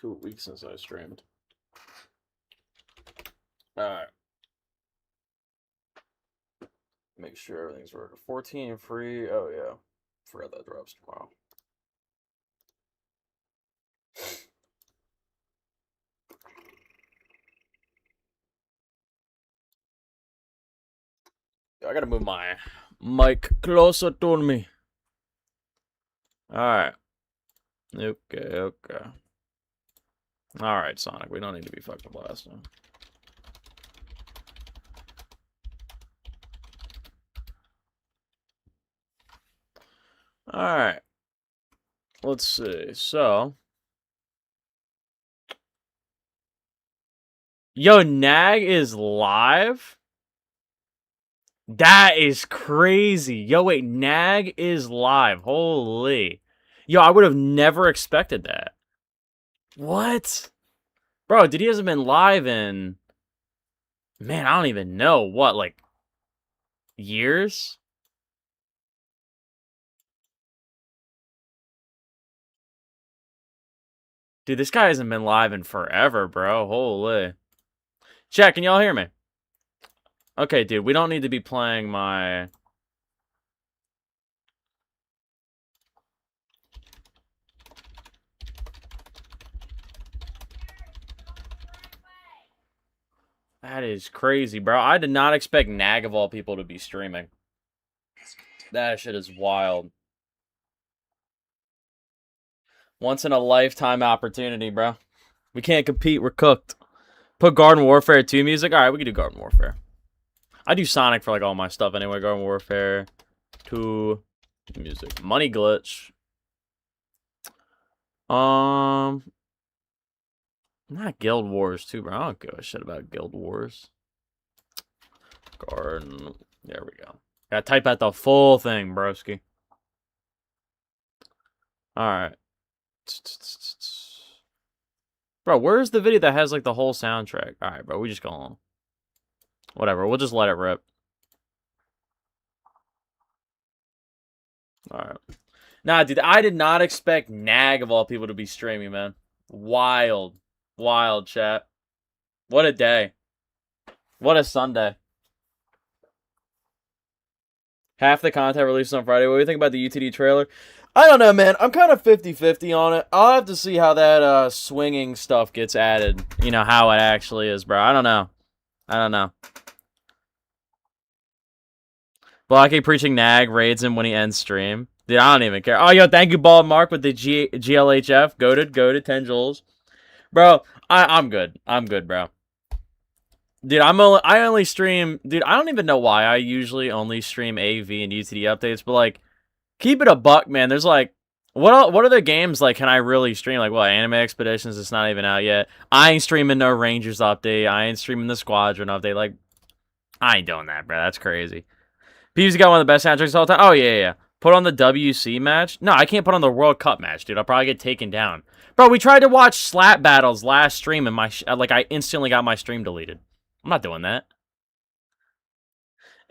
2 weeks since I streamed. Alright. Make sure everything's working. 14 free. Oh, yeah. Forgot that drops tomorrow. I gotta move my mic closer to me. Alright. Okay. Alright, Sonic. We don't need to be fucking blasting. Alright. Let's see. So. Yo, Nag is live? That is crazy. Yo, wait. Nag is live. Holy. Yo, I would have never expected that. What? Bro, dude, he hasn't been live in... Man, I don't even know. What, like... years? Dude, this guy hasn't been live in forever, bro. Holy. Chat, can y'all hear me? Okay, dude, we don't need to be playing my... That is crazy, bro. I did not expect Nag of all people to be streaming. That shit is wild. Once in a lifetime opportunity, bro. We can't compete. We're cooked. Put Garden Warfare 2 music. All right, we can do Garden Warfare. I do Sonic for like all my stuff anyway. Garden Warfare 2 music. Money glitch. Not Guild Wars too, bro. I don't give a shit about Guild Wars. Garden. There we go. Gotta type out the full thing, broski. Alright. Bro, where's the video that has like the whole soundtrack? Alright, bro, we just go on. Whatever, we'll just let it rip. Alright. Nah, dude, I did not expect Nag of all people to be streaming, man. Wild. Wild, chat. What a day. What a Sunday. Half the content released on Friday. What do you think about the UTD trailer? I don't know, man. I'm kind of 50-50 on it. I'll have to see how that swinging stuff gets added. You know, how it actually is, bro. I don't know. Well, I keep preaching Nag raids him when he ends stream. Dude, I don't even care. Oh, yo, thank you, Bald Mark, with the GLHF. Goated, 10 joules. Bro, I'm good. I'm good, bro. Dude, I only stream... Dude, I don't even know why I usually only stream AV and UTD updates, but, like, keep it a buck, man. There's, like... What other games, like, can I really stream? Like, what, Anime Expeditions? It's not even out yet. I ain't streaming no Rangers update. I ain't streaming the Squadron update. Like, I ain't doing that, bro. That's crazy. PUBG got one of the best soundtracks of all time. Oh, yeah. Put on the WC match? No, I can't put on the World Cup match, dude. I'll probably get taken down. Bro, we tried to watch slap battles last stream, and like, I instantly got my stream deleted. I'm not doing that.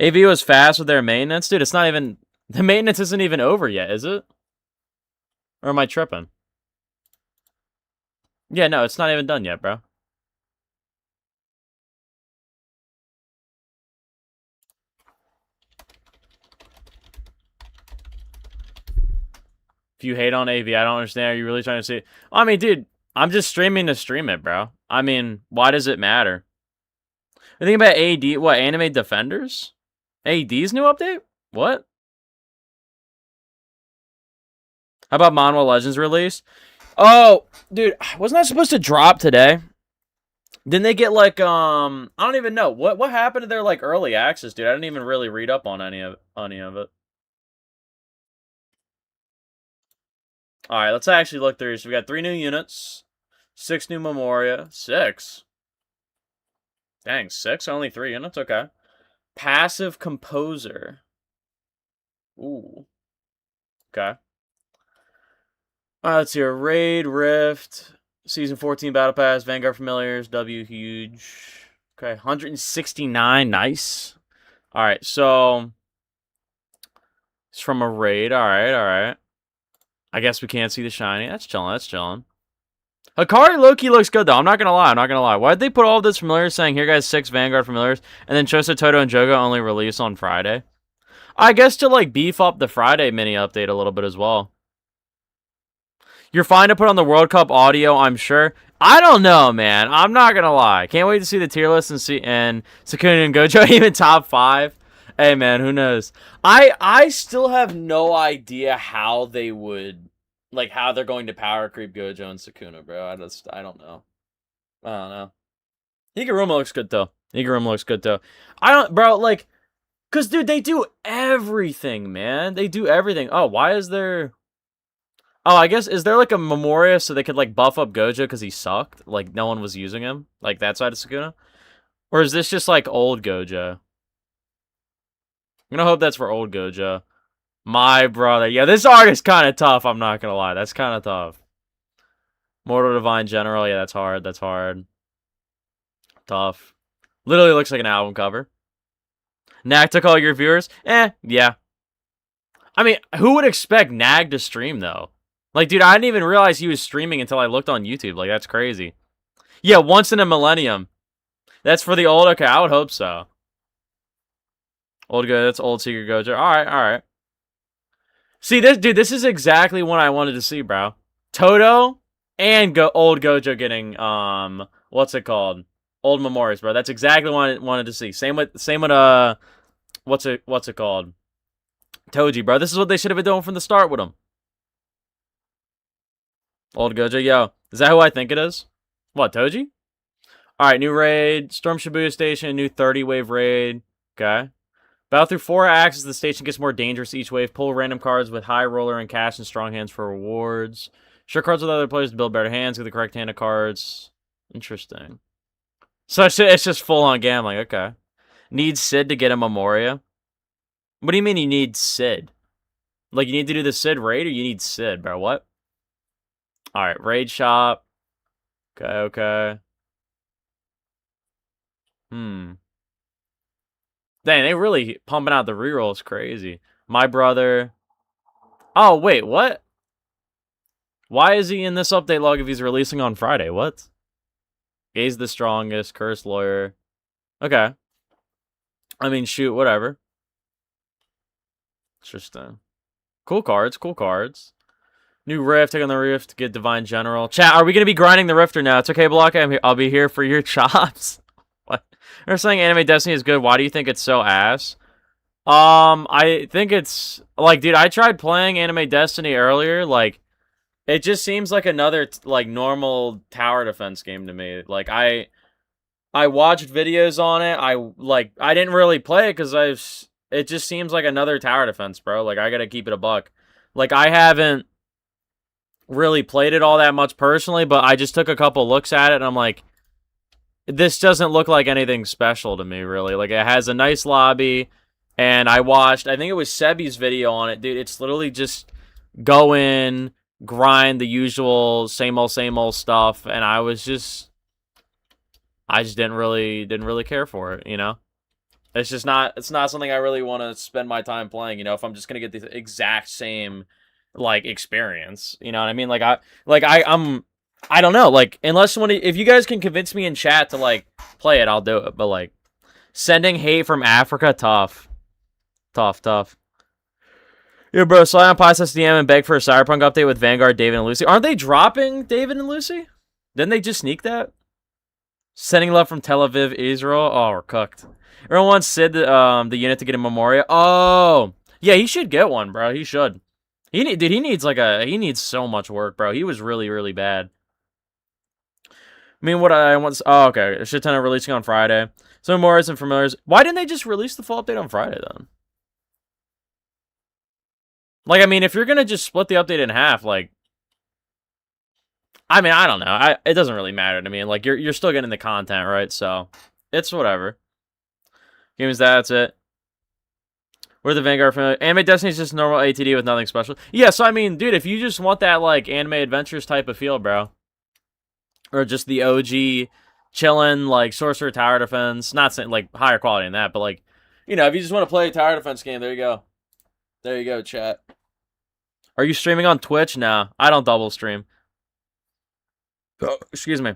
AV was fast with their maintenance? Dude, it's not even... The maintenance isn't even over yet, is it? Or am I tripping? Yeah, no, it's not even done yet, bro. If you hate on AV, I don't understand. Are you really trying to say... I mean, dude, I'm just streaming to stream it, bro. I mean, why does it matter? The thing about AD... What, Anime Defenders? AD's new update? What? How about Monwa Legends release? Oh, dude, wasn't that supposed to drop today? Didn't they get, like, I don't even know. What happened to their, like, early access, dude? I didn't even really read up on any of it. Alright, let's actually look through. So we got 3 new units, 6 new Memoria. 6? Dang, 6? Only 3 units? Okay. Passive Composer. Ooh. Okay. Let's see here. Raid, Rift, Season 14 Battle Pass, Vanguard Familiars, W huge. Okay, 169. Nice. Alright, so... It's from a raid. Alright. I guess we can't see the shiny. That's chilling. Hikari Loki looks good though. I'm not gonna lie. I'm not gonna lie. Why did they put all this familiars saying here guys 6 Vanguard familiars and then Choso Toto and Jogo only release on Friday? I guess to like beef up the Friday mini update a little bit as well. You're fine to put on the World Cup audio, I'm sure. I don't know, man. I'm not gonna lie. Can't wait to see the tier list and see and Sukuna and Gojo even top 5. Hey man, who knows? I still have no idea how they would like how they're going to power creep Gojo and Sukuna, bro. I don't know. I don't know. Higuruma looks good though. Higuruma looks good though. I don't, bro. Like, cause dude, they do everything, man. They do everything. Oh, why is there? Oh, I guess is there like a Memoria so they could like buff up Gojo because he sucked? Like no one was using him, like that side of Sukuna, or is this just like old Gojo? I'm gonna hope that's for old Gojo. My brother, yeah, this art is kind of tough. I'm not gonna lie, that's kind of tough. Mortal Divine General, yeah, that's hard. That's hard. Tough. Literally looks like an album cover. Nag took all your viewers? Yeah. I mean, who would expect Nag to stream, though? Like, dude, I didn't even realize he was streaming until I looked on YouTube. Like, that's crazy. Yeah, once in a millennium. That's for the old? Okay, I would hope so. Old Gojo, that's old Secret Gojo. Alright. See, this is exactly what I wanted to see, bro. Toto and old Gojo getting, what's it called? Old Memorias, bro. That's exactly what I wanted to see. Same with, what's it called? Toji, bro. This is what they should have been doing from the start with him. Old Gojo, yo. Is that who I think it is? What, Toji? Alright, new raid. Storm Shibuya Station, new 30-wave raid. Okay. Battle through 4 acts as the station gets more dangerous each wave. Pull random cards with high roller and cash and strong hands for rewards. Share cards with other players to build better hands. Get the correct hand of cards. Interesting. So it's just full-on gambling. Okay. Needs Sid to get a Memoria? What do you mean you need Sid? Like, you need to do the Sid raid or you need Sid, bro? What? Alright, raid shop. Okay. Dang, they really pumping out the rerolls crazy. My brother. Oh, wait, what? Why is he in this update log if he's releasing on Friday? What? Gaze the strongest, cursed lawyer. Okay. I mean, shoot, whatever. Interesting. Cool cards. New Rift, take on the Rift, get Divine General. Chat, are we going to be grinding the Rifter now? It's okay, Block. I'll be here for your chops. What? They're saying Anime Destiny is good. Why do you think it's so ass? I think it's... Like, dude, I tried playing Anime Destiny earlier. Like, it just seems like another, like, normal tower defense game to me. Like, I watched videos on it. I didn't really play it because it just seems like another tower defense, bro. Like, I gotta keep it a buck. Like, I haven't really played it all that much personally, but I just took a couple looks at it, and I'm like, this doesn't look like anything special to me, really. Like, it has a nice lobby, and I think it was Sebi's video on it, dude. It's literally just go in, grind the usual same old stuff, and I just didn't really care for it, you know? It's not something I really want to spend my time playing, you know, if I'm just going to get the exact same like experience, you know what I mean? Like I don't know, like unless if you guys can convince me in chat to like play it, I'll do it. But like sending hate from Africa, tough. Yeah, bro, slide on Pies SDM and beg for a Cyberpunk update with Vanguard, David, and Lucy. Aren't they dropping David and Lucy? Didn't they just sneak that? Sending love from Tel Aviv, Israel. Oh, we're cooked. Everyone wants Sid, the unit to get a Memoria. Oh, yeah, he should get one, bro. He should. He needs so much work, bro. He was really bad. I mean, what I want... Oh, okay. A shit ton of releasing on Friday. Some more and familiars. Why didn't they just release the full update on Friday, then? Like, I mean, if you're gonna just split the update in half, like... I mean, I don't know. It doesn't really matter to me. Like, you're still getting the content, right? So, it's whatever. Games, that's it. We're the Vanguard familiar. Anime Destiny is just normal ATD with nothing special. Yeah, so I mean, dude, if you just want that, like, anime adventures type of feel, bro. Or just the OG chillin', like, Sorcerer Tower Defense. Not saying, like, higher quality than that, but, like, you know, if you just want to play a tower defense game, there you go. There you go, chat. Are you streaming on Twitch? No, I don't double stream. Oh, excuse me.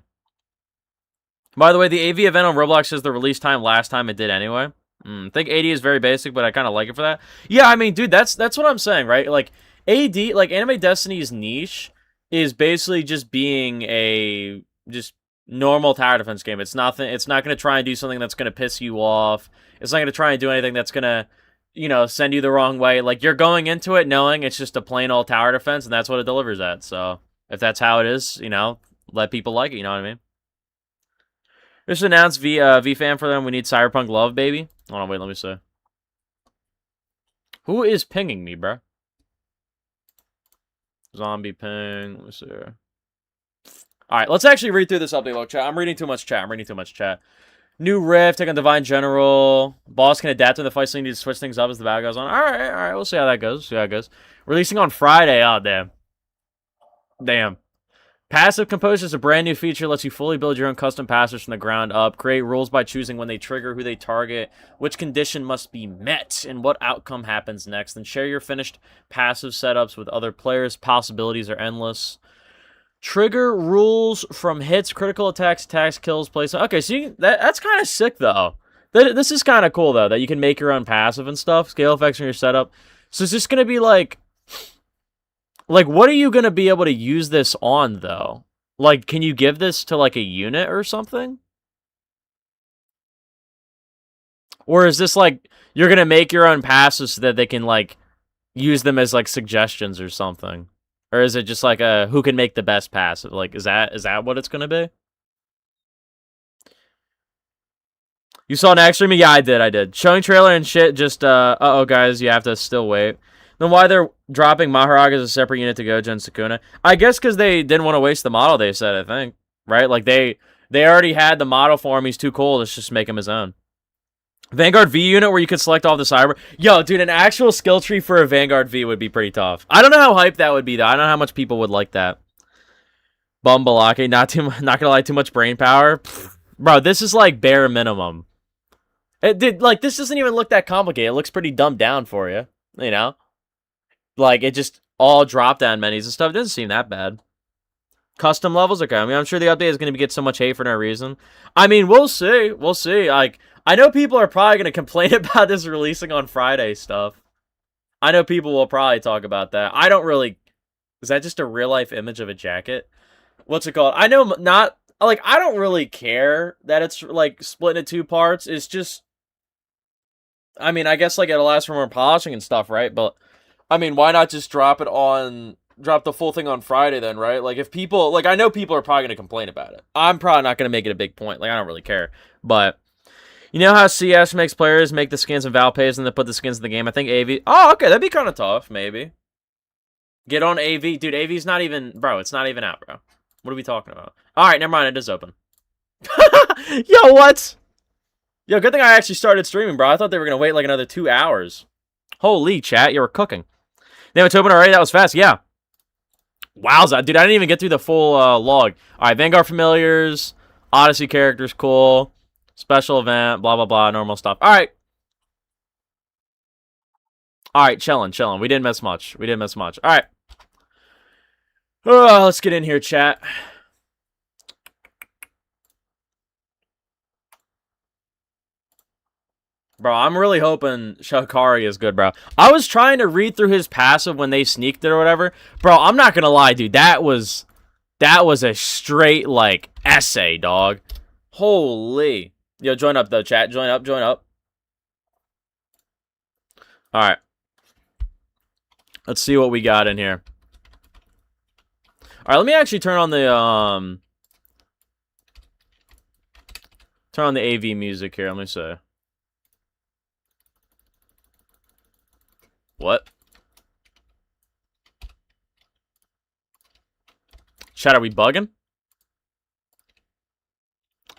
By the way, the AV event on Roblox says the release time last time it did anyway. I think AD is very basic, but I kind of like it for that. Yeah, I mean, dude, that's what I'm saying, right? Like, AD, like, Anime Destiny's niche is basically just being a just normal tower defense game. It's nothing. It's not going to try and do something that's going to piss you off. It's not going to try and do anything that's going to, send you the wrong way. Like, you're going into it knowing it's just a plain old tower defense, and that's what it delivers at. So, if that's how it is, let people like it, you know what I mean? Just announced VFan for them. We need Cyberpunk Love, baby. Hold on, wait, let me see. Who is pinging me, bro? Zombie ping. Let me see here. Alright, let's actually read through this update log, chat. I'm reading too much chat. New Rift, take on Divine General. Boss can adapt to the fight, so you need to switch things up as the battle goes on. Alright, we'll see how that goes. Releasing on Friday. Oh, damn. Passive Composer is a brand new feature that lets you fully build your own custom passives from the ground up, create rules by choosing when they trigger, who they target, which condition must be met, and what outcome happens next, and share your finished passive setups with other players. Possibilities are endless. Trigger rules from hits, critical attacks, kills, placement. Okay, so that's kind of sick, though. This is kind of cool, though, that you can make your own passive and stuff, scale effects in your setup. So it's just going to be like, what are you going to be able to use this on, though? Like, can you give this to, like, a unit or something? Or is this, like, you're going to make your own passives so that they can, like, use them as, like, suggestions or something? Or is it just, like, a who can make the best passive? Like, is that what it's going to be? You saw next stream? Yeah, I did. Showing trailer and shit, just, uh-oh, guys, you have to still wait. Then why they're dropping Maharag as a separate unit to Gojo and Sukuna? I guess because they didn't want to waste the model, they said, I think. Right? Like, they already had the model for him. He's too cool. Let's just make him his own. Vanguard V unit where you could select all the cyber. Yo, dude, an actual skill tree for a Vanguard V would be pretty tough. I don't know how hype that would be, though. I don't know how much people would like that. Bumbalake, not gonna lie, too much brain power. Pfft. Bro, this is like bare minimum. This doesn't even look that complicated. It looks pretty dumbed down for you. You know? Like, it just all drop-down menus and stuff. It doesn't seem that bad. Custom levels? Okay, I mean, I'm sure the update is going to get so much hate for no reason. I mean, we'll see. Like, I know people are probably going to complain about this releasing on Friday stuff. I know people will probably talk about that. I don't really... Is that just a real-life image of a jacket? What's it called? I know not... Like, I don't really care that it's, like, split into two parts. It's just... I mean, I guess, like, it allows for more polishing and stuff, right? But... I mean, why not just drop the full thing on Friday then, right? Like, if people, like, I know people are probably going to complain about it. I'm probably not going to make it a big point. Like, I don't really care. But, you know how CS makes players make the skins in Valpays and then put the skins in the game? I think AV, oh, okay, that'd be kind of tough, maybe. Get on AV. Dude, AV's not even, bro, it's not even out, bro. What are we talking about? All right, never mind, it is open. Yo, what? Yo, good thing I actually started streaming, bro. I thought they were going to wait, like, another 2 hours. Holy, chat, you were cooking. Damn, it's open already? That was fast, yeah. Wowza, dude, I didn't even get through the full log. Alright, Vanguard familiars, Odyssey characters, cool. Special event, blah, blah, blah, normal stuff. Alright. Alright, chilling. We didn't miss much. Alright. Let's get in here, chat. Bro, I'm really hoping Shakari is good, bro. I was trying to read through his passive when they sneaked it or whatever. Bro, I'm not gonna lie, dude. That was a straight, like, essay, dog. Holy. Yo, join up, though, chat. Join up. Alright. Let's see what we got in here. Alright, let me actually turn on the, turn on the AV music here. Let me see. What? Chat, are we bugging?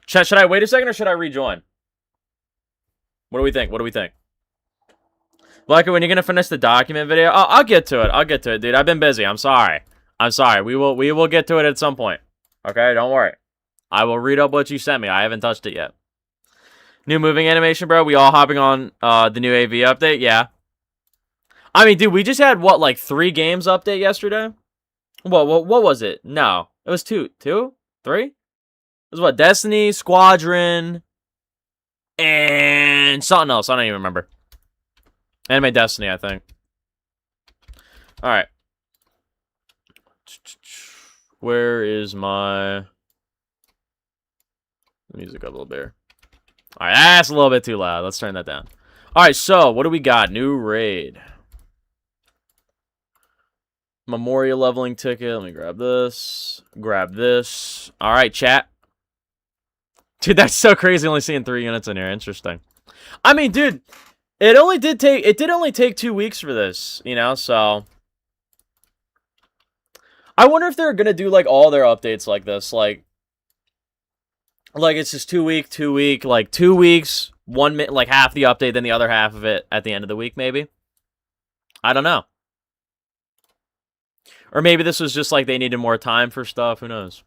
Chat, should I wait a second or should I rejoin? What do we think? Like, when you're gonna finish the document video? I'll get to it, dude. I've been busy. I'm sorry. We will get to it at some point. Okay, don't worry. I will read up what you sent me. I haven't touched it yet. New moving animation, bro. We all hopping on the new AV update? Yeah. I mean, dude, we just had, what, like 3 games update yesterday? What was it? No. It was 2. 2? 3? This is what? Destiny, Squadron, and something else. I don't even remember. Anime Destiny, I think. Alright. Where is my music up a little bit? Alright, that's a little bit too loud. Let's turn that down. Alright, so what do we got? New raid. Memorial leveling ticket. Let me grab this. Grab this. Alright, chat. Dude, that's so crazy only seeing 3 units in here. Interesting. I mean, dude, it did only take 2 weeks for this, you know, so I wonder if they're gonna do like all their updates like this, like it's just 2 week, like 2 weeks, 1 minute, like half the update, then the other half of it at the end of the week, maybe. I don't know. Or maybe this was just like they needed more time for stuff. Who knows?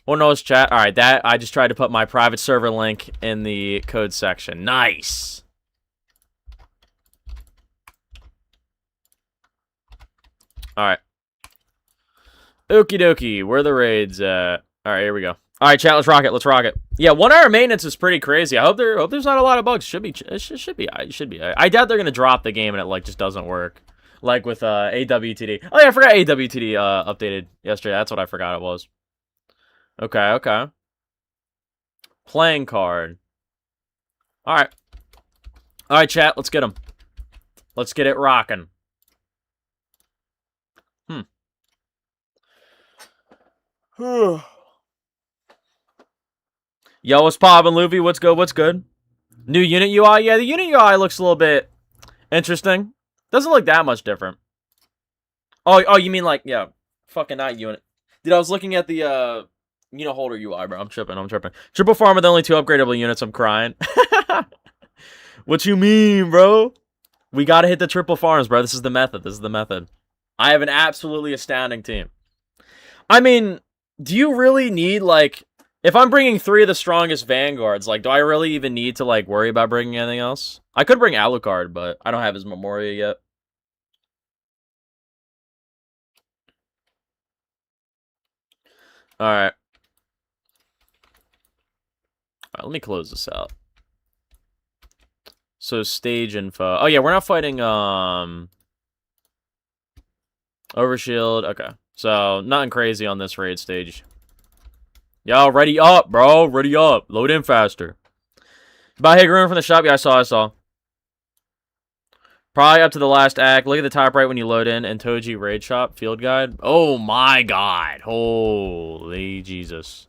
Who knows, chat? All right, that I just tried to put my private server link in the code section. Nice. All right. Okie dokie. Where are the raids at? All right, here we go. All right, chat. Let's rock it. Let's rock it. Yeah, 1 hour maintenance is pretty crazy. I hope there's not a lot of bugs. Should be. It should be. I doubt they're gonna drop the game and it like just doesn't work. Like with AWTD. Oh yeah, I forgot AWTD updated yesterday. That's what I forgot it was. Okay, okay. Playing card. All right. All right, chat. Let's get them. Let's get it rocking. Yo, what's poppin', Luffy? What's good? What's good? New unit UI? Yeah, the unit UI looks a little bit interesting. Doesn't look that much different. Oh, you mean like, yeah, fucking not unit. Dude, I was looking at the, unit holder UI, bro. I'm tripping. Triple farm with only 2 upgradable units. I'm crying. What you mean, bro? We gotta hit the triple farms, bro. This is the method. I have an absolutely astounding team. I mean, do you really need, like, if I'm bringing 3 of the strongest Vanguards, like, do I really even need to, like, worry about bringing anything else? I could bring Alucard, but I don't have his Memoria yet. Alright. Alright, let me close this out. So, stage info. Oh, yeah, we're not fighting, Overshield. Okay. So, nothing crazy on this raid stage. Yo, ready up, bro. Ready up. Load in faster. Buy Higurin from the shop? Yeah, I saw. Probably up to the last act. Look at the top right when you load in. And Toji Raid Shop Field Guide. Oh, my God. Holy Jesus.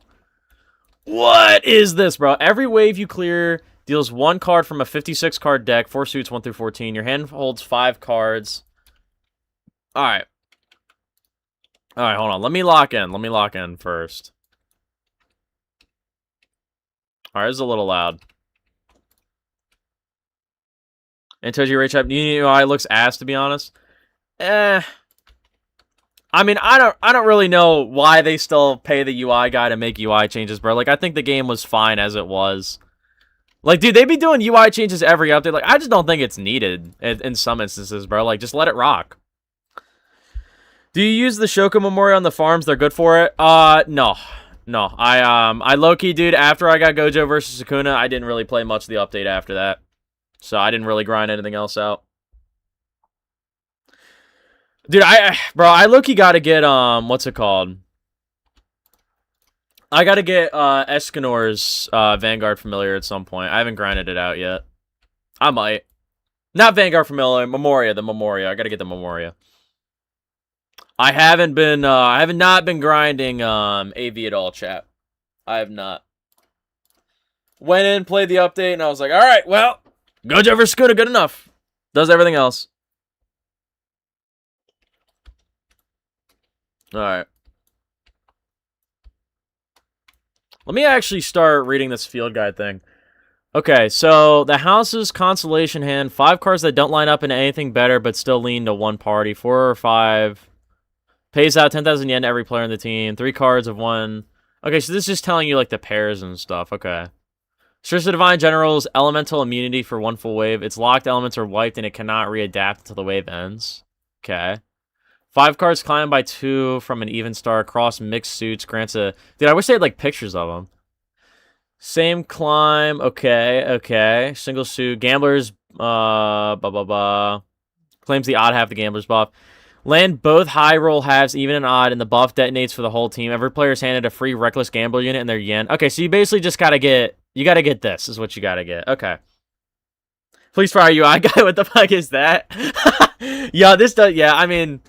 What is this, bro? Every wave you clear deals 1 card from a 56-card deck. 4 suits, 1 through 14. Your hand holds 5 cards. Alright. Alright, hold on. Let me lock in first. Alright, this is a little loud. And Toji Raid Shop UI looks ass, to be honest. I mean, I don't really know why they still pay the UI guy to make UI changes, bro. Like, I think the game was fine as it was. Like, dude, they be doing UI changes every update. Like, I just don't think it's needed in some instances, bro. Like, just let it rock. Do you use the Shoko Memorial on the farms? They're good for it? No. No. I low-key, dude, after I got Gojo versus Sukuna, I didn't really play much of the update after that. So I didn't really grind anything else out. Dude, I low-key gotta get, what's it called? I gotta get, Escanor's, Vanguard Familiar at some point. I haven't grinded it out yet. I might. Not Vanguard Familiar, Memoria, the Memoria. I gotta get the Memoria. I have not been grinding, AV at all, chat. I have not. Went in, played the update, and I was like, alright, well, Gojo vs. Sukuna, good enough. Does everything else. Alright. Let me actually start reading this field guide thing. Okay, so the house's consolation hand, 5 cards that don't line up into anything better but still lean to one party. 4 or 5. Pays out 10,000 yen to every player in the team. 3 cards of 1. Okay, so this is just telling you, like, the pairs and stuff. Okay. Search the Divine General's elemental immunity for 1 full wave. Its locked elements are wiped and it cannot readapt until the wave ends. Okay. 5 cards climbed by 2 from an even star. Cross mixed suits grants a... Dude, I wish they had, like, pictures of them. Same climb. Okay, okay. Single suit. Gamblers, blah, blah, blah. Claims the odd half the gambler's buff. Land both high roll halves, even and odd, and the buff detonates for the whole team. Every player is handed a free reckless gambler unit and their yen. Okay, so you basically just gotta get... You gotta get this, is what you gotta get. Okay. Please fire UI guy. What the fuck is that? Yeah, this does... Yeah, I mean...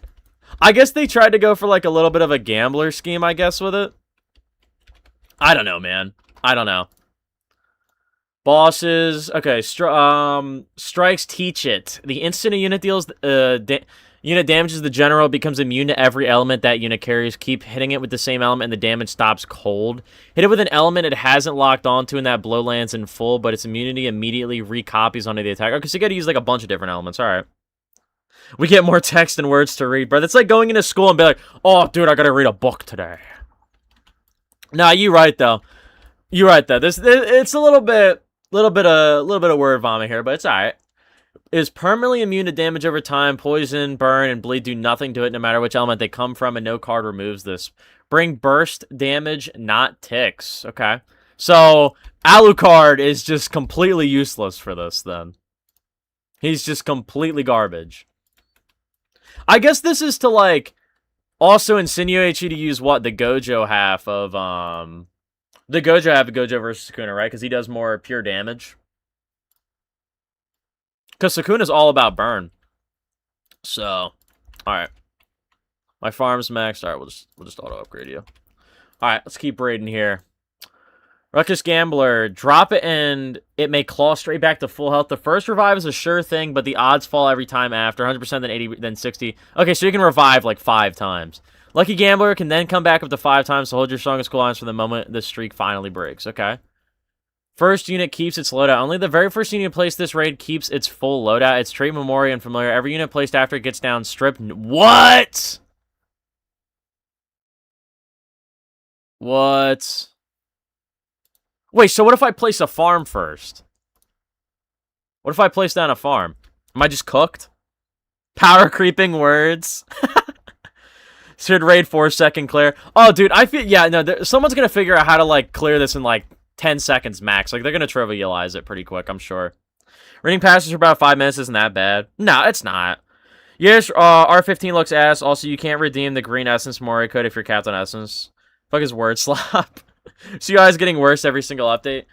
I guess they tried to go for, like, a little bit of a gambler scheme, I guess, with it. I don't know, man. I don't know. Bosses. Okay, strikes teach it. The instant a unit deals... unit damages the general, becomes immune to every element that unit carries. Keep hitting it with the same element and the damage stops cold. Hit it with an element it hasn't locked onto and that blow lands in full, but its immunity immediately recopies onto the attack. Okay, so you gotta use like a bunch of different elements. Alright. We get more text and words to read, bro. That's like going into school and be like, oh, dude, I gotta read a book today. Nah, you right, though. You right, though. It's a little bit of word vomit here, but it's alright. Is permanently immune to damage over time. Poison, burn, and bleed do nothing to it no matter which element they come from, and no card removes this. Bring burst damage, not ticks. Okay. So, Alucard is just completely useless for this, then. He's just completely garbage. I guess this is to, like, also insinuate you to use, what, the Gojo half of, the Gojo half of Gojo versus Sukuna, right? Because he does more pure damage. Because Sukuna's all about burn. So, alright. My farm's maxed. Alright, we'll just auto-upgrade you. Alright, let's keep raiding here. Ruckus Gambler. Drop it and it may claw straight back to full health. The first revive is a sure thing, but the odds fall every time after. 100% then 80, then 60. Okay, so you can revive like 5 times. Lucky Gambler can then come back up to 5 times, so hold your strongest cooldowns for the moment the streak finally breaks. Okay. First unit keeps its loadout. Only the very first unit placed this raid keeps its full loadout. It's trait Memoria and familiar. Every unit placed after it gets down stripped. What? What? Wait, so what if I place a farm first? What if I place down a farm? Am I just cooked? Power creeping words. Should raid 4-second clear. Oh, dude, I feel... Yeah, no, someone's gonna figure out how to, like, clear this in, like, 10 seconds max. Like, they're gonna trivialize it pretty quick, I'm sure. Reading passes for about 5 minutes isn't that bad. No, it's not. Yes, R15 looks ass. Also, you can't redeem the green essence Mori code if you're capped on essence. Fuck his word slop. So you guys getting worse every single update?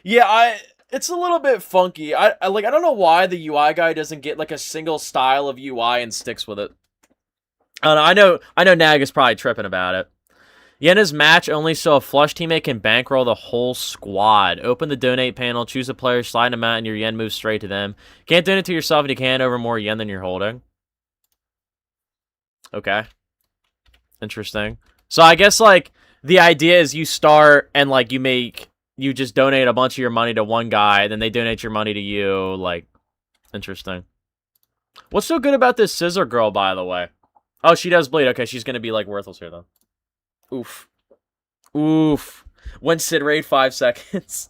Yeah, it's a little bit funky. I don't know why the UI guy doesn't get, like, a single style of UI and sticks with it. I don't know. I know Nag is probably tripping about it. Yen is match only, so a flush teammate can bankroll the whole squad. Open the donate panel, choose a player, slide them out, and your yen moves straight to them. Can't donate to yourself and you can't over more yen than you're holding. Okay. Interesting. So I guess, like, the idea is you start and, like, you just donate a bunch of your money to one guy, then they donate your money to you. Like, interesting. What's so good about this scissor girl, by the way? Oh, she does bleed. Okay, she's gonna be, like, worthless here, though. Oof. Oof. When Sid raid 5 seconds.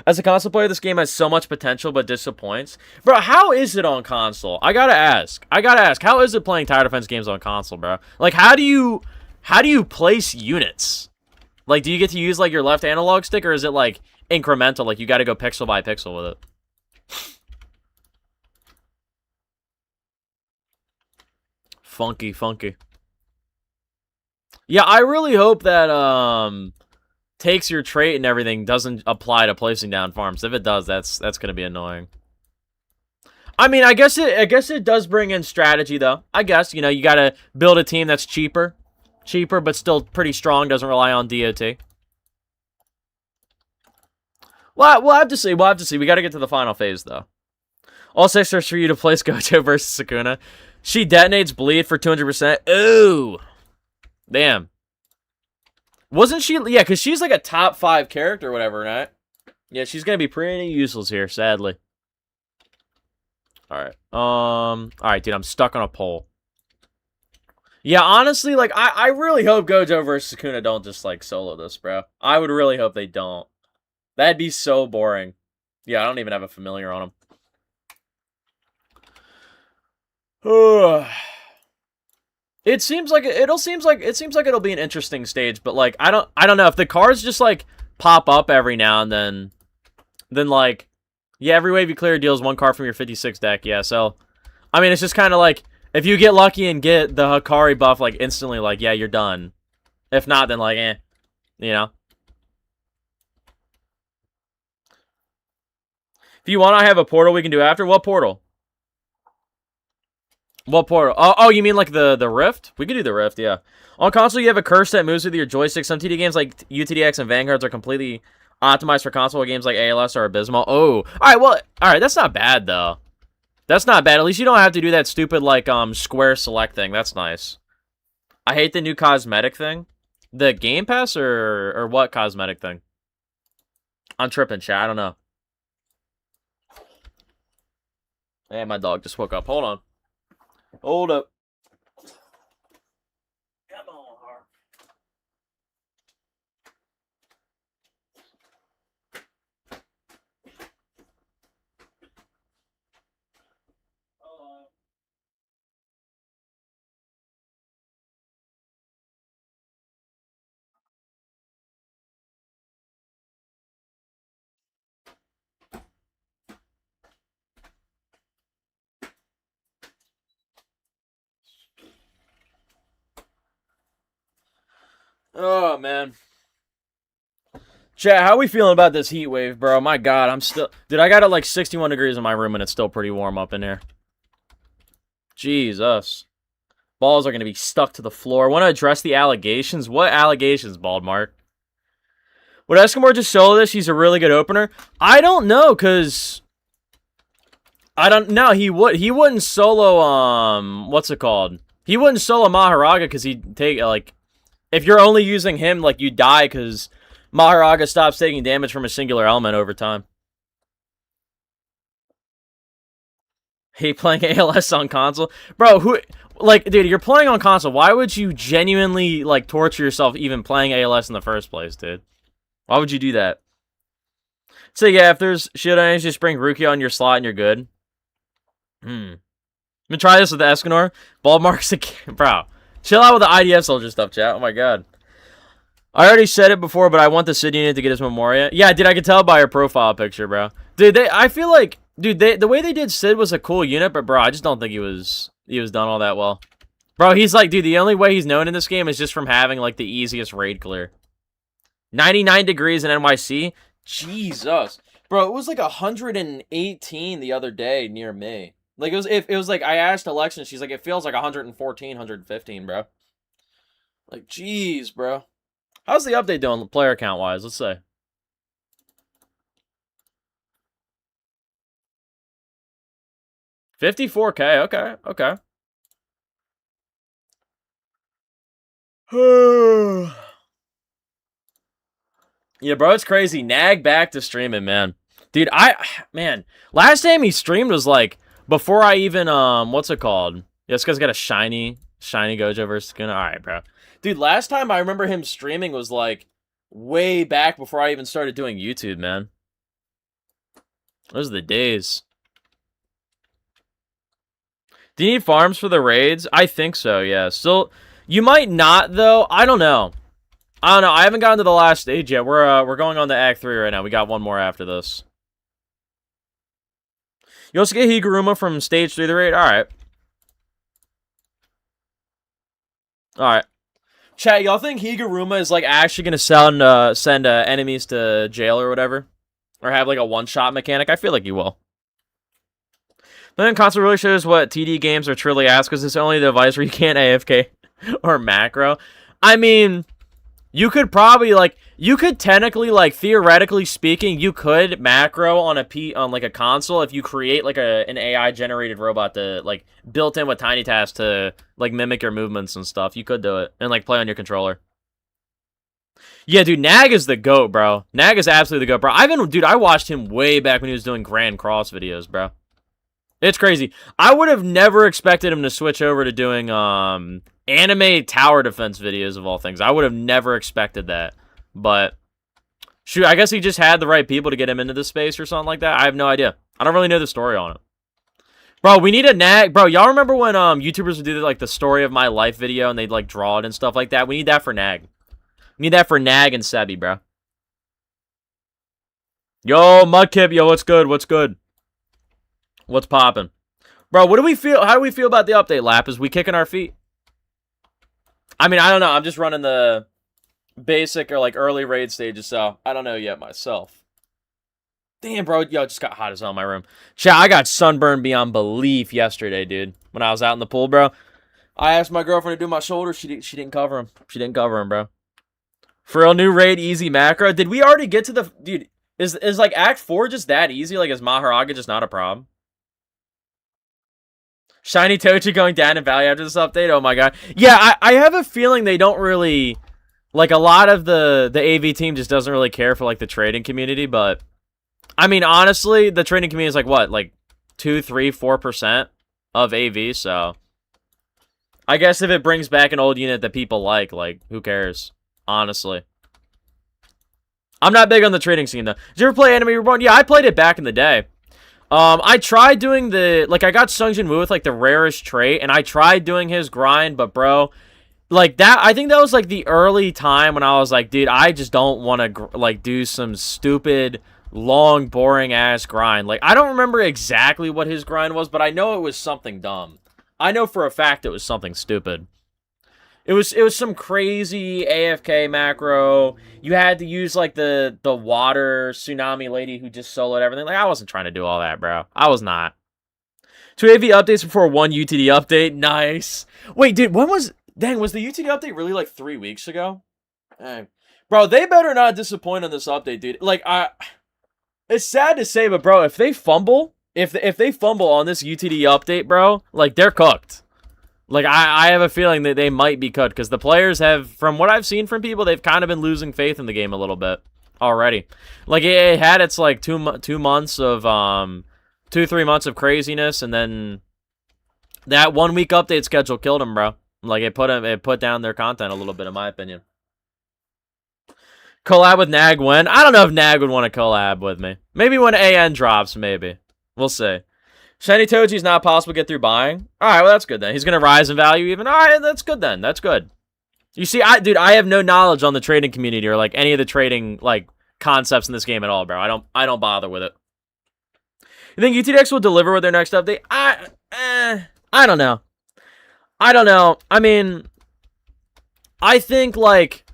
As a console player, this game has so much potential, but disappoints. Bro, how is it on console? I gotta ask. How is it playing tower defense games on console, bro? Like, how do you place units? Like, do you get to use, like, your left analog stick, or is it, like, incremental? Like, you gotta go pixel by pixel with it. Funky, funky. Yeah, I really hope that, takes your trait and everything doesn't apply to placing down farms. If it does, that's gonna be annoying. I mean, I guess it does bring in strategy, though. I guess, you know, you gotta build a team that's cheaper, but still pretty strong, doesn't rely on DOT. Well, we'll have to see. We gotta get to the final phase, though. All 6 are for you to place Gojo versus Sukuna. She detonates bleed for 200%. Ooh. Damn. Wasn't she... Yeah, because she's like a top 5 character or whatever, right? Yeah, she's going to be pretty useless here, sadly. Alright. Alright, dude, I'm stuck on a pole. Yeah, honestly, like, I really hope Gojo versus Sukuna don't just, like, solo this, bro. I would really hope they don't. That'd be so boring. Yeah, I don't even have a familiar on him. It seems like it'll be an interesting stage, but like I don't know if the cars just like pop up every now and then like yeah, every wave you clear deals one card from your 56 deck. Yeah, so I mean it's just kind of like if you get lucky and get the Hikari buff like instantly, like yeah, you're done. If not, then like you know. If you want, I have a portal we can do after. What portal? What portal? Oh, you mean like the Rift? We could do the Rift, yeah. On console, you have a curse that moves with your joystick. Some TD games like UTDX and Vanguards are completely optimized for console. Games like ALS are abysmal. Oh, all right. That's not bad though. That's not bad. At least you don't have to do that stupid like square select thing. That's nice. I hate the new cosmetic thing. The Game Pass or what cosmetic thing? I'm tripping, chat. I don't know. Hey, my dog just woke up. Hold on. Hold up. Come on, Harp. Oh, man. Chat, how we feeling about this heat wave, bro? My God, I'm still... Dude, I got it like 61 degrees in my room, and it's still pretty warm up in here. Jesus. Balls are going to be stuck to the floor. Want to address the allegations? What allegations, Bald Mark? Would Eskimore just solo this? He's a really good opener. I don't know, because... I don't know. He wouldn't solo, what's it called? He wouldn't solo Maharaga, because he'd take, like... If you're only using him, like, you die, because Maharaga stops taking damage from a singular element over time. He playing ALS on console? Bro, who... Like, dude, you're playing on console. Why would you genuinely, like, torture yourself even playing ALS in the first place, dude? Why would you do that? So, yeah, if there's shit on it, just bring Rukia on your slot and you're good. I'm gonna try this with the Escanor. Bald marks again. Bro, chill out with the IDF soldier stuff, chat. Oh, my God. I already said it before, but I want the City unit to get his Memoria. Yeah, dude, I could tell by her profile picture, bro. Dude, I feel like... Dude, the way they did Sid was a cool unit, but, bro, I just don't think he was done all that well. Bro, he's like, dude, the only way he's known in this game is just from having, like, the easiest raid clear. 99 degrees in NYC? Jesus. Bro, it was like 118 the other day near me. Like, it was like, I asked Alexa, she's like, it feels like 114, 115, bro. Like, jeez, bro. How's the update doing player count-wise? Let's say. $54K, okay. Yeah, bro, it's crazy. Nag back to streaming, man. Dude, man, last time he streamed was like before I even what's it called? Yeah, this guy's got a shiny Gojo versus Skin. All right, bro. Dude, last time I remember him streaming was like way back before I even started doing YouTube, man. Those are the days. Do you need farms for the raids? I think so, yeah. Still, you might not though. I don't know. I haven't gotten to the last stage yet. We're going on to Act 3 right now. We got one more after this. You also get Higuruma from stage 3 of the raid? Alright. Alright. Chat, y'all think Higuruma is like actually gonna send enemies to jail or whatever? Or have like a one-shot mechanic? I feel like he will. Then console really shows what TD games are truly asked, because it's only the device where you can't AFK or macro. I mean... You could probably, like, you could technically, like, theoretically speaking, you could macro on like, a console if you create, like, an AI-generated robot to, like, built in with Tiny Task to, like, mimic your movements and stuff. You could do it and, like, play on your controller. Yeah, dude, Nag is the GOAT, bro. Nag is absolutely the GOAT, bro. Dude, I watched him way back when he was doing Grand Cross videos, bro. It's crazy. I would have never expected him to switch over to doing, anime tower defense videos of all things. I would have never expected that. But, shoot, I guess he just had the right people to get him into the space or something like that. I have no idea. I don't really know the story on it. Bro, we need a nag. Bro, y'all remember when YouTubers would do like the story of my life video and they'd like draw it and stuff like that? We need that for nag. We need that for nag and Sebi, bro. Yo, Mudkip, yo, what's good? What's good? What's poppin'? Bro, what do we feel? How do we feel about the update lap? Is we kicking our feet? I mean, I don't know. I'm just running the basic or like early raid stages, so I don't know yet myself. Damn, bro. Yo, it just got hot as hell in my room. Chat, I got sunburned beyond belief yesterday, dude. When I was out in the pool, bro. I asked my girlfriend to do my shoulders. She didn't cover him. She didn't cover him, bro. For a new raid, easy macro. Did we already get to the... Dude, is like Act 4 just that easy? Like, is Maharaga just not a problem? Shiny Tochi going down in value after this update? Oh my god. Yeah, I have a feeling they don't really... Like, a lot of the AV team just doesn't really care for, like, the trading community, but... I mean, honestly, the trading community is, like, what? Like, 2, 3, 4% of AV, so... I guess if it brings back an old unit that people like, who cares? Honestly. I'm not big on the trading scene, though. Did you ever play Enemy Reborn? Yeah, I played it back in the day. I tried doing the... Like, I got Sung Jin Woo with, like, the rarest trait, and I tried doing his grind, but, bro... Like, that... I think that was, like, the early time when I was like, dude, I just don't want to, like, do some stupid, long, boring-ass grind. Like, I don't remember exactly what his grind was, but I know it was something dumb. I know for a fact it was something stupid. It was some crazy AFK macro. You had to use, like, the water tsunami lady who just soloed everything. Like, I wasn't trying to do all that, bro. I was not. 2 AV updates before 1 UTD update. Nice. Wait, dude, when was... Dang, was the UTD update really, like, 3 weeks ago? Dang. Bro, they better not disappoint on this update, dude. Like, it's sad to say, but, bro, if they fumble... If they fumble on this UTD update, bro, like, they're cooked. Like, I have a feeling that they might be cooked, because the players have, from what I've seen from people, they've kind of been losing faith in the game a little bit already. Like, it had its, like, 2 months of, 2-3 months of craziness, and then that 1 week update schedule killed them, bro. Like, it put down their content a little bit, in my opinion. Collab with Nag when? I don't know if Nag would want to collab with me. Maybe when AN drops, maybe. We'll see. Shiny Toji's not possible to get through buying. Alright, well, that's good then. He's going to rise in value even. Alright, that's good then. That's good. You see, dude, I have no knowledge on the trading community or, like, any of the trading, like, concepts in this game at all, bro. I don't bother with it. You think UTDX will deliver with their next update? I don't know. I don't know. I mean, I think, like...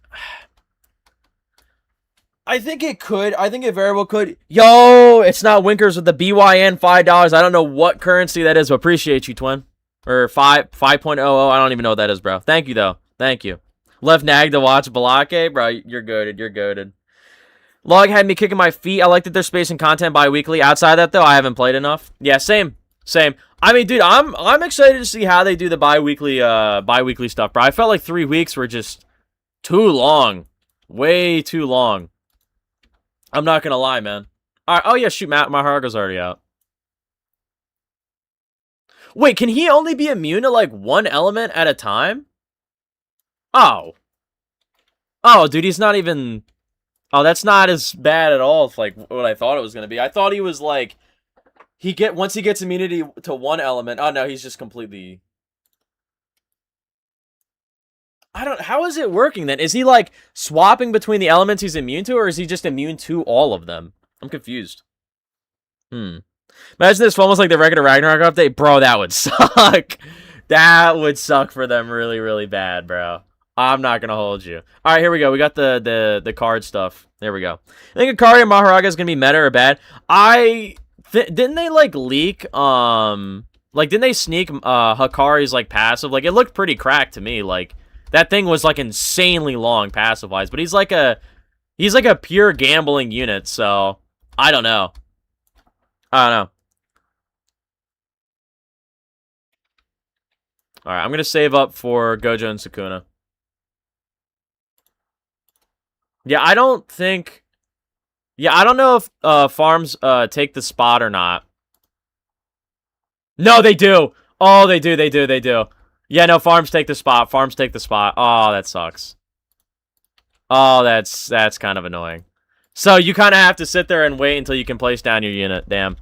I think it could. I think it very well could. Yo, it's not Winkers with the BYN $5. I don't know what currency that is, but appreciate you, twin. Or 5.00. I don't even know what that is, bro. Thank you, though. Thank you. Left Nag to watch Balake. Bro, you're goated. You're goated. Log had me kicking my feet. I like that they're spacing content bi-weekly. Outside that, though, I haven't played enough. Yeah, same. Same. I mean, dude, I'm excited to see how they do the bi-weekly stuff, bro. I felt like 3 weeks were just too long. Way too long. I'm not gonna lie, man. All right. Oh, yeah, shoot, Maharaga's already out. Wait, can he only be immune to, like, 1 element at a time? Oh. Oh, dude, he's not even... Oh, that's not as bad at all as, like, what I thought it was gonna be. I thought he was, like... Once he gets immunity to 1 element... Oh, no, he's just completely... How is it working then? Is he, like, swapping between the elements he's immune to, or is he just immune to all of them? I'm confused. Imagine this almost like the regular Ragnarok update. Bro, that would suck. That would suck for them really, really bad, bro. I'm not gonna hold you. Alright, here we go. We got the card stuff. There we go. I think Akari and Maharaga is gonna be meta or bad. Didn't they, like, leak, like, didn't they sneak, Hakari's, like, passive? Like, it looked pretty cracked to me, like... That thing was, like, insanely long passive-wise, but he's like a pure gambling unit, so I don't know. I don't know. Alright, I'm gonna save up for Gojo and Sukuna. Yeah, I don't think... Yeah, I don't know if farms take the spot or not. No, they do! Oh, they do. Yeah, no, farms take the spot. Farms take the spot. Oh, that sucks. Oh, that's kind of annoying. So you kind of have to sit there and wait until you can place down your unit. Damn.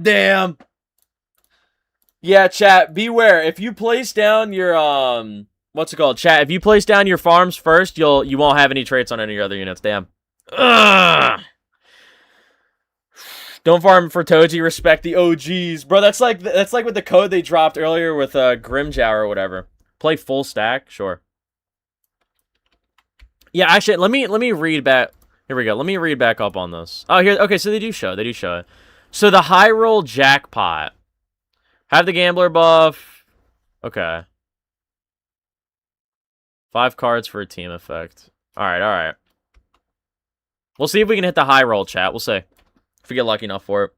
Damn. Yeah, chat, beware. If you place down your what's it called? Chat, if you place down your farms first, you won't have any traits on any of your other units. Damn. Ugh. Don't farm for Toji, respect the OGs. Bro, that's like with the code they dropped earlier with Grimjow or whatever. Play full stack, sure. Yeah, actually, let me read back. Here we go. Let me read back up on this. Oh, here. Okay, so they do show it. So the high roll jackpot. Have the gambler buff. Okay. 5 cards for a team effect. Alright. We'll see if we can hit the high roll, chat. We'll see. If we get lucky enough for it.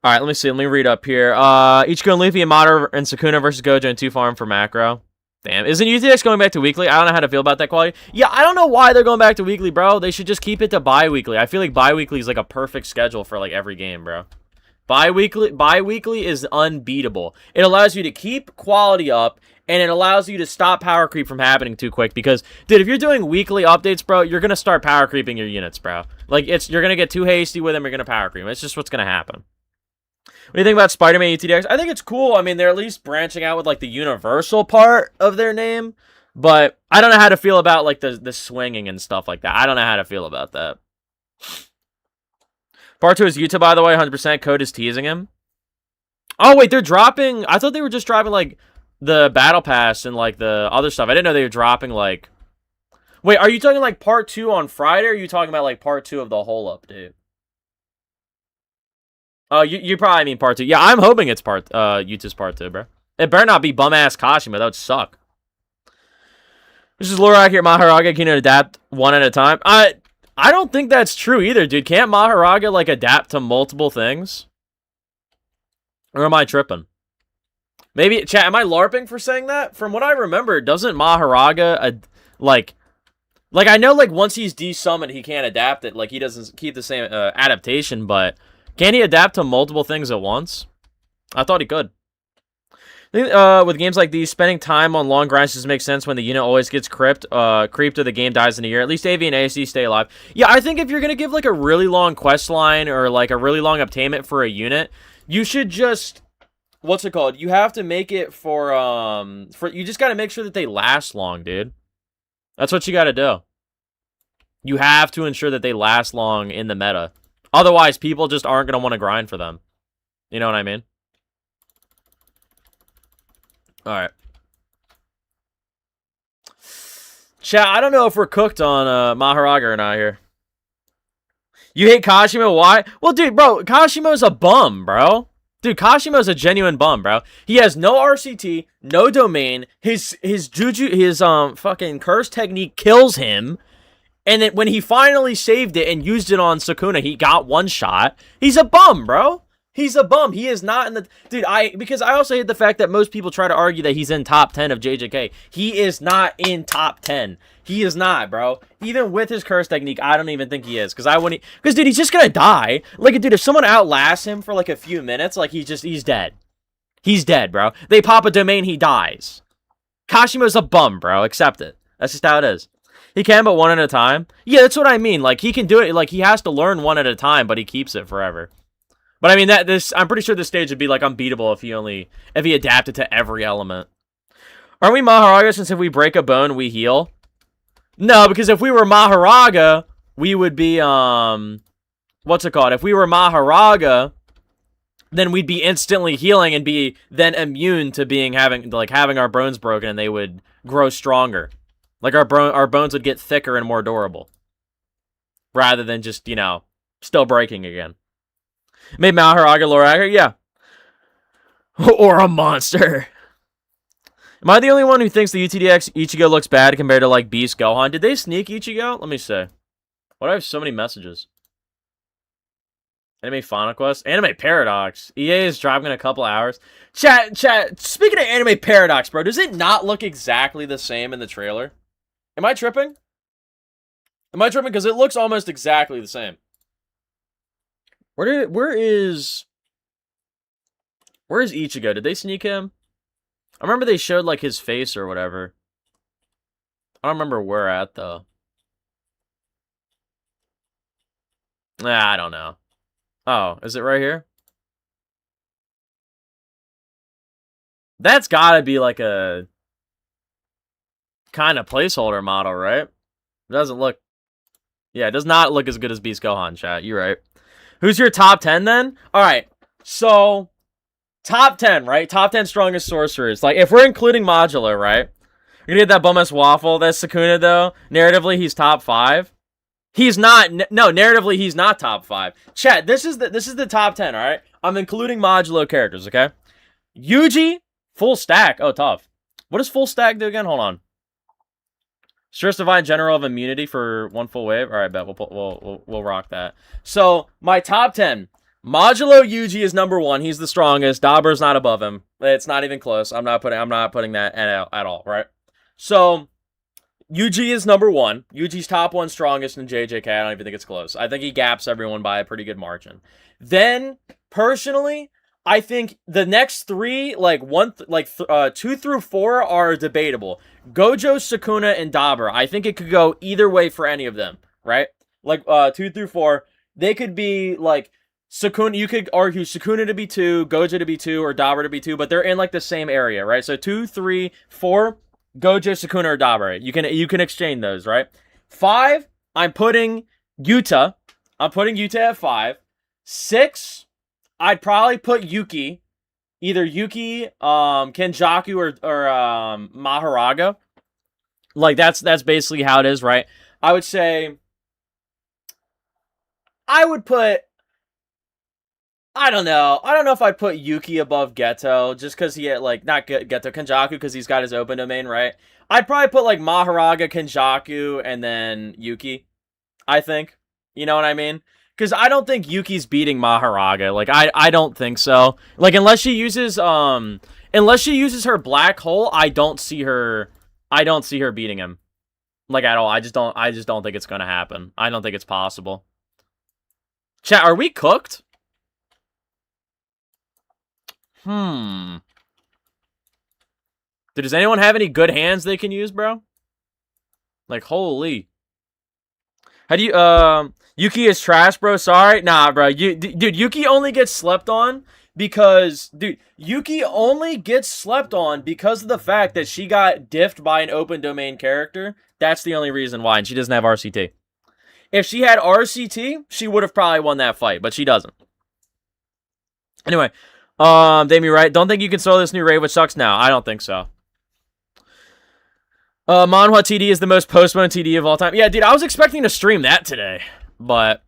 Alright, let me see. Let me read up here. Ichigo and Luffy and Madara and Sukuna versus Gojo and 2 farm for macro. Damn. Isn't UTX going back to weekly? I don't know how to feel about that quality. Yeah, I don't know why they're going back to weekly, bro. They should just keep it to bi-weekly. I feel like bi-weekly is like a perfect schedule for like every game, bro. Bi-weekly is unbeatable. It allows you to keep quality up, and it allows you to stop power creep from happening too quick. Because, dude, if you're doing weekly updates, bro, you're gonna start power creeping your units, bro. Like, you're gonna get too hasty with them. You're gonna power creep. It's just what's gonna happen. What do you think about Spider-Man UTDX? I think it's cool. I mean, they're at least branching out with like the universal part of their name, but I don't know how to feel about like the swinging and stuff like that. I don't know how to feel about that. Part 2 is Utah, by the way. 100% code is teasing him. Oh, wait, they're dropping... I thought they were just dropping, like, the Battle Pass and, like, the other stuff. I didn't know they were dropping, like... Wait, are you talking, like, Part 2 on Friday, or are you talking about, like, Part 2 of the whole update? Oh, you probably mean Part 2. Yeah, I'm hoping it's Utah's Part 2, bro. It better not be bum-ass Kashima. That would suck. This is Lorak here. Maharaga can adapt one at a time. I don't think that's true either, dude. Can't Maharaga, like, adapt to multiple things? Or am I tripping? Maybe, chat, am I LARPing for saying that? From what I remember, doesn't Maharaga, like, I know, like, once he's desummoned, he can't adapt it. Like, he doesn't keep the same adaptation, but can he adapt to multiple things at once? I thought he could. With games like these, spending time on long grinds just makes sense when the unit always gets creeped or the game dies in a year. At least AV and AC stay alive. Yeah, I think if you're going to give, like, a really long quest line or, like, a really long obtainment for a unit, you should just... What's it called? You have to make it for you just got to make sure that they last long, dude. That's what you got to do. You have to ensure that they last long in the meta. Otherwise, people just aren't going to want to grind for them. You know what I mean? Alright. Chat, I don't know if we're cooked on Maharaga or not here. You hate Kashima? Why? Well, dude, bro, Kashima's a bum, bro. Dude, Kashima's a genuine bum, bro. He has no RCT, no domain. His fucking curse technique kills him. And then when he finally saved it and used it on Sukuna, he got one shot. He's a bum, bro. He's a bum. He is not in the... Dude, because I also hate the fact that most people try to argue that he's in top 10 of JJK. He is not in top 10. He is not, bro. Even with his curse technique, I don't even think he is. Because, dude, he's just gonna die. Like, dude, if someone outlasts him for, like, a few minutes, like, he's dead. He's dead, bro. They pop a domain, he dies. Kashima's a bum, bro. Accept it. That's just how it is. He can, but one at a time. Yeah, that's what I mean. Like, he can do it. Like, he has to learn one at a time, but he keeps it forever. But I mean, I'm pretty sure this stage would be, like, unbeatable if he adapted to every element. Aren't we Maharaga since if we break a bone, we heal? No, because if we were Maharaga, we would be, what's it called? If we were Maharaga, then we'd be instantly healing and be then immune to having our bones broken, and they would grow stronger. Like, our bones would get thicker and more durable. Rather than just, still breaking again. Made Maharaga Loraga? Yeah. Or a monster. Am I the only one who thinks the UTDX Ichigo looks bad compared to, like, Beast Gohan? Did they sneak Ichigo? Let me see. Why do I have so many messages? Anime Final Quest? Anime Paradox. EA is dropping in a couple hours. Chat, speaking of Anime Paradox, bro, does it not look exactly the same in the trailer? Am I tripping? Am I tripping? Because it looks almost exactly the same. Where is Ichigo? Did they sneak him? I remember they showed, like, his face or whatever. I don't remember where at, though. Nah, I don't know. Oh, is it right here? That's gotta be like a kind of placeholder model, right? It doesn't look... Yeah, it does not look as good as Beast Gohan, chat. You're right. Who's your top 10 then? Alright, so... Top 10, right? Top 10 strongest sorcerers. Like, if we're including Modular, right? You're gonna get that bum-ass waffle. That's Sukuna, though. Narratively, he's top 5. He's not... No, narratively, he's not top 5. Chat, this is the top 10, alright? I'm including Modulo characters, okay? Yuji, full stack. Oh, tough. What does full stack do again? Hold on. Stress Divine General of Immunity for one full wave. All right, bet we'll rock that. So my top 10. Modulo Yuji is number 1. He's the strongest. Dabra's not above him. It's not even close. I'm not putting that at all. Right. So Yuji is number 1. Yuji's top 1 strongest in JJK. I don't even think it's close. I think he gaps everyone by a pretty good margin. Then personally, I think the next 3, like 2 through 4 are debatable. Gojo, Sukuna, and Dabra. I think it could go either way for any of them, right? Like 2 through 4, they could be like Sukuna. You could argue Sukuna to be 2, Gojo to be 2, or Dabra to be 2, but they're in like the same area, right? So 2, 3, 4, Gojo, Sukuna, or Dabra. You can exchange those, right? 5, I'm putting Yuta. I'm putting Yuta at 5. 6. I'd probably put Yuki, either Yuki, Kenjaku, or Maharaga. Like that's basically how it is, right? I would say I would put... I don't know if I'd put Yuki above Geto, just because he had, like, not Geto, Kenjaku, because he's got his open domain, right? I'd probably put, like, Maharaga, Kenjaku, and then Yuki, I think. You know what I mean? Because I don't think Yuki's beating Maharaga. Like, I don't think so. Like, unless she uses her black hole, I don't see her beating him. Like, at all. I just don't think it's gonna happen. I don't think it's possible. Chat, are we cooked? Dude, does anyone have any good hands they can use, bro? Like, holy. How do you, Yuki is trash, bro? Sorry? Nah, bro. Dude, Yuki only gets slept on because... Dude, Yuki only gets slept on because of the fact that she got diffed by an open domain character. That's the only reason why, and she doesn't have RCT. If she had RCT, she would have probably won that fight, but she doesn't. Anyway, Damien, right? Don't think you can solo this new raid, which sucks now. I don't think so. Manhwa TD is the most postponed TD of all time. Yeah, dude, I was expecting to stream that today. But,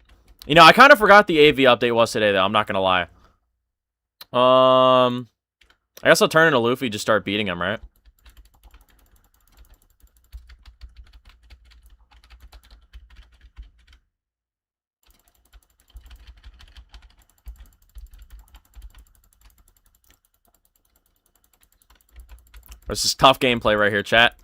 you know, I kind of forgot the AV update was today, though. I'm not going to lie. I guess I'll turn into Luffy, just start beating him, right? This is tough gameplay right here, chat.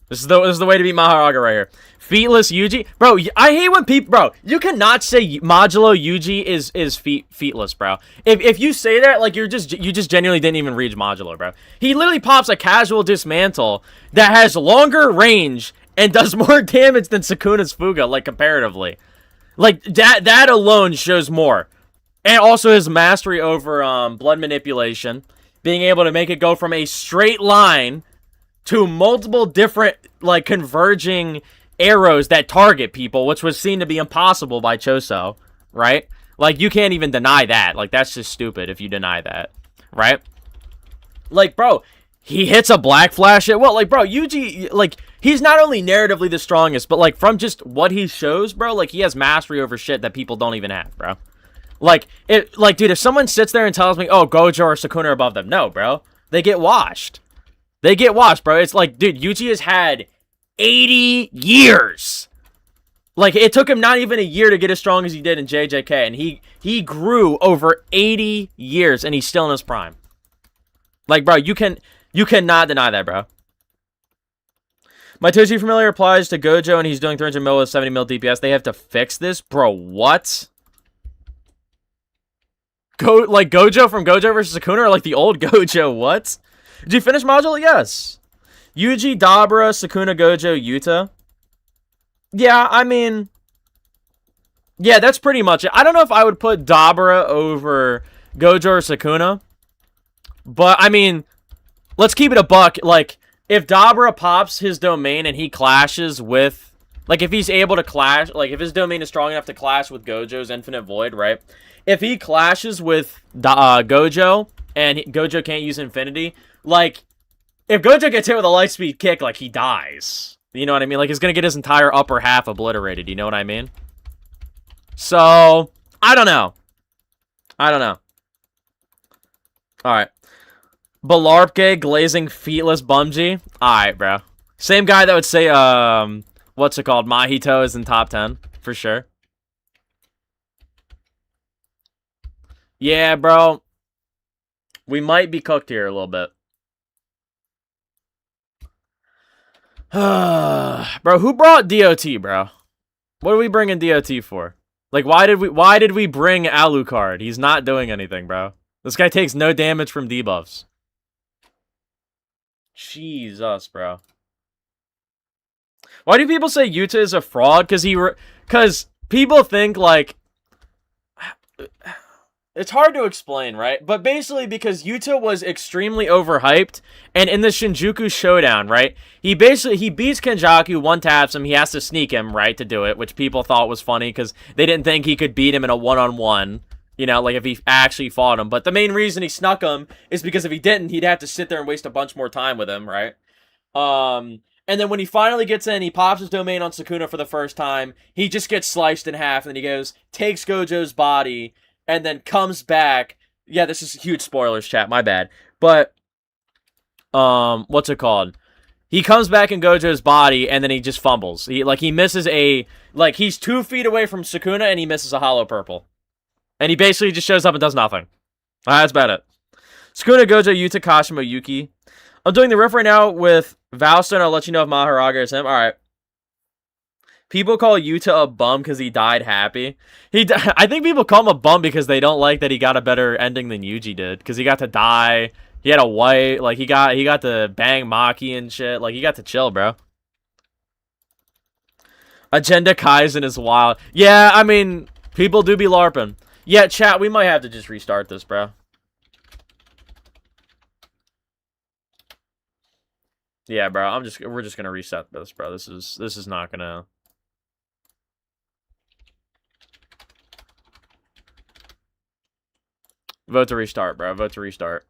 This is the way to beat Maharaga right here. Feetless Yuji. Bro, I hate when people... Bro, you cannot say Modulo Yuji is feetless, bro. If you say that, like, you just genuinely didn't even read Modulo, bro. He literally pops a casual dismantle that has longer range and does more damage than Sukuna's Fuga, like, comparatively. Like, that alone shows more. And also his mastery over blood manipulation. Being able to make it go from a straight line to multiple different, like, converging arrows that target people, which was seen to be impossible by Choso, right? Like, you can't even deny that. Like, that's just stupid if you deny that, right? Like, bro, he hits a black flash at... Well, like, bro, Yuji, like, he's not only narratively the strongest, but, like, from just what he shows, bro, like, he has mastery over shit that people don't even have, bro. Like, dude, if someone sits there and tells me, oh, Gojo or Sukuna are above them, no, bro. They get washed. They get washed, bro. It's like, dude, Yuji has had 80 years. Like, it took him not even a year to get as strong as he did in JJK, and he grew over 80 years, and he's still in his prime. Like, bro, you cannot deny that, bro. My Toshi familiar applies to Gojo, and he's doing 300 mil with 70 mil DPS. They have to fix this? Bro, what? Like, Gojo from Gojo versus Sukuna, or like the old Gojo? What? Did you finish module? Yes. Yuji, Dabra, Sukuna, Gojo, Yuta. Yeah, I mean... Yeah, that's pretty much it. I don't know if I would put Dabra over Gojo or Sukuna. But, I mean, let's keep it a buck. Like, if Dabra pops his domain and he clashes with... Like, if he's able to clash... Like, if his domain is strong enough to clash with Gojo's Infinite Void, right? If he clashes with Gojo, and Gojo can't use Infinity, like, if Gojo gets hit with a Lightspeed kick, like, he dies. You know what I mean? Like, he's gonna get his entire upper half obliterated. You know what I mean? So, I don't know. Alright. Balarpke, glazing, feetless, Bumji. Alright, bro. Same guy that would say, what's it called? Mahito is in top 10, for sure. Yeah, bro. We might be cooked here a little bit. Bro, who brought DOT, bro? What are we bringing DOT for? Like, why did we bring Alucard? He's not doing anything, bro. This guy takes no damage from debuffs. Jesus, bro. Why do people say Yuta is a fraud? Because people think, like... It's hard to explain, right? But basically because Yuta was extremely overhyped, and in the Shinjuku Showdown, right? He beats Kenjaku, one-taps him, he has to sneak him, right, to do it, which people thought was funny because they didn't think he could beat him in a one-on-one, you know, like if he actually fought him. But the main reason he snuck him is because if he didn't, he'd have to sit there and waste a bunch more time with him, right? And then when he finally gets in, he pops his domain on Sukuna for the first time, he just gets sliced in half, and then he goes, takes Gojo's body, and then comes back. Yeah, this is huge spoilers, chat. My bad. But, what's it called? He comes back in Gojo's body, and then he just fumbles. He misses a... Like, he's 2 feet away from Sukuna, and he misses a hollow purple. And he basically just shows up and does nothing. That's about it. Sukuna, Gojo, Yuta, Kashimo, Yuki. I'm doing the riff right now with Valstone. I'll let you know if Maharaga is him. Alright. People call Yuta a bum because he died happy. I think people call him a bum because they don't like that he got a better ending than Yuji did. Because he got to die. He had a white. Like, he got to bang Maki and shit. Like, he got to chill, bro. Agenda Kaizen is wild. Yeah, I mean, people do be LARPing. Yeah, chat, we might have to just restart this, bro. Yeah, bro, we're just gonna reset this, bro. This is not gonna... Vote to restart, bro. Vote to restart.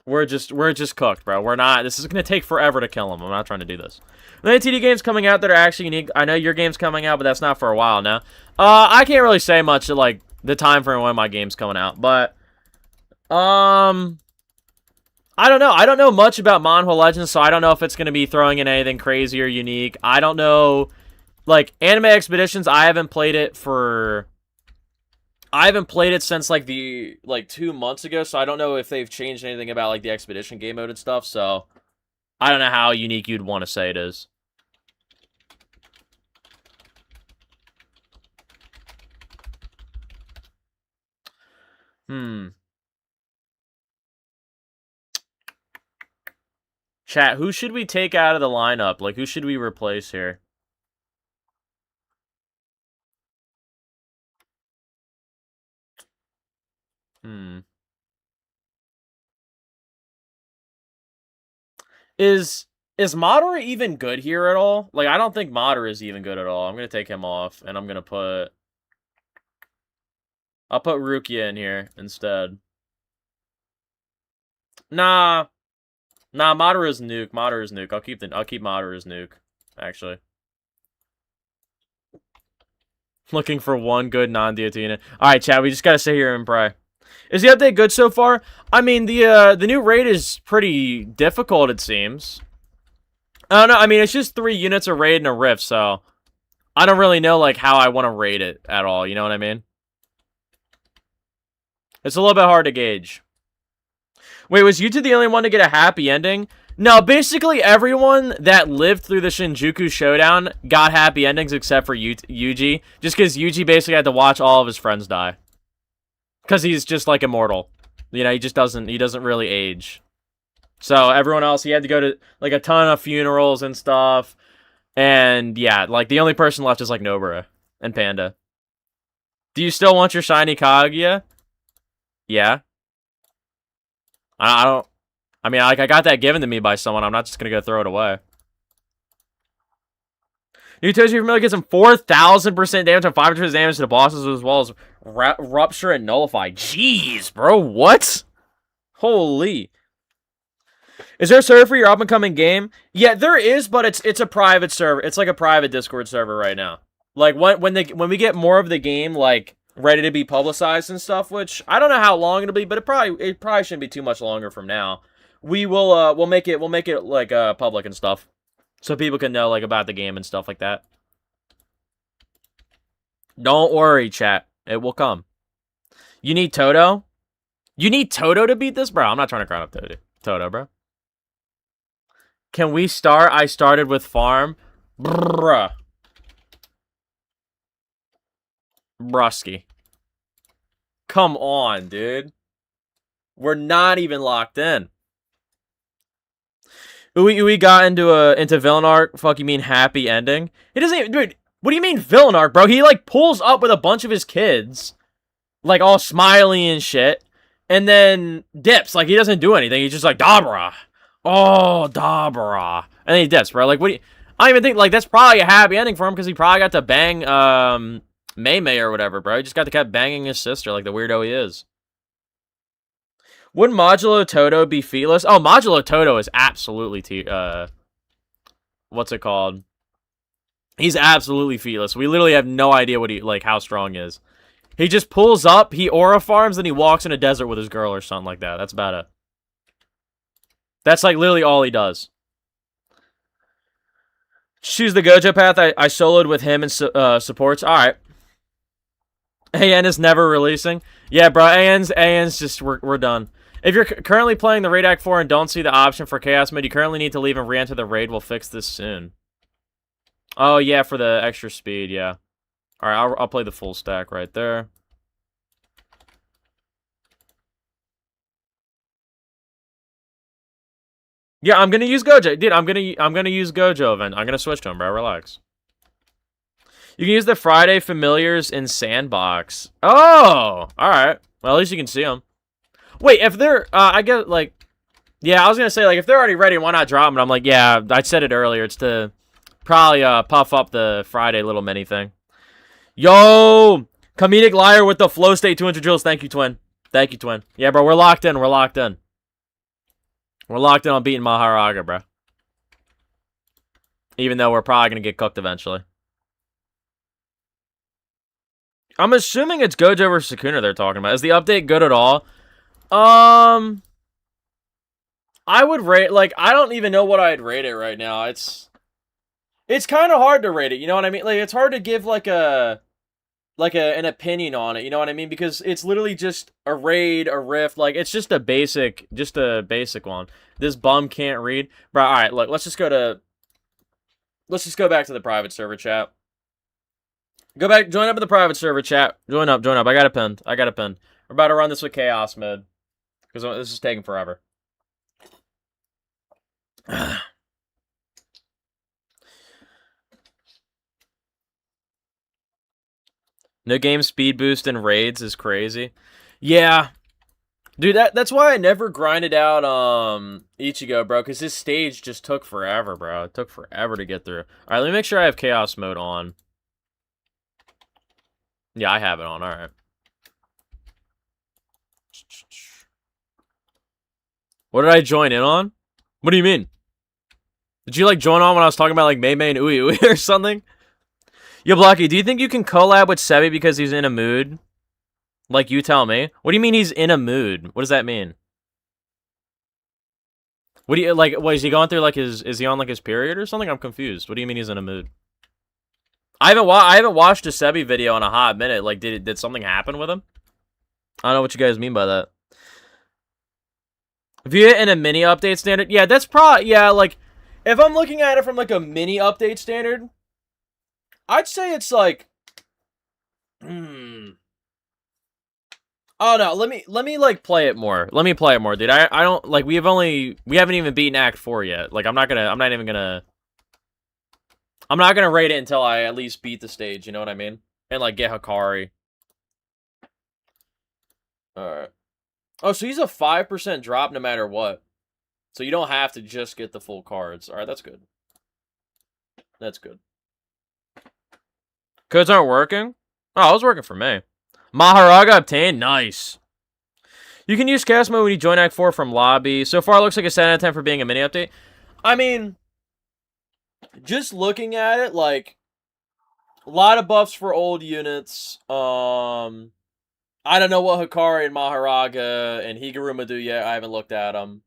We're just cooked, bro. We're not... This is gonna take forever to kill him. I'm not trying to do this. The TD games coming out that are actually unique. I know your game's coming out, but that's not for a while now. I can't really say much, like, the time frame when my game's coming out, but... I don't know. I don't know much about Manhwa Legends, so I don't know if it's gonna be throwing in anything crazy or unique. I don't know... Like, Anime Expeditions, I haven't played it since, like, 2 months ago, so I don't know if they've changed anything about, like, the Expedition game mode and stuff, so... I don't know how unique you'd want to say it is. Chat, who should we take out of the lineup? Like, who should we replace here? Is Madara even good here at all? Like, I don't think Madara is even good at all. I'm gonna take him off, and I'm gonna put... I'll put Rukia in here instead. Nah, Madara's nuke. Madara's nuke. I'll keep Madara's nuke, actually. Looking for one good non-DOT unit. Alright, chat, we just gotta sit here and pray. Is the update good so far? I mean, the new raid is pretty difficult, it seems. I don't know, I mean, it's just 3 units, a raid, and a rift, so... I don't really know, like, how I want to raid it at all, you know what I mean? It's a little bit hard to gauge. Wait, was Yuta the only one to get a happy ending? No, basically everyone that lived through the Shinjuku Showdown got happy endings except for Yuji. Just because Yuji basically had to watch all of his friends die. Because he's just, like, immortal. You know, he doesn't really age. So, everyone else, he had to go to, like, a ton of funerals and stuff. And, yeah, like, the only person left is, like, Nobara and Panda. Do you still want your shiny Kaguya? Yeah. I don't. I mean, like, I got that given to me by someone. I'm not just gonna go throw it away. New Toshi familiar gets some 4,000% damage and 500% damage to the bosses, as well as rupture and nullify. Jeez, bro, what? Holy. Is there a server for your up and coming game? Yeah, there is, but it's a private server. It's like a private Discord server right now. Like when we get more of the game like ready to be publicized and stuff, which I don't know how long it'll be, but it probably shouldn't be too much longer from now. We'll make it like public and stuff, so people can know like about the game and stuff like that. Don't worry, chat. It will come. You need Toto? You need Toto to beat this, bro. I'm not trying to crown up Toto, bro. Can we start? I started with farm. Bruh. Brusky. Come on, dude. We're not even locked in. We got into villain arc. Fuck, you mean happy ending? He doesn't even, dude. What do you mean villain arc, bro? He like pulls up with a bunch of his kids, like all smiley and shit, and then dips. Like he doesn't do anything. He's just like Dabra. Oh, Dabra. And then he dips, bro. Like, what do you... I don't even think, like, that's probably a happy ending for him, because he probably got to bang, May or whatever, bro. He just got to keep banging his sister, like the weirdo he is. Would Modulo Toto be feetless? Oh, Modulo Toto is absolutely, what's it called? He's absolutely feetless. We literally have no idea what he, like, how strong he is. He just pulls up, he aura farms, and he walks in a desert with his girl or something like that. That's about it. That's, like, literally all he does. Choose the Gojo path. I soloed with him and supports. Alright. AN is never releasing. Yeah, bro. AN's just, we're done. If you're currently playing the Raid Act 4 and don't see the option for Chaos Mode, you currently need to leave and re-enter the raid. We'll fix this soon. Oh, yeah, for the extra speed, yeah. Alright, I'll play the full stack right there. Yeah, I'm gonna use Gojo. Dude, I'm gonna use Gojo event. I'm gonna switch to him, bro. Relax. You can use the Friday familiars in Sandbox. Oh! Alright. Well, at least you can see them. Wait, if they're... I get, like... Yeah, I was gonna say, like, if they're already ready, why not drop them? I'm like, yeah, I said it earlier. It's to probably puff up the Friday little mini thing. Yo! Comedic Liar with the Flow State 200 drills. Thank you, Twin. Thank you, Twin. Yeah, bro, we're locked in. We're locked in. We're locked in on beating Maharaga, bro. Even though we're probably going to get cooked eventually. I'm assuming it's Gojo versus Sukuna they're talking about. Is the update good at all? I would rate... Like, I don't even know what I'd rate it right now. It's kind of hard to rate it, you know what I mean? Like, it's hard to give, like, an opinion on it, you know what I mean? Because it's literally just a raid, a rift, like, it's just a basic one. This bum can't read. Bro, alright, look, let's just go back to the private server chat. Join up in the private server chat. Join up. I got it pinned. We're about to run this with Chaos Mode. Because this is taking forever. No game speed boost in raids is crazy. Yeah. Dude, that's why I never grinded out Ichigo, bro, because this stage just took forever, bro. It took forever to get through. Alright, let me make sure I have Chaos Mode on. Yeah, I have it on, alright. What did I join in on? What do you mean? Did you, like, join on when I was talking about, like, Mei and Ui Ui or something? Yo, Blocky, do you think you can collab with Sebi because he's in a mood? Like, you tell me. What do you mean he's in a mood? What does that mean? What do you, like, what, is he going through, like, is he on, like, his period or something? I'm confused. What do you mean he's in a mood? I haven't watched a Sebi video in a hot minute. Like, did something happen with him? I don't know what you guys mean by that. If you're in a mini update standard, yeah, that's probably, yeah, like, if I'm looking at it from, like, a mini update standard, I'd say it's, like, oh, no, let me, like, play it more. Let me play it more, dude. I don't, like, we haven't even beaten Act 4 yet. Like, I'm not gonna rate it until I at least beat the stage, you know what I mean? And, like, get Hikari. Alright. Oh, so he's a 5% drop no matter what. So you don't have to just get the full cards. All right, that's good. That's good. Codes aren't working? Oh, it was working for me. Maharaga obtained. Nice. You can use cast mode when you join Act 4 from lobby. So far, it looks like a 7 out of 10 for being a mini update. I mean, just looking at it, like, a lot of buffs for old units. I don't know what Hikari and Maharaga and Higuruma do yet. I haven't looked at them.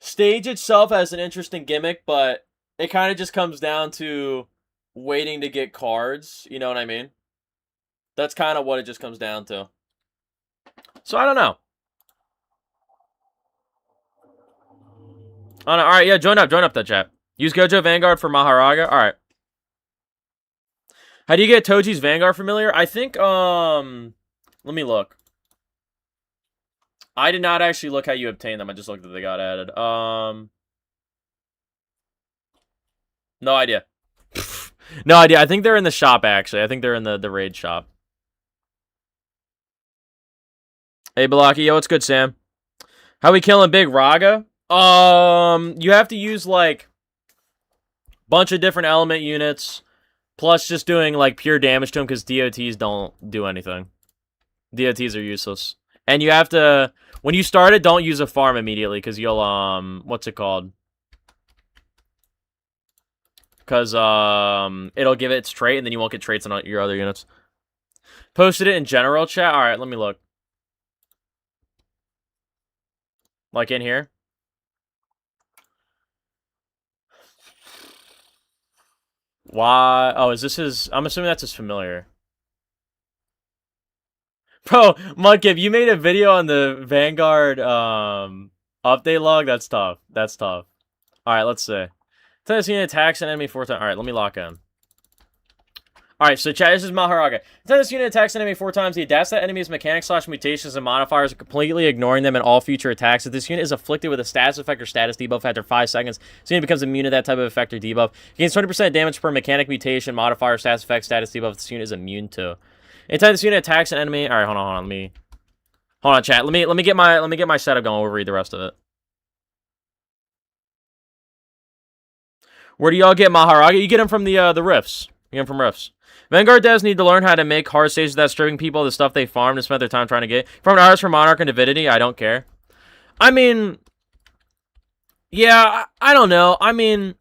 Stage itself has an interesting gimmick, but it kind of just comes down to waiting to get cards. You know what I mean? That's kind of what it just comes down to. So I don't know. All right, yeah, join up that chat. Use Gojo Vanguard for Maharaga. All right. How do you get Toji's Vanguard familiar? I think, let me look. I did not actually look how you obtain them. I just looked that they got added. No idea. No idea. I think they're in the shop, actually. I think they're in the raid shop. Hey, Balaki. Yo, what's good, Sam? How we killing Big Raga? You have to use, like, bunch of different element units, plus just doing, like, pure damage to him, because DOTs don't do anything. DOTs are useless. And you have to, when you start it, don't use a farm immediately, because you'll, what's it called? Because, it'll give it its trait, and then you won't get traits on your other units. Posted it in general chat? Alright, let me look. Like in here? Why? Oh, is this his, I'm assuming that's his familiar. Bro, Mudkip, you made a video on the Vanguard, update log? That's tough. That's tough. Alright, let's see. This unit attacks an enemy 4 times. Alright, let me lock in. Alright, so chat, this is Maharaga. This unit attacks an enemy 4 times. He adapts that enemy's mechanics / mutations and modifiers, completely ignoring them in all future attacks. If this unit is afflicted with a status effect or status debuff after 5 seconds, this unit becomes immune to that type of effect or debuff. Gains 20% damage per mechanic, mutation, modifier, status effect, status debuff this unit is immune to. Anytime this unit attacks an enemy. Alright, hold on. Hold on, chat. Let me get my setup going. We'll read the rest of it. Where do y'all get Maharaga? You get him from the rifts. You get him from rifts. Vanguard devs need to learn how to make hard stages without stripping people of the stuff they farmed and spent their time trying to get. From artists for Monarch and Divinity, I don't care. I mean, yeah, I don't know. I mean,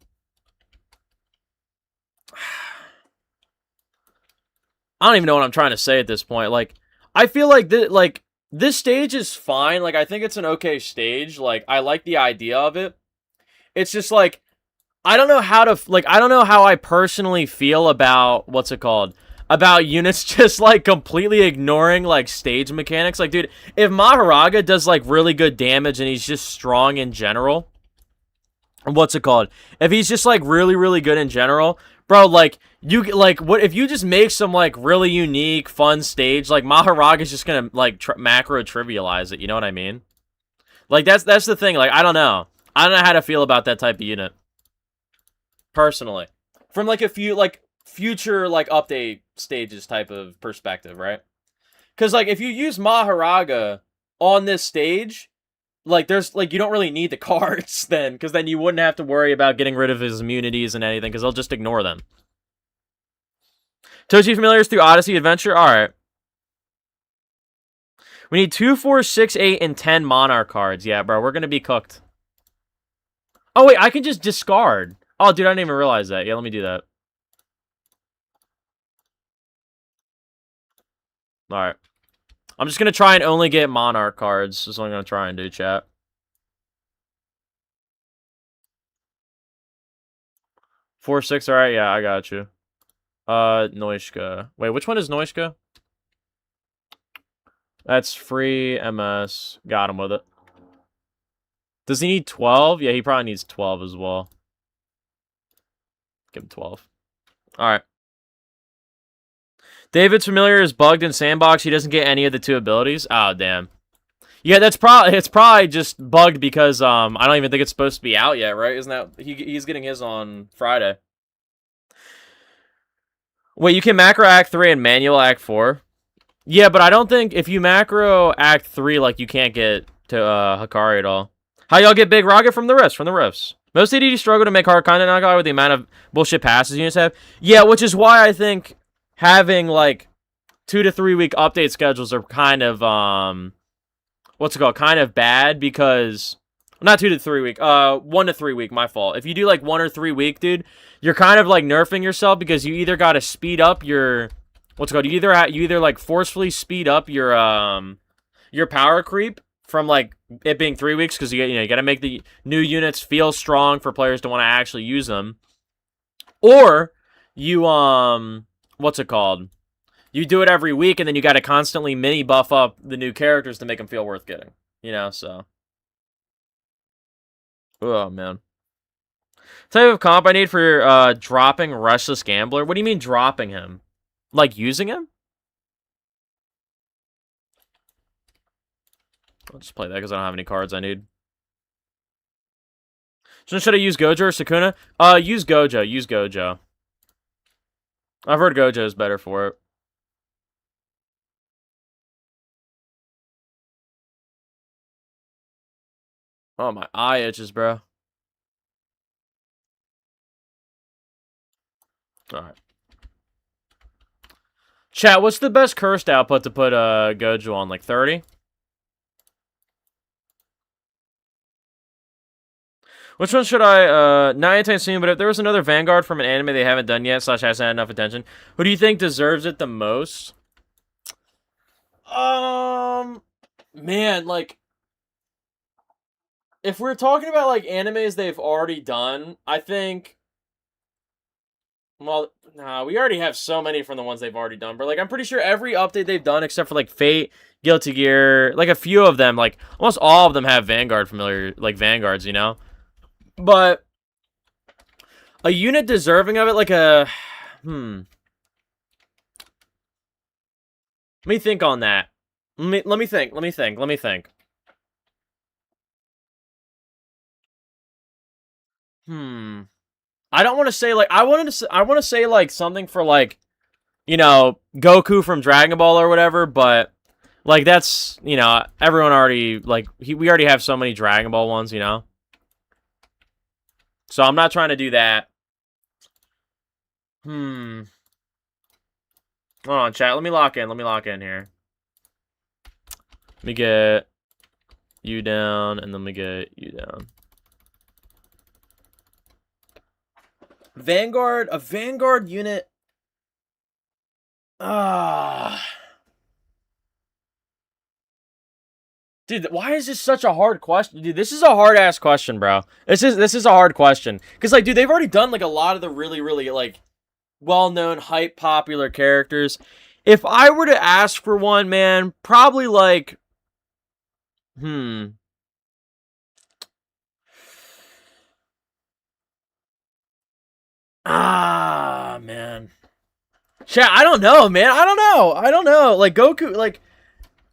I don't even know what I'm trying to say at this point. Like, I feel like this stage is fine. Like, I think it's an okay stage. Like, I like the idea of it. It's just like, I don't know how to, like, I don't know how I personally feel about, what's it called? About units just, like, completely ignoring, like, stage mechanics. Like, dude, if Maharaga does, like, really good damage and he's just strong in general, what's it called? If he's just, like, really, really good in general, bro, like, what if you just make some, like, really unique, fun stage, like, Maharaga's just gonna, like, macro trivialize it, you know what I mean? Like, that's the thing, like, I don't know. I don't know how to feel about that type of unit. Personally, from like a few like future like update stages type of perspective, right? Because like if you use Maharaga on this stage, like there's like you don't really need the cards then, because then you wouldn't have to worry about getting rid of his immunities and anything, because they'll just ignore them. Toji familiars through Odyssey Adventure. All right. We need 2, 4, 6, 8, and 10 Monarch cards. Yeah, bro, we're gonna be cooked. Oh wait, I can just discard. Oh, dude, I didn't even realize that. Yeah, let me do that. Alright. I'm just going to try and only get Monarch cards. That's what I'm going to try and do, chat. Four, 6, alright, yeah, I got you. Noishka. Wait, which one is Noishka? That's free MS. Got him with it. Does he need 12? Yeah, he probably needs 12 as well. Give him 12. Alright. David's familiar is bugged in Sandbox. He doesn't get any of the 2 abilities. Oh, damn. Yeah, it's probably just bugged because I don't even think it's supposed to be out yet, right? Isn't that he's getting his on Friday? Wait, you can macro Act 3 and manual Act 4? Yeah, but I don't think if you macro Act 3, like, you can't get to Hikari at all. How y'all get Big Rocket? From the rifts, Most ADD struggle to make hard content knockout with the amount of bullshit passes units have. Yeah, which is why I think having, like, 2 to 3 week update schedules are kind of, what's it called? Kind of bad because... Not 2 to 3 week, 1 to 3 week, my fault. If you do, like, 1 or 3 week, dude, you're kind of, like, nerfing yourself because you either gotta speed up your... What's it called? You either like forcefully speed up your power creep from like it being 3 weeks because you got to make the new units feel strong for players to want to actually use them, or you what's it called? You do it every week and then you got to constantly mini buff up the new characters to make them feel worth getting. So. Oh man. Type of comp I need for dropping Restless Gambler. What do you mean dropping him? Like using him? I'll just play that because I don't have any cards I need. So should I use Gojo or Sukuna? Use Gojo. Use Gojo. I've heard Gojo is better for it. Oh, my eye itches, bro. Alright. Chat, what's the best cursed output to put Gojo on? Like 30? Which one should I, not anytime soon, but if there was another Vanguard from an anime they haven't done yet, / hasn't had enough attention, who do you think deserves it the most? Man, like, if we're talking about, like, animes they've already done, I think, well, nah, we already have so many from the ones they've already done, but, like, I'm pretty sure every update they've done, except for, like, Fate, Guilty Gear, like, a few of them, like, almost all of them have Vanguard Vanguards, But a unit deserving of it, like a... Let me think on that. Let me think. I don't want to say, like... I want to say, like, something for, like, Goku from Dragon Ball or whatever, but... Like, that's, everyone already... Like, we already have so many Dragon Ball ones, So I'm not trying to do that. Hold on, chat. Let me lock in here. Let me get you down, and then let me get you down. Vanguard, a Vanguard unit. Dude, why is this such a hard question? Dude, this is a hard-ass question, bro. This is a hard question. Because, like, dude, they've already done, like, a lot of the really, really, like, well-known, hype, popular characters. If I were to ask for one, man, probably, like... man. Chat, I don't know, man. I don't know. Like, Goku, like...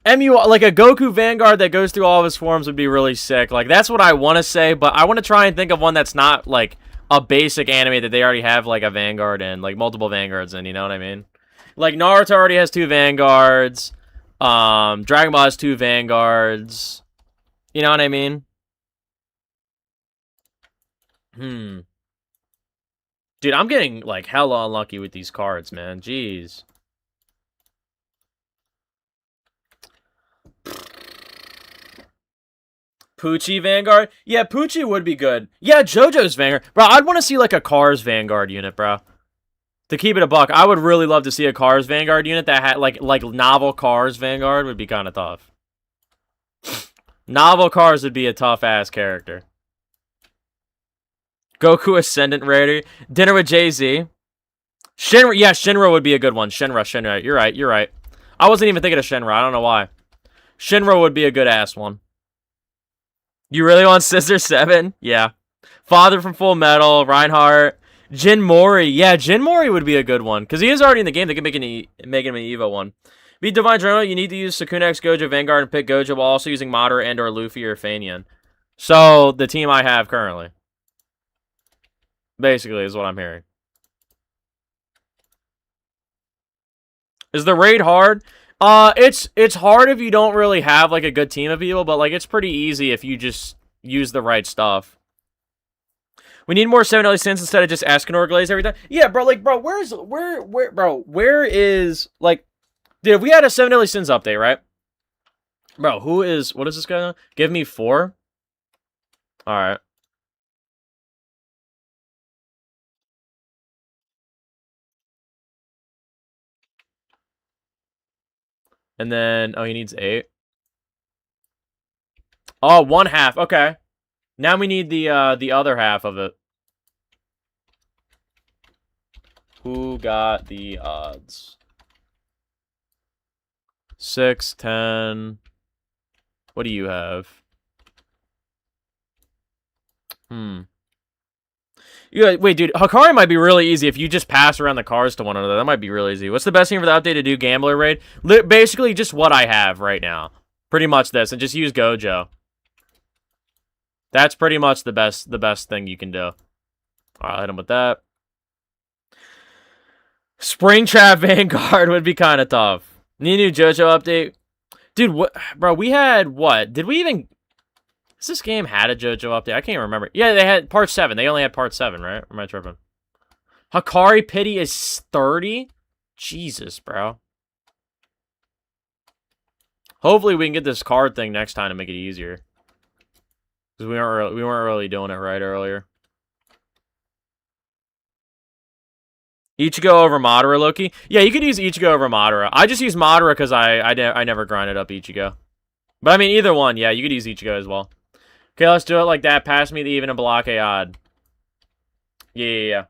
like a Goku Vanguard that goes through all of his forms would be really sick. Like, that's what I want to say, but I want to try and think of one that's not, like, a basic anime that they already have, like, a Vanguard in. Like, multiple Vanguards in, you know what I mean? Like, Naruto already has 2 Vanguards. Dragon Ball has 2 Vanguards. You know what I mean? Dude, I'm getting, like, hella unlucky with these cards, man. Jeez. Poochie Vanguard? Yeah, Poochie would be good. Yeah, JoJo's Vanguard. Bro, I'd want to see, like, a Cars Vanguard unit, bro. To keep it a buck, I would really love to see a Cars Vanguard unit that had, like novel Cars Vanguard would be kind of tough. Novel Cars would be a tough-ass character. Goku Ascendant Raider. Dinner with Jay-Z. Shinra, yeah, Shinra would be a good one. Shinra. You're right. I wasn't even thinking of Shinra. I don't know why. Shinra would be a good-ass one. You really want Sister 7? Yeah. Father from Full Metal, Reinhardt, Jin Mori. Yeah, Jin Mori would be a good one. Because he is already in the game. They can make him an Evo one. Beat Divine General, you need to use Sukuna X Gojo Vanguard and pick Gojo while also using Madara and or Luffy or Fanian. So, the team I have currently. Basically, is what I'm hearing. Is the raid hard? It's hard if you don't really have like a good team of people, but like it's pretty easy if you just use the right stuff. We need more 7 deadly sins instead of just Escanor glaze every time. Yeah, bro. Like, bro, where is like, dude? If we had a 7 deadly sins update, right? Bro, what is this guy on? Give me 4. All right. And then, oh, he needs 8. Oh, 1/2. Okay. Now we need the other half of it. Who got the odds? 6, 10. What do you have? Yeah, wait, dude. Hakari might be really easy if you just pass around the cars to one another. That might be really easy. What's the best thing for the update to do? Gambler raid? Basically, just what I have right now. Pretty much this, and just use Gojo. That's pretty much the best thing you can do. All right, I'll hit him with that. Springtrap Vanguard would be kind of tough. Need a new JoJo update, dude. What, bro? We had what? Did we even? Has this game had a JoJo update? I can't remember. Yeah, they had part 7. They only had part 7, right? Or am I tripping? Hakari pity is 30. Jesus, bro. Hopefully we can get this card thing next time to make it easier. Because we weren't really doing it right earlier. Ichigo over Madara, Loki? Yeah, you could use Ichigo over Madara. I just use Madara because I never grinded up Ichigo. But I mean, either one, yeah, you could use Ichigo as well. Okay, let's do it like that. Pass me the even and block a odd. Yeah.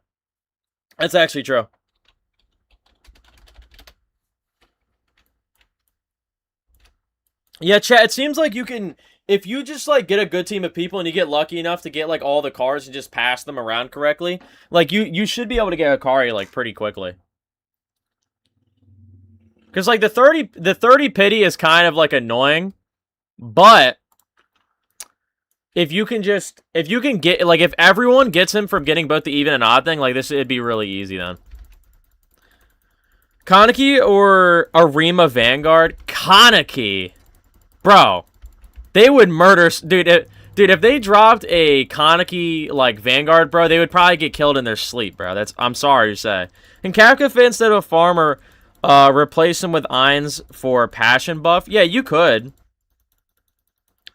That's actually true. Yeah, chat, it seems like you can... If you just, like, get a good team of people and you get lucky enough to get, like, all the cards and just pass them around correctly, like, you should be able to get Hakari, like, pretty quickly. Because, like, the 30 pity is kind of, like, annoying, but if you can get, like, if everyone gets him from getting both the even and odd thing, like, it'd be really easy then. Kaneki or Arima Vanguard? Kaneki. Bro. They would murder... Dude, if they dropped a Kaneki, like, Vanguard, bro, they would probably get killed in their sleep, bro. I'm sorry to say. Can Kafka fit instead of a farmer replace him with Ainz for passion buff? Yeah, you could.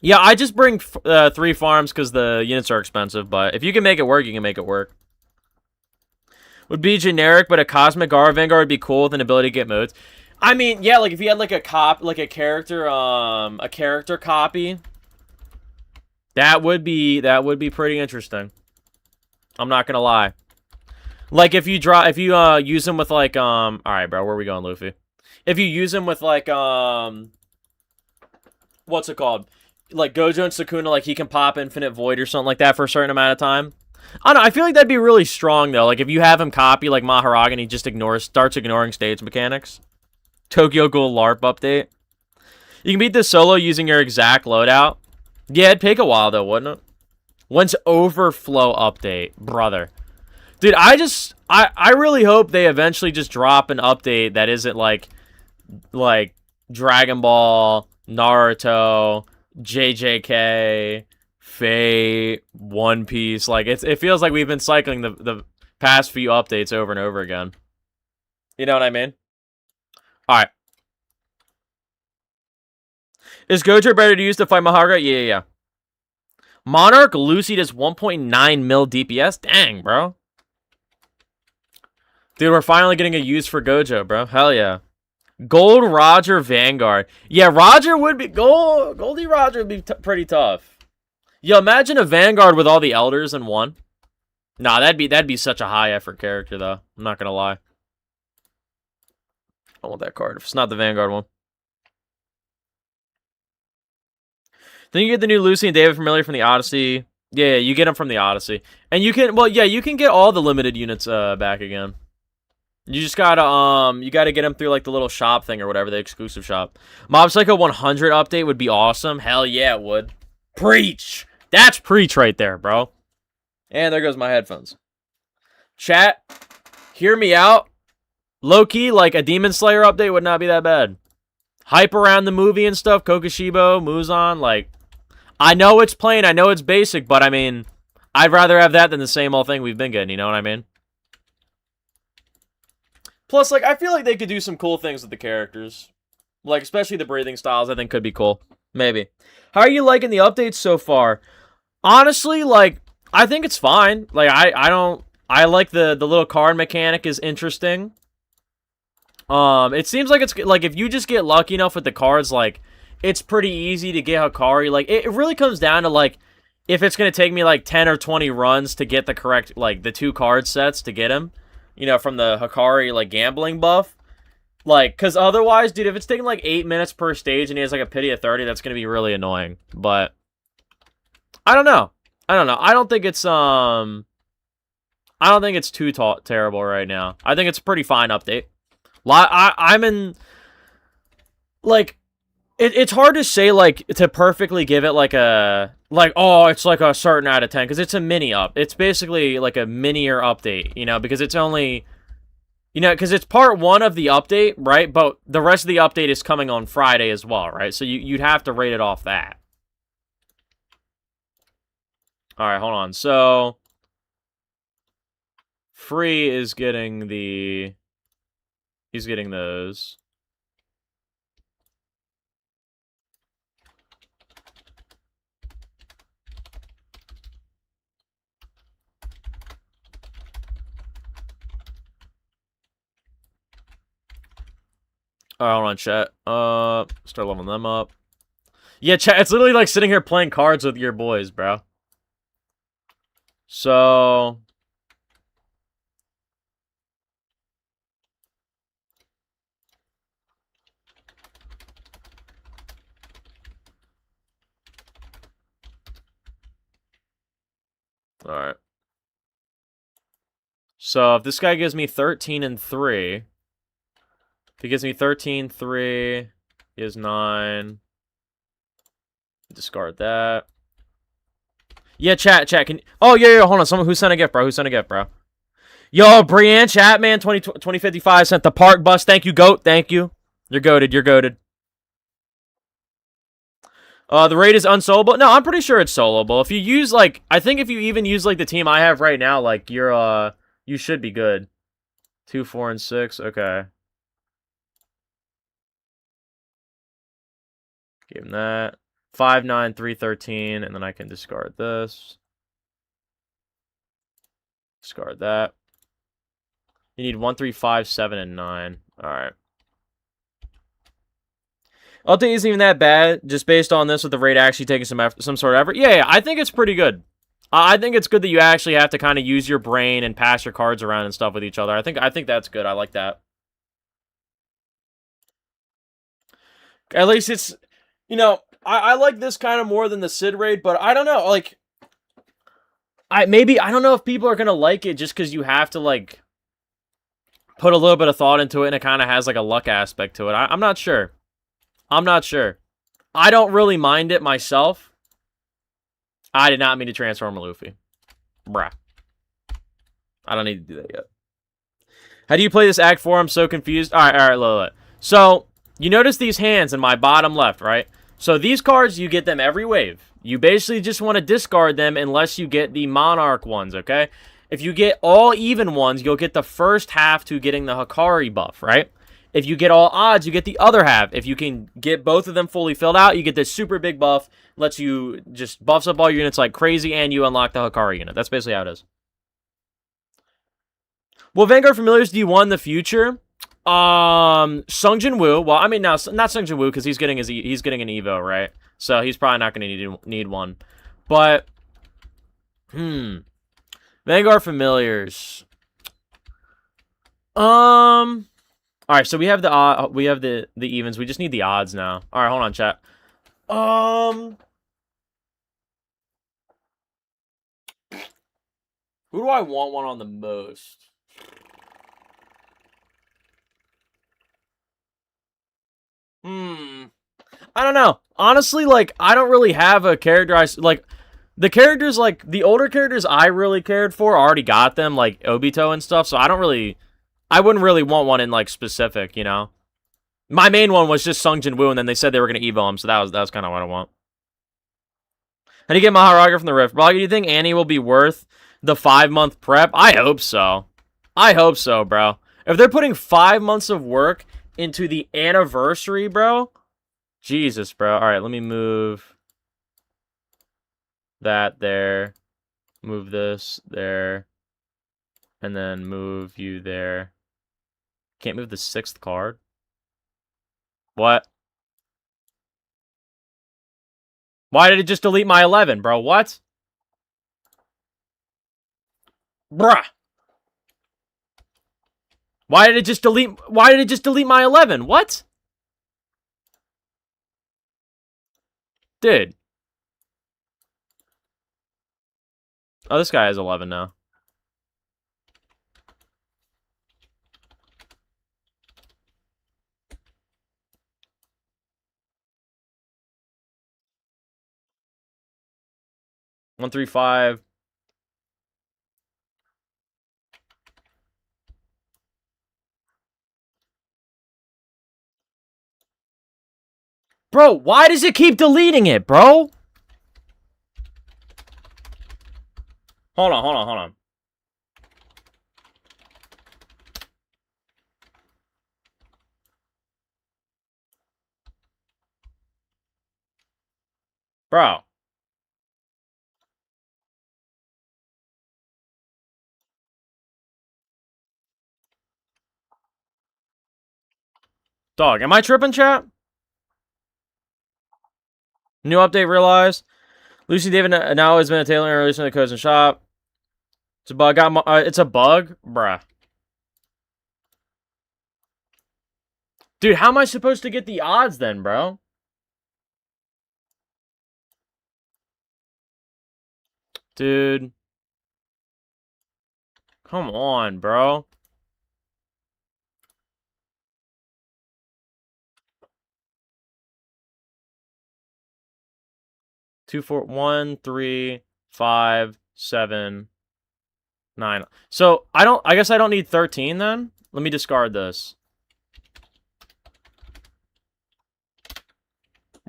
Yeah, I just bring 3 farms because the units are expensive, but if you can make it work, you can make it work. Would be generic, but a Cosmic Gara Vanguard would be cool with an ability to get modes. I mean, yeah, like if you had like a character copy, that would be pretty interesting. I'm not gonna lie. Like if you use him with like all right, bro, where are we going, Luffy? If you use him with like what's it called? Like Gojo and Sukuna, like he can pop Infinite Void or something like that for a certain amount of time. I don't know, I feel like that'd be really strong though. Like if you have him copy like Maharage and he just starts ignoring stage mechanics. Tokyo Ghoul LARP update. You can beat this solo using your exact loadout. Yeah, it'd take a while though, wouldn't it? When's Overflow update, brother? Dude, I really hope they eventually just drop an update that isn't like Dragon Ball, Naruto, JJK, Fate, One Piece. Like it feels like we've been cycling the past few updates over and over again. You know what I mean? All right. Is Gojo better to use to fight Mahagra? Yeah. Monarch Lucy does 1.9 mil DPS. Dang, bro. Dude, we're finally getting a use for Gojo, bro. Hell yeah. Gold Roger Vanguard. Yeah, Roger would be... Goldie Roger would be pretty tough. Yo, imagine a Vanguard with all the elders in one. Nah, that'd be such a high effort character, though. I'm not gonna lie. I want that card if it's not the Vanguard one. Then you get the new Lucy and David Familiar from the Odyssey. Yeah, you get them from the Odyssey. And you can, well, yeah, you can get all the limited units back again. You just gotta get them through, like, the little shop thing or whatever, the exclusive shop. Mob Psycho 100 update would be awesome. Hell yeah, it would. Preach! That's preach right there, bro. And there goes my headphones. Chat, hear me out. Low-key, like, a Demon Slayer update would not be that bad. hype around the movie and stuff. Kokushibo, Muzan, like, I know it's plain, I know it's basic, but I mean, I'd rather have that than the same old thing we've been getting, you know what I mean? Plus, like, I feel like they could do some cool things with the characters. Like, especially the breathing styles, I think could be cool. Maybe. How are you liking the updates so far? Honestly, like, I think it's fine. Like, I like the little card mechanic is interesting. It seems like it's, like, if you just get lucky enough with the cards, like, it's pretty easy to get Hikari. Like, it really comes down to, like, if it's going to take me, like, 10 or 20 runs to get the correct, like, the 2 card sets to get him. You know, from the Hikari, like, gambling buff. Like, because otherwise, dude, if it's taking, like, 8 minutes per stage and he has, like, a pity of 30, that's going to be really annoying. But, I don't know. I don't think it's, too terrible right now. I think it's a pretty fine update. I'm in, like, it's hard to say, like, to perfectly give it, like, oh, it's, like, a certain out of 10, because it's a mini-up. It's basically, like, a minier update, you know, because it's only, you know, because it's part 1 of the update, right, but the rest of the update is coming on Friday as well, right, so you'd have to rate it off that. Alright, hold on, so, Free is getting he's getting those. Alright, hold on, chat. Start leveling them up. Yeah, chat, it's literally like sitting here playing cards with your boys, bro. So... Alright. So, if this guy gives me 13 and 3... If he gives me 13, 3... He has 9... Discard that. Yeah, chat, can... Oh, yeah, hold on. Who sent a gift, bro? Yo, Brienne, chat, man, 2055 sent the park bus. Thank you, GOAT. Thank you. You're goated. The raid is unsoloable. No, I'm pretty sure it's soloable. If you use, like... I think if you even use, like, the team I have right now, like, you're, you should be good. 2, 4, and 6. Okay. Give him that. 5, 9, 3, 13. And then I can discard this. Discard that. You need 1, 3, 5, 7, and 9. Alright. Update isn't even that bad, just based on this with the raid actually taking some sort of effort. Yeah, I think it's pretty good. I think it's good that you actually have to kind of use your brain and pass your cards around and stuff with each other. I think that's good. I like that. At least it's, you know, I like this kind of more than the Sid raid, but I don't know, like, I don't know if people are gonna like it just because you have to, like, put a little bit of thought into it and it kind of has, like, a luck aspect to it. I'm not sure. I don't really mind it myself. I did not mean to transform a Luffy. Bruh. I don't need to do that yet. How do you play this Act 4? I'm so confused. Alright, look. So, you notice these hands in my bottom left, right? So, these cards, you get them every wave. You basically just want to discard them unless you get the Monarch ones, okay? If you get all even ones, you'll get the first half to getting the Hikari buff, right? If you get all odds, you get the other half. If you can get both of them fully filled out, you get this super big buff. Lets you just buffs up all your units like crazy, and you unlock the Hikari unit. That's basically how it is. Well, Vanguard Familiars do you want in the future? Sung Jin Woo. Well, I mean, no, not Sung Jin Woo because he's getting an Evo, right? So he's probably not going to need one. But, Vanguard Familiars. All right, so we have the evens. We just need the odds now. All right, hold on, chat. Who do I want one on the most? I don't know. Honestly, like, I don't really have a character like, the characters, like, the older characters I really cared for, already got them, like, Obito and stuff, so I wouldn't really want one in, like, specific, you know? My main one was just Sung Jin Woo, and then they said they were going to evo him, so that was kind of what I want. How do you get Maharaga from the Rift? Bro, do you think Annie will be worth the 5-month prep? I hope so. I hope so, bro. If they're putting 5 months of work into the anniversary, bro. Jesus, bro. All right, let me move that there. Move this there. And then move you there. Can't move the 6th card. What? Why did it just delete my 11, bro? What? Bruh. Why did it just delete my 11? What? Dude. Oh, this guy has 11 now. One, 3, 5. Bro, why does it keep deleting it, bro? Hold on. Bro. Dog, am I tripping, chat? New update realized. Lucy David now has been a tailor and released from the codes and shop. It's a bug. It's a bug? Bruh. Dude, how am I supposed to get the odds then, bro? Dude. Come on, bro. Two, 4, 1, 3, 5, 7, 9. So I guess I don't need 13 then. Let me discard this.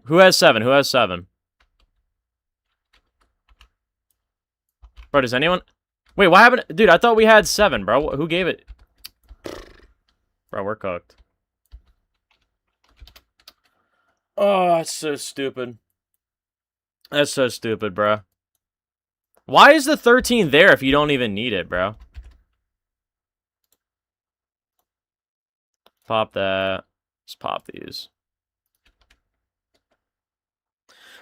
Who has 7? Who has 7? Bro, does anyone? Wait, what happened? Dude, I thought we had 7, bro. Who gave it? Bro, we're cooked. Oh, that's so stupid. That's so stupid, bro. Why is the 13 there if you don't even need it, bro? Pop that. Let's pop these.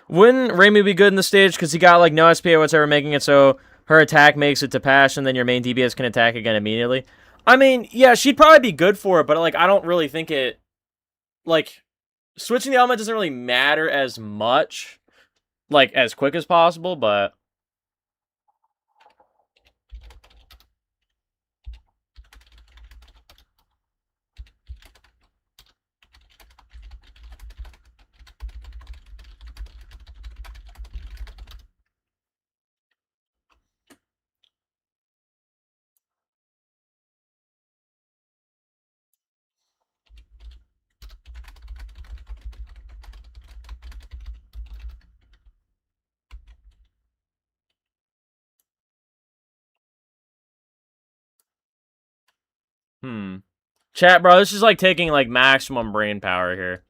Wouldn't Raimi be good in the stage because he got like no SP or whatever, making it so her attack makes it to passion, then your main DPS can attack again immediately? I mean, yeah, she'd probably be good for it, but like I don't really think it... Like, switching the element doesn't really matter as much, like, as quick as possible, but... Chat, bro, this is like taking like maximum brain power here.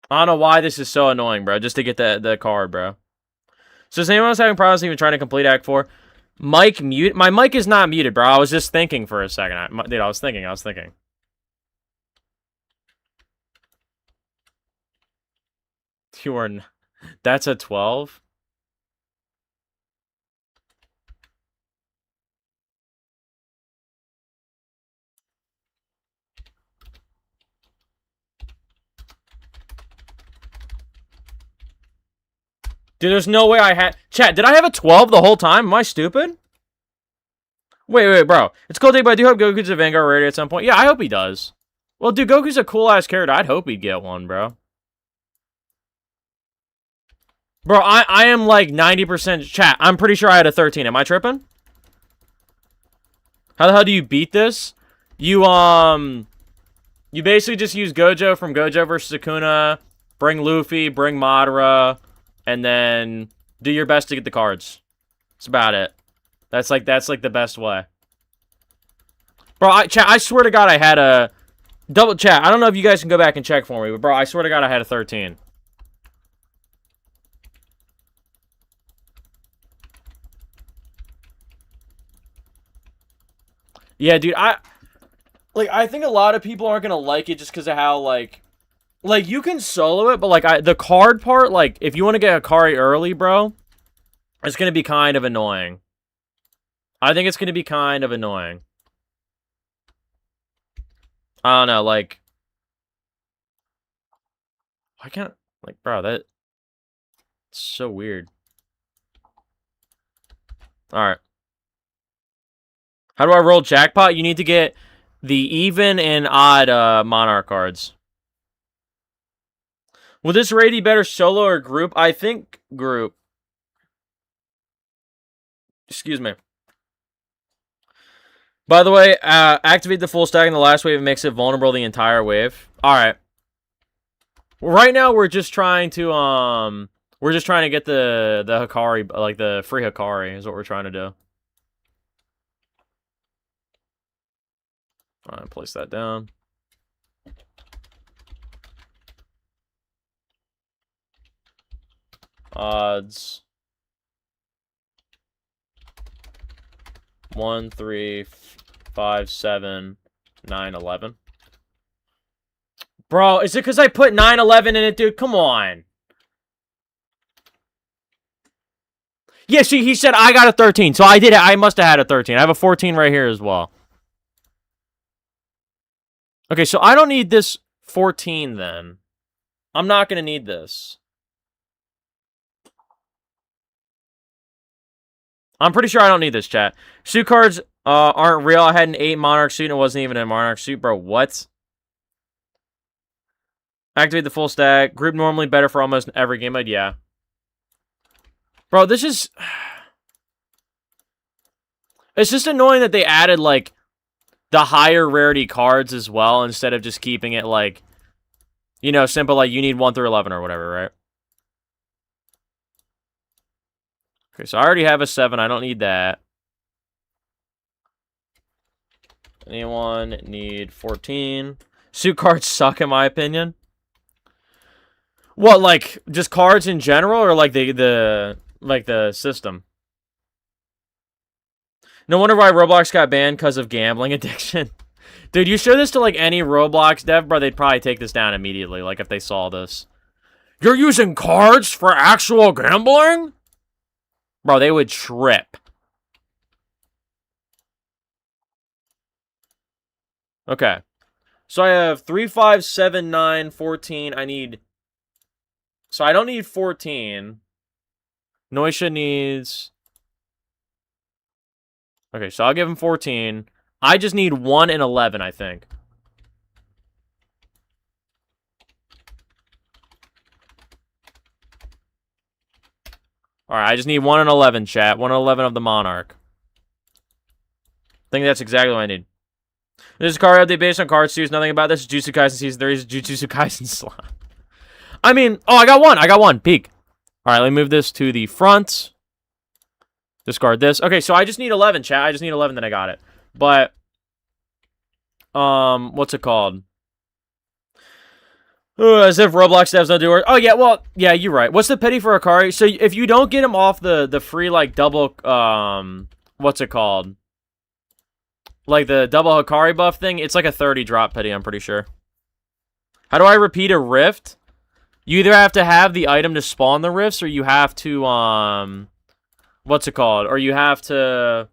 I don't know why this is so annoying, bro, just to get the card, bro. So is anyone else having problems even trying to complete Act 4? Mic mute? My mic is not muted, bro. I was just thinking for a second. Dude, I was thinking. You are... That's a 12? Dude, there's no way I had... Chat, did I have a 12 the whole time? Am I stupid? Wait, bro. It's cool, but I do hope Goku's a Vanguard rarity at some point. Yeah, I hope he does. Well, dude, Goku's a cool-ass character. I'd hope he'd get one, bro. Bro, I am like 90% chat. I'm pretty sure I had a 13. Am I tripping? How the hell do you beat this? You you basically just use Gojo from Gojo versus Sukuna, bring Luffy, bring Madara, and then do your best to get the cards. That's about it. That's like the best way. Bro, I swear to God I had a double chat. I don't know if you guys can go back and check for me, but bro, I swear to God I had a 13. Yeah, dude, I think a lot of people aren't gonna like it just because of how like you can solo it, but like the card part, like if you want to get Akari early, bro, it's gonna be kind of annoying. I think it's gonna be kind of annoying. I don't know, like I can't like bro, that's so weird. Alright. How do I roll jackpot? You need to get the even and odd Monarch cards. Will this raid be better solo or group? I think group. Excuse me. By the way, activate the full stack in the last wave. It makes it vulnerable the entire wave. Alright. Right now, we're just trying to, get the Hikari, like the free Hikari is what we're trying to do. Alright, place that down. Odds. 1, 3, 5, 7, 9, 11. Bro, is it because I put 9, 11 in it, dude? Come on. Yeah, see, he said I got a 13, so I must have had a 13. I have a 14 right here as well. Okay, so I don't need this 14 then. I'm not going to need this. I'm pretty sure I don't need this, chat. Suit cards aren't real. I had an 8 Monarch suit and it wasn't even a Monarch suit, bro. What? Activate the full stack. Group normally better for almost every game mode. Yeah. Bro, this is... It's just annoying that they added, like, the higher rarity cards as well instead of just keeping it, like, you know, simple, like, you need 1 through 11 or whatever, right? Okay, so I already have a 7. I don't need that. Anyone need 14? Suit cards suck, in my opinion. What, like, just cards in general, or like the system? No wonder why Roblox got banned because of gambling addiction. Dude, you show this to, like, any Roblox dev, bro, they'd probably take this down immediately, like, if they saw this. You're using cards for actual gambling? Bro, they would trip. Okay. So I have 3, 5, 7, 9, 14. I need... So I don't need 14. Noisha needs... Okay, so I'll give him 14. I just need 1 and 11, I think. Alright, I just need 1 and 11, chat. 1 and 11 of the Monarch. I think that's exactly what I need. This is a card update based on card series. Nothing about this. Jujutsu Kaisen Season 3 is Jujutsu Kaisen slot. I mean, oh, I got 1. I got 1. Peek. Alright, let me move this to the front. Discard this. Okay, so I just need 11, chat. I just need 11, then I got it. But, what's it called? As if Roblox devs don't do work. Oh, yeah, well, yeah, you're right. What's the pity for Akari? So, if you don't get him off the free, like, double, what's it called? Like, the double Hikari buff thing, it's like a 30 drop pity, I'm pretty sure. How do I repeat a rift? You either have to have the item to spawn the rifts, or you have to, what's it called? Or you have to...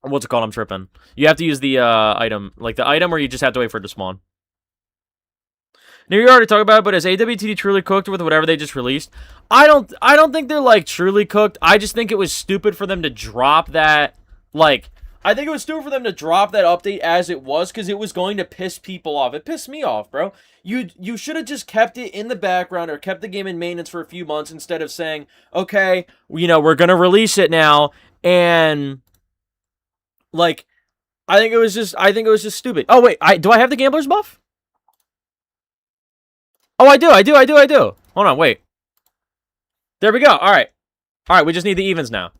What's it called? I'm tripping. You have to use the, item. Like, the item, or you just have to wait for it to spawn. Now, you already talked about it, but is AWTD truly cooked with whatever they just released? I don't think they're, like, truly cooked. I just think it was stupid for them to drop that, like... I think it was stupid for them to drop that update as it was, because it was going to piss people off. It pissed me off, bro. You should have just kept it in the background or kept the game in maintenance for a few months instead of saying, okay, you know, we're going to release it now, and, like, I think it was just stupid. Oh wait, do I have the gambler's buff? Oh, I do. Hold on, wait. There we go. All right. We just need the evens now.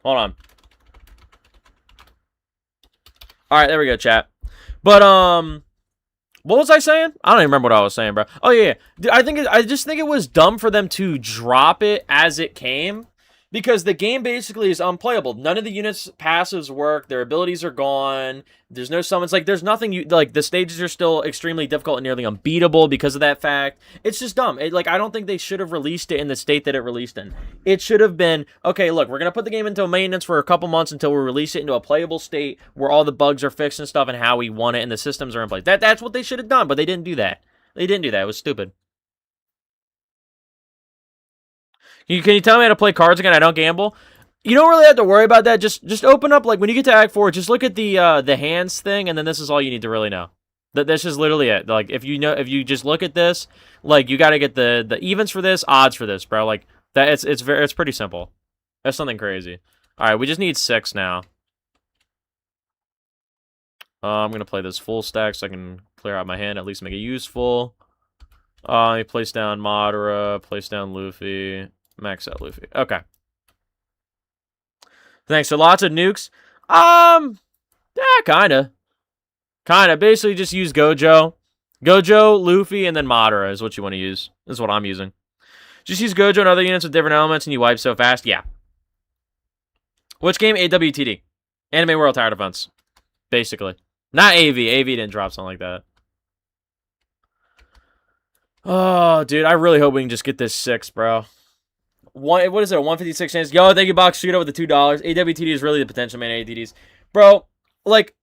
Hold on. All right, there we go, chat. But what was I saying? I don't even remember what I was saying, bro. Oh yeah. I just think it was dumb for them to drop it as it came. Because the game basically is unplayable. None of the units' passives work. Their abilities are gone. There's no summons. Like, there's nothing like, the stages are still extremely difficult and nearly unbeatable because of that fact. It's just dumb. I don't think they should have released it in the state that it released in. It should have been, okay, look, we're going to put the game into maintenance for a couple months until we release it into a playable state where all the bugs are fixed and stuff and how we want it and the systems are in place. That's what they should have done, but they didn't do that. It was stupid. Can you tell me how to play cards again? I don't gamble. You don't really have to worry about that. Just open up, like, when you get to Act 4, just look at the hands thing, and then this is all you need to really know. This is literally it. Like, if you just look at this, like, you gotta get the evens for this, odds for this, bro. Like, that it's pretty simple. That's something crazy. Alright, we just need 6 now. I'm gonna play this full stack so I can clear out my hand, at least make it useful. Place down Madara, place down Luffy. Max out Luffy. Okay. Thanks. So lots of nukes. Yeah, kinda. Basically just use Gojo. Gojo, Luffy, and then Madara is what you want to use. This is what I'm using. Just use Gojo and other units with different elements and you wipe so fast. Yeah. Which game? AWTD. Anime World Tower Defense. Basically. Not AV. AV didn't drop something like that. Oh, dude. I really hope we can just get this 6, bro. What is it? 156 chance. Yo, thank you, Box Shooter, with the $2. AWTD is really the potential man. ADDs, bro. Like,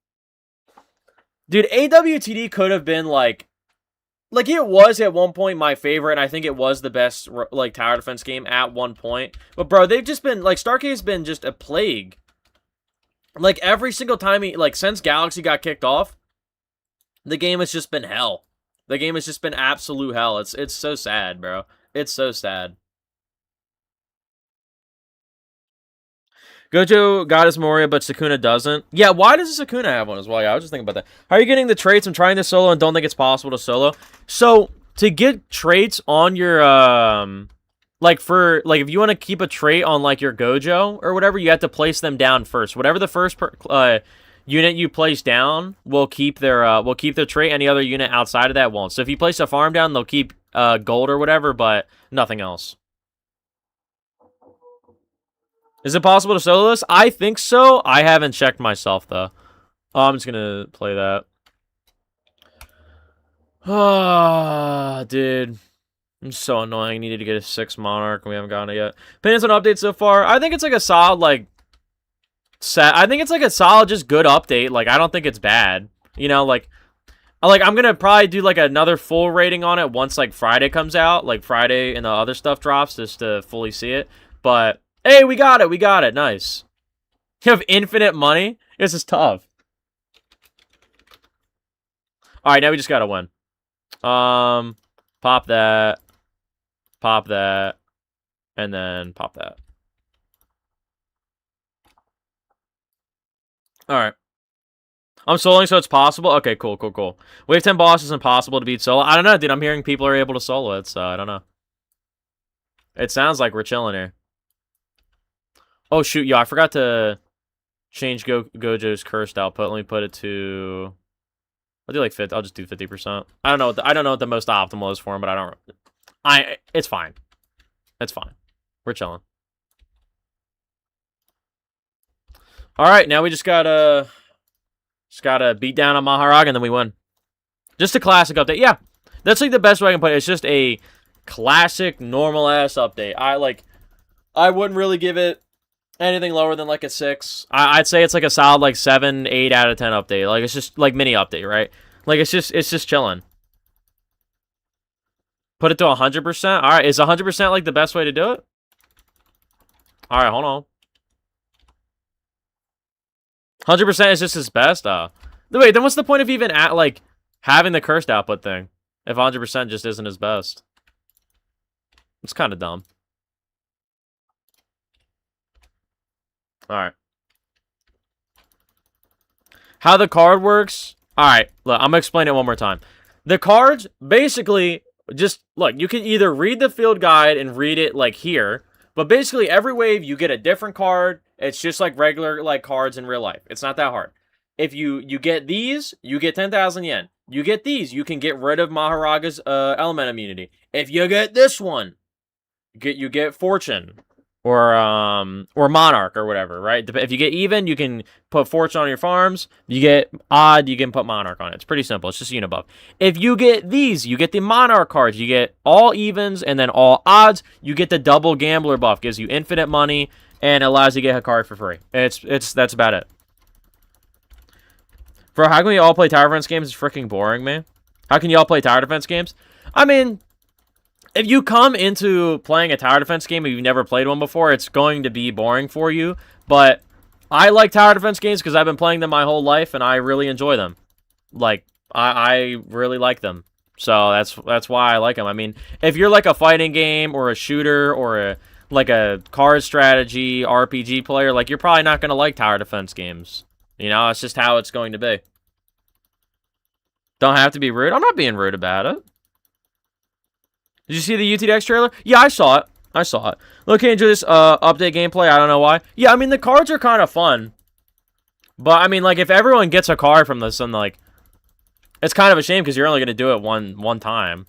dude, AWTD could have been like it was at one point my favorite, and I think it was the best like tower defense game at one point. But bro, they've just been like Starcade's been just a plague. Like every single time since Galaxy got kicked off, the game has just been hell. The game has just been absolute hell. It's so sad, bro. It's so sad. Gojo got his Moria, but Sukuna doesn't. Yeah, why does Sukuna have one as well? Yeah, I was just thinking about that. How are you getting the traits? I'm trying this solo and don't think it's possible to solo. So, to get traits on your, if you want to keep a trait on, like, your Gojo or whatever, you have to place them down first. Whatever the first unit you place down will keep their trait. Any other unit outside of that won't. So, if you place a farm down, they'll keep gold or whatever, but nothing else. Is it possible to solo this? I think so. I haven't checked myself, though. Oh, I'm just gonna play that. Ah, dude. I'm so annoying. I needed to get a 6 Monarch, and we haven't gotten it yet. Opinions on updates so far? I think it's like a solid, I think it's like a solid, just good update. Like, I don't think it's bad. You know, like I'm gonna probably do, like, another full rating on it once, like, Friday comes out. Like, Friday and the other stuff drops, just to fully see it. But... hey, we got it. Nice. You have infinite money? This is tough. Alright, now we just gotta win. Pop that. Pop that. And then pop that. Alright. I'm soloing, so it's possible? Okay, cool. Wave 10 boss is impossible to beat solo. I don't know, dude. I'm hearing people are able to solo it, so I don't know. It sounds like we're chilling here. Oh, shoot, yo, I forgot to change Gojo's cursed output. Let me put it to... I'll do like 50. I'll just do 50%. I don't know what the most optimal is for him, but it's fine. It's fine. We're chilling. Alright, now we just gotta beat down on Maharag and then we win. Just a classic update. Yeah, that's like the best way I can put it. It's just a classic, normal-ass update. I wouldn't really give it anything lower than like a 6. I'd say it's like a solid like 7, 8 out of 10 update. Like it's just like mini update, right? Like it's just chilling. Put it to 100%. All right, is 100% like the best way to do it? All right, hold on. 100% is just his best. Wait, then what's the point of even having the cursed output thing if 100% just isn't his best? It's kind of dumb. Alright. How the card works... Alright, look, I'm gonna explain it one more time. The cards, basically, just... Look, you can either read the field guide and read it, like, here. But basically, every wave, you get a different card. It's just like regular, like, cards in real life. It's not that hard. If you get these, you get 10,000 yen. You get these, you can get rid of Maharaga's element immunity. If you get this one, you get Fortune. Or Monarch or whatever, right? If you get even, you can put Fortune on your farms. You get odd, you can put Monarch on it. It's pretty simple. It's just Unibuff. If you get these, you get the Monarch cards. You get all evens and then all odds. You get the double Gambler buff. Gives you infinite money and allows you to get a card for free. That's about it. Bro, how can we all play tower defense games? It's freaking boring, man. How can you all play tower defense games? I mean... If you come into playing a tower defense game and you've never played one before, it's going to be boring for you. But I like tower defense games because I've been playing them my whole life and I really enjoy them. Like, I really like them. So that's why I like them. I mean, if you're like a fighting game or a shooter or like a card strategy RPG player, like you're probably not going to like tower defense games. You know, it's just how it's going to be. Don't have to be rude. I'm not being rude about it. Did you see the UTX trailer? Yeah, I saw it. I saw it. Look, enjoy this update gameplay. I don't know why. Yeah, I mean, the cards are kind of fun. But, I mean, like, if everyone gets a card from this, then, like, it's kind of a shame because you're only going to do it one time.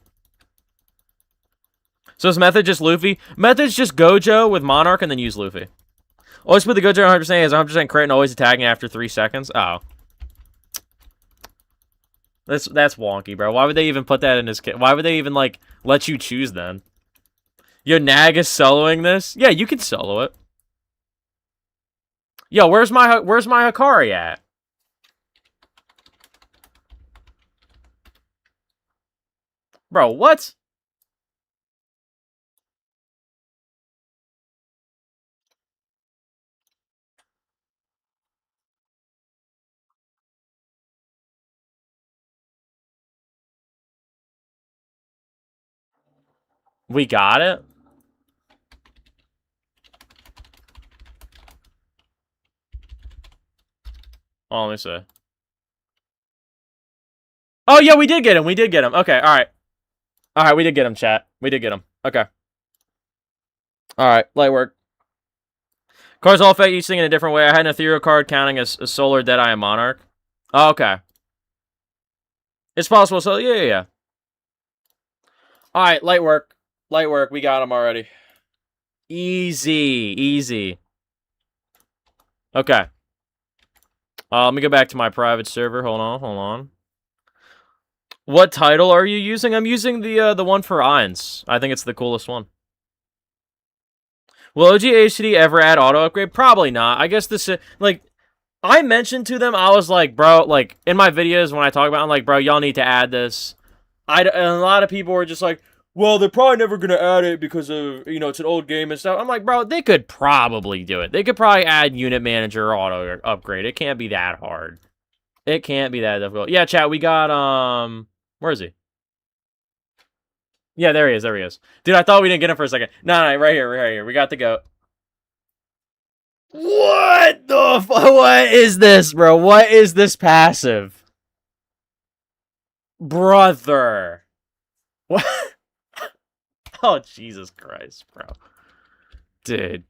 So is Method just Luffy? Method's just Gojo with Monarch and then use Luffy. Always put the Gojo 100%. Has 100% crit and always attacking after 3 seconds. Oh. That's wonky, bro. Why would they even put that in his kit? Why would they even, like, let you choose then? Yo, Nag is soloing this? Yeah, you can solo it. Yo, where's my Hikari at? Bro, what? We got it? Oh, let me see. Oh, yeah, we did get him. We did get him. Okay, alright. Alright, we did get him, chat. We did get him. Okay. Alright, light work. Cards all affect each thing in a different way. I had an ethereal card counting as a solar Deadeye and Monarch. Oh, okay. It's possible, so yeah. Alright, light work. Light work. We got him already. Easy. Okay. Let me go back to my private server. Hold on. What title are you using? I'm using the one for Ainz. I think it's the coolest one. Will OG ever add auto upgrade? Probably not. I guess this, like, I mentioned to them, I was like, bro, like, in my videos when I talk about it, I'm like, bro, y'all need to add this. And a lot of people were just like, well, they're probably never going to add it because of, you know, it's an old game and stuff. I'm like, bro, they could probably do it. They could probably add unit manager auto upgrade. It can't be that hard. It can't be that difficult. Yeah, chat, we got, where is he? Yeah, there he is. Dude, I thought we didn't get him for a second. No, right here. We got the goat. What the fuck? What is this, bro? What is this passive? Brother. What? Oh, Jesus Christ, bro. Dude.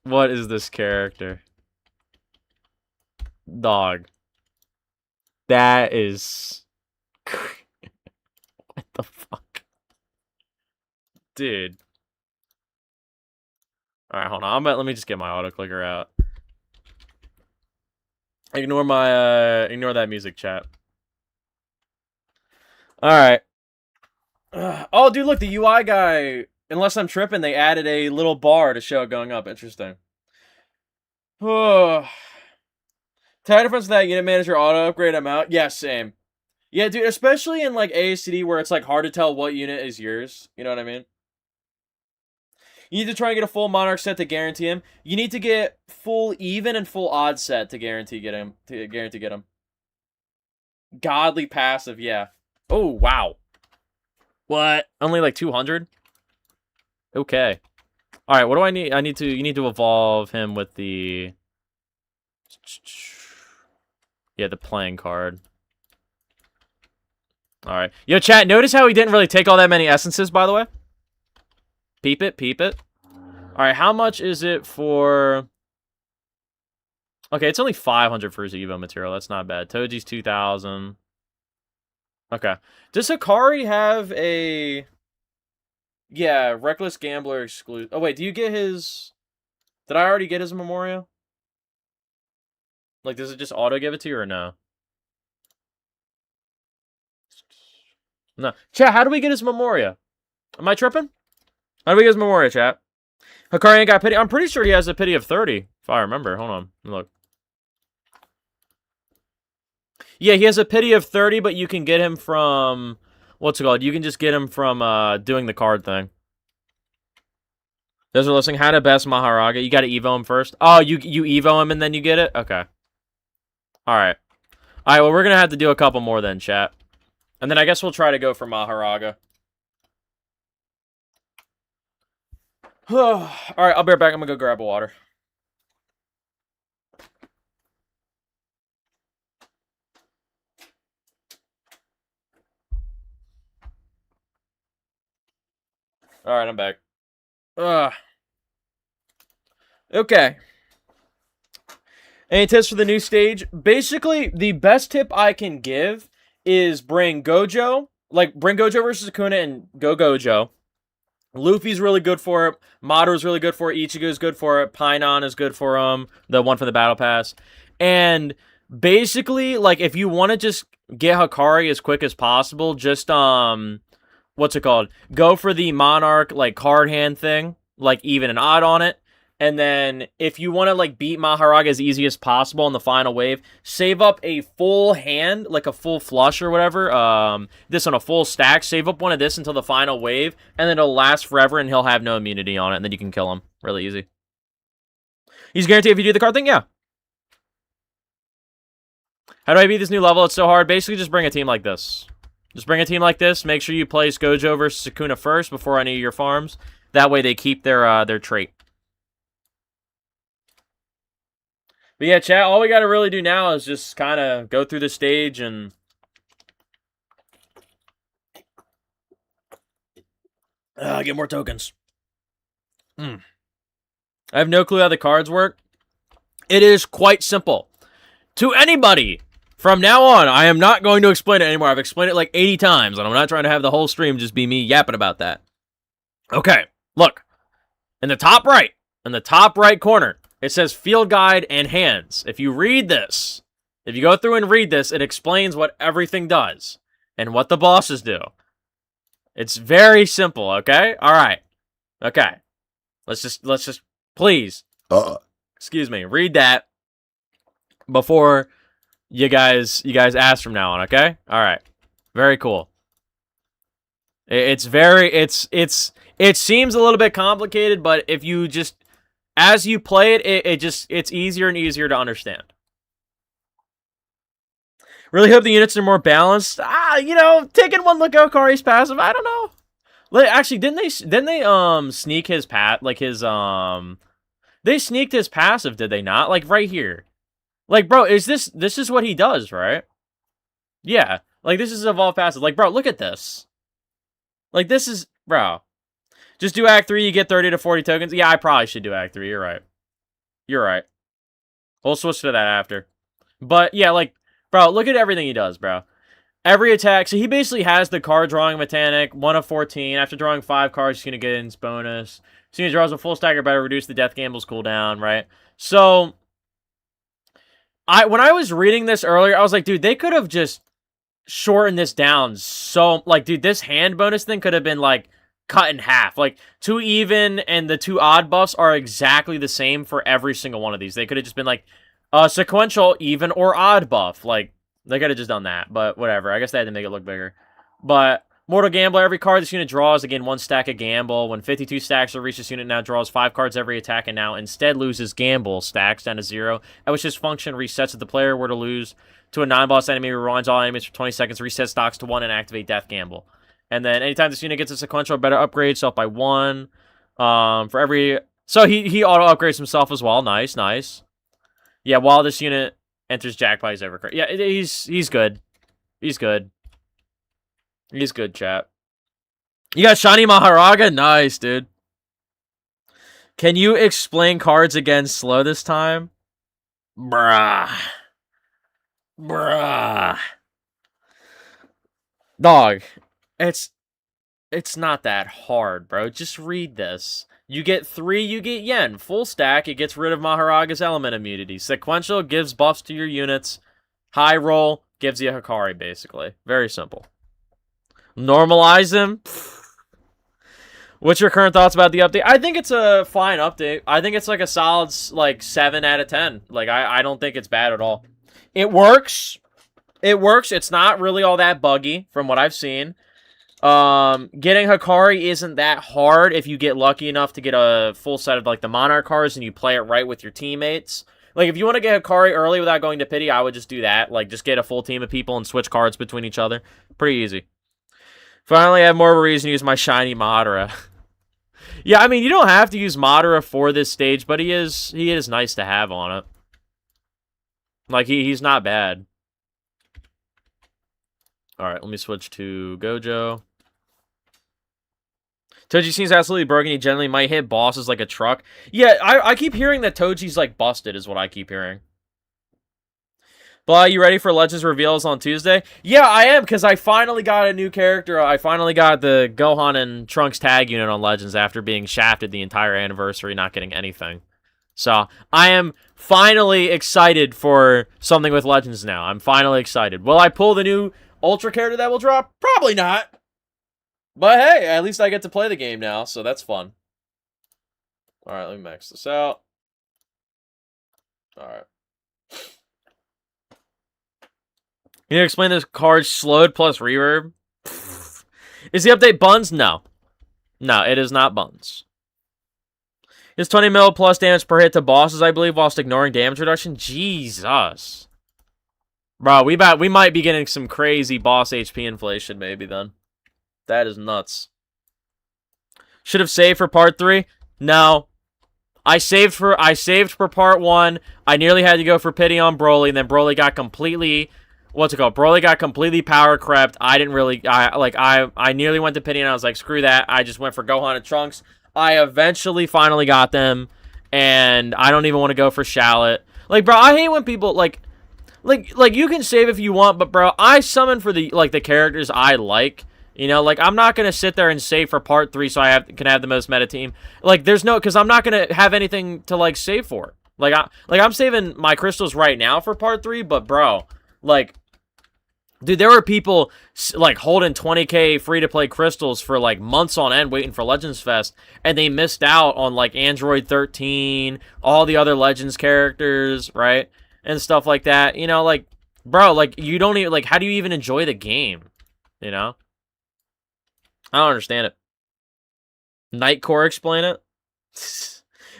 What is this character? Dog. That is... What the fuck? Dude. Alright, hold on. Let me just get my auto clicker out. Ignore that music, chat. Alright. Oh, dude, look, the UI guy, unless I'm tripping, they added a little bar to show it going up. Interesting. Oh. Tower defense with that unit manager auto upgrade amount? Yeah, same. Yeah, dude, especially in, like, ASCD where it's, like, hard to tell what unit is yours. You know what I mean? You need to try and get a full Monarch set to guarantee him. You need to get full even and full odd set to guarantee get him. Godly passive, yeah. Oh, wow. What? Only like 200? Okay. Alright, what do I need? You need to evolve him with the... Yeah, the playing card. Alright. Yo, chat, notice how he didn't really take all that many essences, by the way? Peep it, peep it. Alright, how much is it for... Okay, it's only 500 for his Evo material. That's not bad. Toji's 2,000. Okay. Does Hikari have a... Yeah, Reckless Gambler exclusive. Oh, wait, do you get his... Did I already get his Memoria? Like, does it just auto-give it to you or no? No. Chat, how do we get his Memoria? Am I tripping? How do we get his Memoria, chat? Hikari ain't got pity. I'm pretty sure he has a pity of 30, if I remember. Hold on. Look. Yeah, he has a pity of 30, but you can get him from... What's it called? You can just get him from doing the card thing. Those are listening. How to best Maharaga. You got to Evo him first. Oh, you Evo him and then you get it? Okay. Alright. Alright, well, we're going to have to do a couple more then, chat. And then I guess we'll try to go for Maharaga. Alright, I'll be right back. I'm going to go grab a water. Alright, I'm back. Okay. Any tips for the new stage? Basically, the best tip I can give is bring Gojo. Like, bring Gojo versus Sukuna and go Gojo. Luffy's really good for it. Mado's really good for it. Ichigo's good for it. Painon is good for him. The one from the Battle Pass. And basically, like, if you want to just get Hikari as quick as possible, just, what's it called? Go for the Monarch, like, card hand thing. Like, even and odd on it. And then, if you want to, like, beat Maharaga as easy as possible in the final wave, save up a full hand, like a full flush or whatever, this on a full stack, save up one of this until the final wave, and then it'll last forever, and he'll have no immunity on it, and then you can kill him. Really easy. He's guaranteed if you do the card thing? Yeah. How do I beat this new level? It's so hard. Basically, just bring a team like this. Just bring a team like this. Make sure you place Gojo versus Sukuna first before any of your farms. That way they keep their trait. But yeah, chat, all we got to really do now is just kind of go through the stage and... get more tokens. I have no clue how the cards work. It is quite simple. To anybody, from now on, I am not going to explain it anymore. I've explained it like 80 times, and I'm not trying to have the whole stream just be me yapping about that. Okay, look. In the top right corner, it says Field Guide and Hands. If you read this, if you go through and read this, it explains what everything does and what the bosses do. It's very simple, okay? All right. Okay. Let's just please, excuse me, read that before you guys ask from now on, okay? All right. Very cool. It seems a little bit complicated, but if you just as you play it, it's easier and easier to understand. Really hope the units are more balanced. You know, taking one look at Hikari's passive, I don't know. Actually, didn't they sneak his they sneaked his passive, did they not? Like right here. Like, bro, this is what he does, right? Yeah. Like this is evolved passive. Like, bro, look at this. Like this is, bro. Just do Act 3, you get 30 to 40 tokens. Yeah, I probably should do Act 3. You're right. You're right. We'll switch to that after. But, yeah, like, bro, look at everything he does, bro. Every attack. So he basically has the card drawing mechanic, 1 of 14. After drawing 5 cards, he's going to get his bonus. As soon as he draws a full stack or better, reduce the death gamble's cooldown, right? So, when I was reading this earlier, I was like, dude, they could have just shortened this down so... Like, dude, this hand bonus thing could have been, like, cut in half. Like, 2 even and the 2 odd buffs are exactly the same for every single one of these. They could have just been like sequential even or odd buff. Like, they could have just done that, but whatever. I guess they had to make it look bigger. But Mortal Gambler, every card this unit draws, again, 1 stack of Gamble. When 52 stacks are reached, this unit now draws 5 cards every attack and now instead loses Gamble stacks down to 0, at which this function resets if the player were to lose to a non-boss enemy, rewinds all enemies for 20 seconds, resets stocks to 1, and activate Death Gamble. And then anytime this unit gets a sequential or better upgrade, so up by 1. For every so he auto upgrades himself as well. Nice, nice. Yeah, while this unit enters jackpot, he's overcrate. Yeah, he's good. He's good. He's good, chat. You got Shiny Maharaga? Nice, dude. Can you explain cards again slow this time? Bruh. Bruh. Dog, it's not that hard, bro. Just read this. You get 3, you get Yen. Full stack, it gets rid of Maharaga's element immunity. Sequential gives buffs to your units. High roll gives you a Hikari, basically. Very simple. Normalize him. What's your current thoughts about the update? I think it's a fine update. I think it's like a solid like 7 out of 10. Like I don't think it's bad at all. It works. It works. It's not really all that buggy from what I've seen. Getting Hikari isn't that hard if you get lucky enough to get a full set of like the Monarch cards and you play it right with your teammates. Like if you want to get Hikari early without going to pity, I would just do that. Like just get a full team of people and switch cards between each other. Pretty easy. Finally, I have more of a reason to use my shiny Madara. Yeah, I mean, you don't have to use Madara for this stage, but he is nice to have on it. Like, he's not bad. Alright, let me switch to Gojo. Toji seems absolutely broken. He generally might hit bosses like a truck. Yeah, I keep hearing that Toji's, like, busted is what I keep hearing. Blah, you ready for Legends reveals on Tuesday? Yeah, I am, because I finally got a new character. I finally got the Gohan and Trunks tag unit on Legends after being shafted the entire anniversary, not getting anything. So, I am finally excited for something with Legends now. I'm finally excited. Will I pull the new Ultra character that will drop? Probably not. But hey, at least I get to play the game now, so that's fun. Alright, let me max this out. Alright. Can you explain this card slowed plus reverb? Is the update buns? No. No, it is not buns. It's 20 mil plus damage per hit to bosses, I believe, whilst ignoring damage reduction. Jesus. Bro, we might be getting some crazy boss HP inflation maybe then. That is nuts. Should have saved for part 3? No. I saved for part 1. I nearly had to go for pity on Broly, and then Broly got completely Broly got completely power crept. I didn't really I nearly went to pity and I was like, screw that. I just went for Gohan and Trunks. I eventually finally got them, and I don't even want to go for Shallot. Like, bro, I hate when people like you can save if you want, but bro, I summon for the characters I like. You know, like, I'm not going to sit there and save for part 3 so I can have the most meta team. Like, there's no, because I'm not going to have anything to, like, save for. Like, I'm saving my crystals right now for part 3, but, bro, like, dude, there were people, like, holding 20k free-to-play crystals for, like, months on end waiting for Legends Fest, and they missed out on, like, Android 13, all the other Legends characters, right, and stuff like that. You know, like, bro, like, you don't even, like, how do you even enjoy the game, you know? I don't understand it. Nightcore explain it?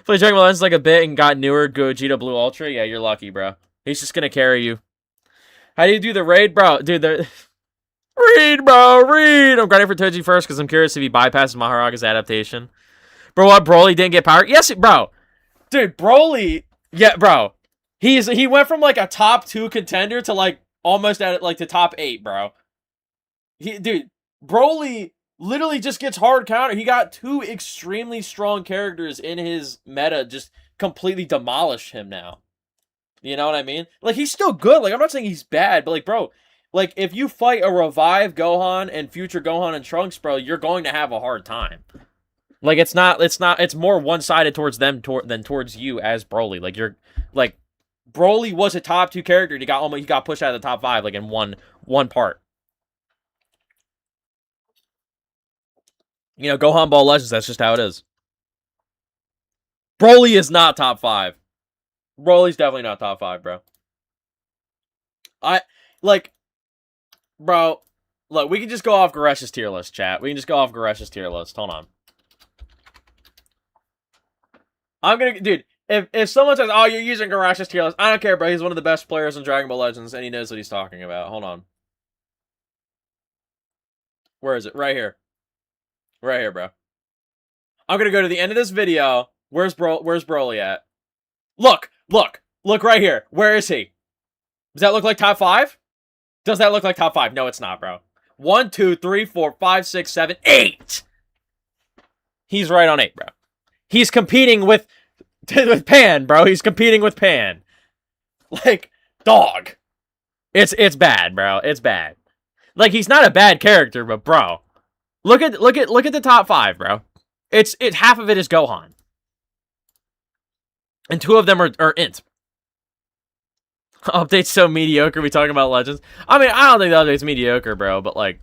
Play Dragon Ball Legends like a bit and got newer Gogeta Blue Ultra? Yeah, you're lucky, bro. He's just gonna carry you. How do you do the raid, bro? Dude, read, bro, read! I'm grinding for Toji first because I'm curious if he bypasses Maharaga's adaptation. Bro, what? Broly didn't get power? Yes, bro. Dude, Broly... Yeah, bro. He went from, like, a top 2 contender to, like, almost at, like, the top 8, bro. Dude, Broly... literally just gets hard counter. He got 2 extremely strong characters in his meta just completely demolish him now. You know what I mean? Like, he's still good. Like, I'm not saying he's bad, but, like, bro, like, if you fight a revived Gohan and future Gohan and Trunks, bro, you're going to have a hard time. Like, it's more one-sided towards them than towards you as Broly. Like, Broly was a top 2 character and he got pushed out of the top 5, like, in one part. You know, Gohan Ball Legends, that's just how it is. Broly is not top 5. Broly's definitely not top 5, bro. Bro, look, we can just go off Garesh's tier list, chat. We can just go off Garesh's tier list. Hold on. Dude, if someone says, oh, you're using Garesh's tier list, I don't care, bro. He's one of the best players in Dragon Ball Legends, and he knows what he's talking about. Hold on. Where is it? Right here. Right here, bro. I'm gonna go to the end of this video. Where's Broly at? Look right here. Where is he? Does that look like top 5? Does that look like top 5? No, it's not, bro. 1, 2, 3, 4, 5, 6, 7, 8. He's right on 8, bro. He's competing with Pan, bro. He's competing with Pan. Like, dog. It's bad, bro. It's bad. Like, he's not a bad character, but bro, look at the top 5, bro. It's half of it is Gohan, and 2 of them are Int. Update's so mediocre. We talking about Legends. I mean, I don't think the update's mediocre, bro. But like,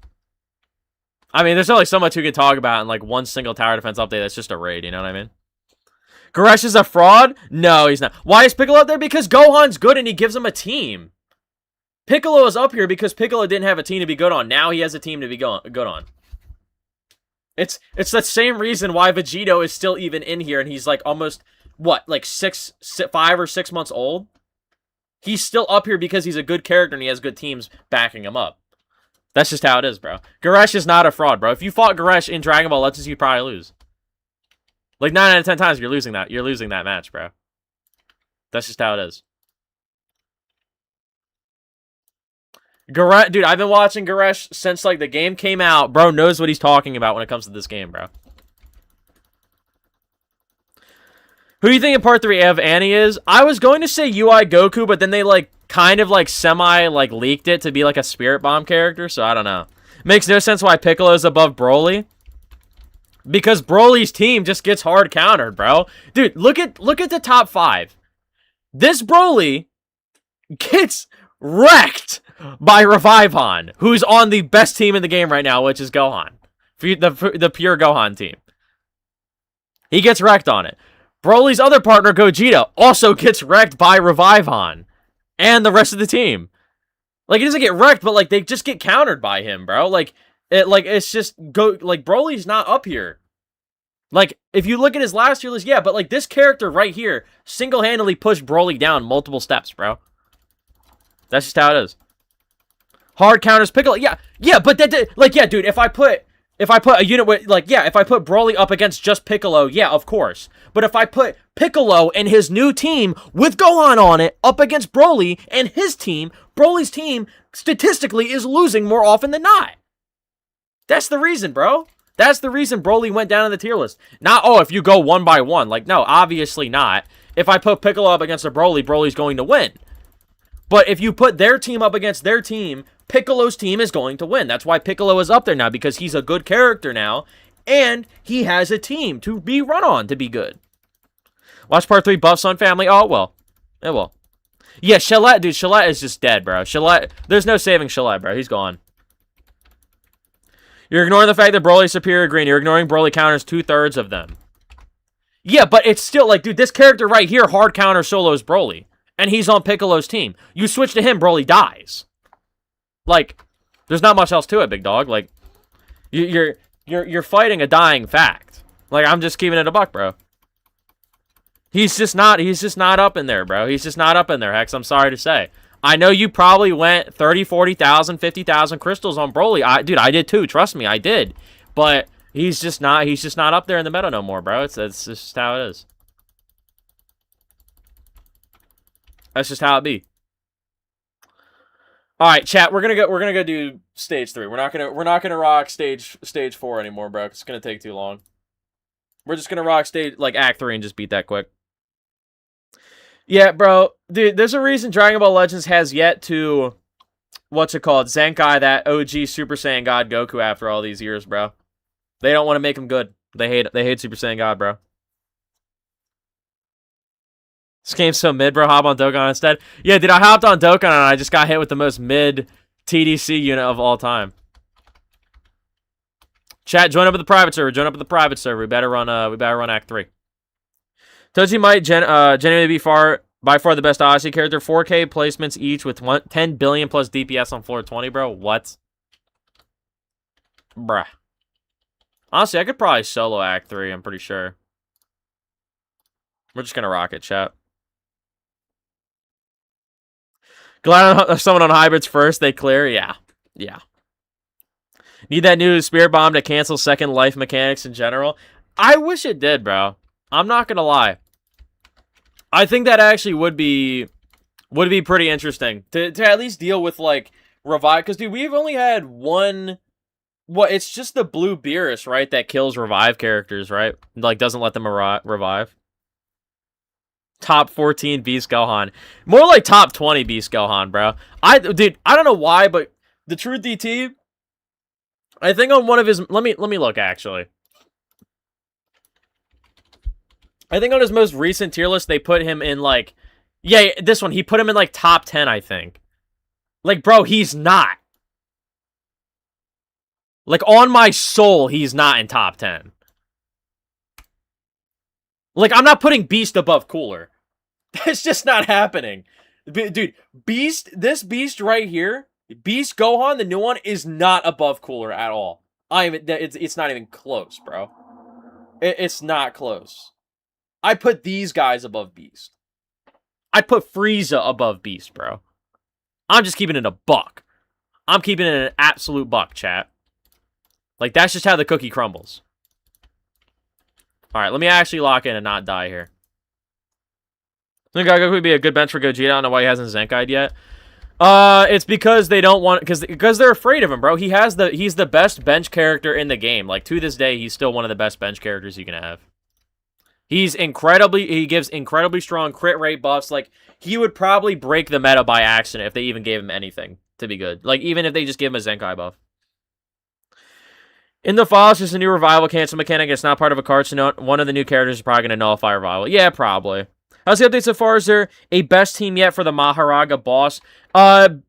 I mean, there's only so much you can talk about in like one single tower defense update. That's just a raid. You know what I mean? Goresh is a fraud? No, he's not. Why is Piccolo up there? Because Gohan's good and he gives him a team. Piccolo is up here because Piccolo didn't have a team to be good on. Now he has a team to be good on. It's the same reason why Vegito is still even in here and he's like almost, what, like 5 or 6 months old? He's still up here because he's a good character and he has good teams backing him up. That's just how it is, bro. Goresh is not a fraud, bro. If you fought Goresh in Dragon Ball Legends, you'd probably lose. Like 9 out of 10 times, you're losing that. You're losing that match, bro. That's just how it is. Dude, I've been watching Goresh since like the game came out. Bro knows what he's talking about when it comes to this game, bro. Who do you think in part 3 of Annie is? I was going to say UI Goku, but then they like kind of like semi like leaked it to be like a Spirit Bomb character, so I don't know. Makes no sense why Piccolo's above Broly. Because Broly's team just gets hard countered, bro. Dude, look at the top 5. This Broly gets wrecked by Revivon, who's on the best team in the game right now, which is Gohan. The pure Gohan team. He gets wrecked on it. Broly's other partner, Gogeta, also gets wrecked by Revivon. And the rest of the team. Like, he doesn't get wrecked, but like they just get countered by him, bro. Like it's just Broly's not up here. Like, if you look at his last year list, yeah, but like this character right here single-handedly pushed Broly down multiple steps, bro. That's just how it is. Hard counters Piccolo. Yeah, but like, yeah, dude, if I put a unit with, like, yeah, if I put Broly up against just Piccolo, yeah, of course. But if I put Piccolo and his new team with Gohan on it up against Broly and his team, Broly's team statistically is losing more often than not. That's the reason, bro. That's the reason Broly went down in the tier list. Not, oh, if you go 1 by 1. Like, no, obviously not. If I put Piccolo up against a Broly, Broly's going to win. But if you put their team up against their team, Piccolo's team is going to win. That's why Piccolo is up there now, because he's a good character now, and he has a team to be run on to be good. Watch part 3, Buff Sun Family. Oh, it will. It will. Yeah, Shalette, dude, Shalette is just dead, bro. Shalette, there's no saving Shalette, bro. He's gone. You're ignoring the fact that Broly's superior green. You're ignoring Broly counters 2/3 of them. Yeah, but it's still, like, dude, this character right here hard counter solos Broly. And he's on Piccolo's team. You switch to him, Broly dies. Like, there's not much else to it, big dog. Like, you're fighting a dying fact. Like, I'm just keeping it a buck, bro. He's just not up in there, bro. He's just not up in there, Hex. I'm sorry to say. I know you probably went 30, 40,000, 50,000 crystals on Broly. Dude, I did too. Trust me, I did. But he's just not up there in the meta no more, bro. It's just how it is. That's just how it be. All right, chat. We're gonna go do stage 3. We're not gonna rock stage 4 anymore, bro. It's gonna take too long. We're just gonna rock Act 3 and just beat that quick. Yeah, bro. Dude, there's a reason Dragon Ball Legends has yet to, what's it called, Zenkai that OG Super Saiyan God Goku after all these years, bro. They don't want to make him good. They hate Super Saiyan God, bro. This game's so mid, bro. Hop on Dokkan instead. Yeah, dude, I hopped on Dokkan and I just got hit with the most mid TDC unit of all time. Chat, join up with the private server. Join up with the private server. We better run Act 3. Toji might genuinely be by far the best Odyssey character. 4K placements each with 10 billion plus DPS on floor 20, bro. What? Bruh. Honestly, I could probably solo Act 3, I'm pretty sure. We're just gonna rock it, chat. Glad someone on hybrids first, they clear. Yeah. Yeah. Need that new Spirit Bomb to cancel Second Life mechanics in general. I wish it did, bro. I'm not gonna lie. I think that actually would be pretty interesting to at least deal with like revive. Because dude, we've only had one. What? It's just the blue Beerus, right? That kills revive characters, right? Like doesn't let them revive. Top 14 Beast Gohan. More like top 20 Beast Gohan, bro. Dude, I don't know why, but the Truth DT, I think on one of his, let me look actually. I think on his most recent tier list, they put him in like, yeah, this one, he put him in like top 10, I think. Like, bro, he's not. Like, on my soul, he's not in top 10. Like, I'm not putting Beast above Cooler. That's just not happening. Dude, this Beast right here, Beast Gohan, the new one, is not above Cooler at all. It's not even close, bro. It's not close. I put these guys above Beast. I put Frieza above Beast, bro. I'm just keeping it a buck. I'm keeping it an absolute buck, chat. Like, that's just how the cookie crumbles. Alright, let me actually lock in and not die here. I think Goku would be a good bench for Gogeta. I don't know why he hasn't Zenkai'd yet. It's because they don't want... Because they're afraid of him, bro. He's the best bench character in the game. Like, to this day, he's still one of the best bench characters you can have. He gives incredibly strong crit rate buffs. Like, he would probably break the meta by accident if they even gave him anything to be good. Like, even if they just give him a Zenkai buff. In the fall, it's just a new revival cancel mechanic. It's not part of a card, so one of the new characters is probably going to nullify revival. Yeah, probably. How's the update so far? Is there a best team yet for the Maharaga boss?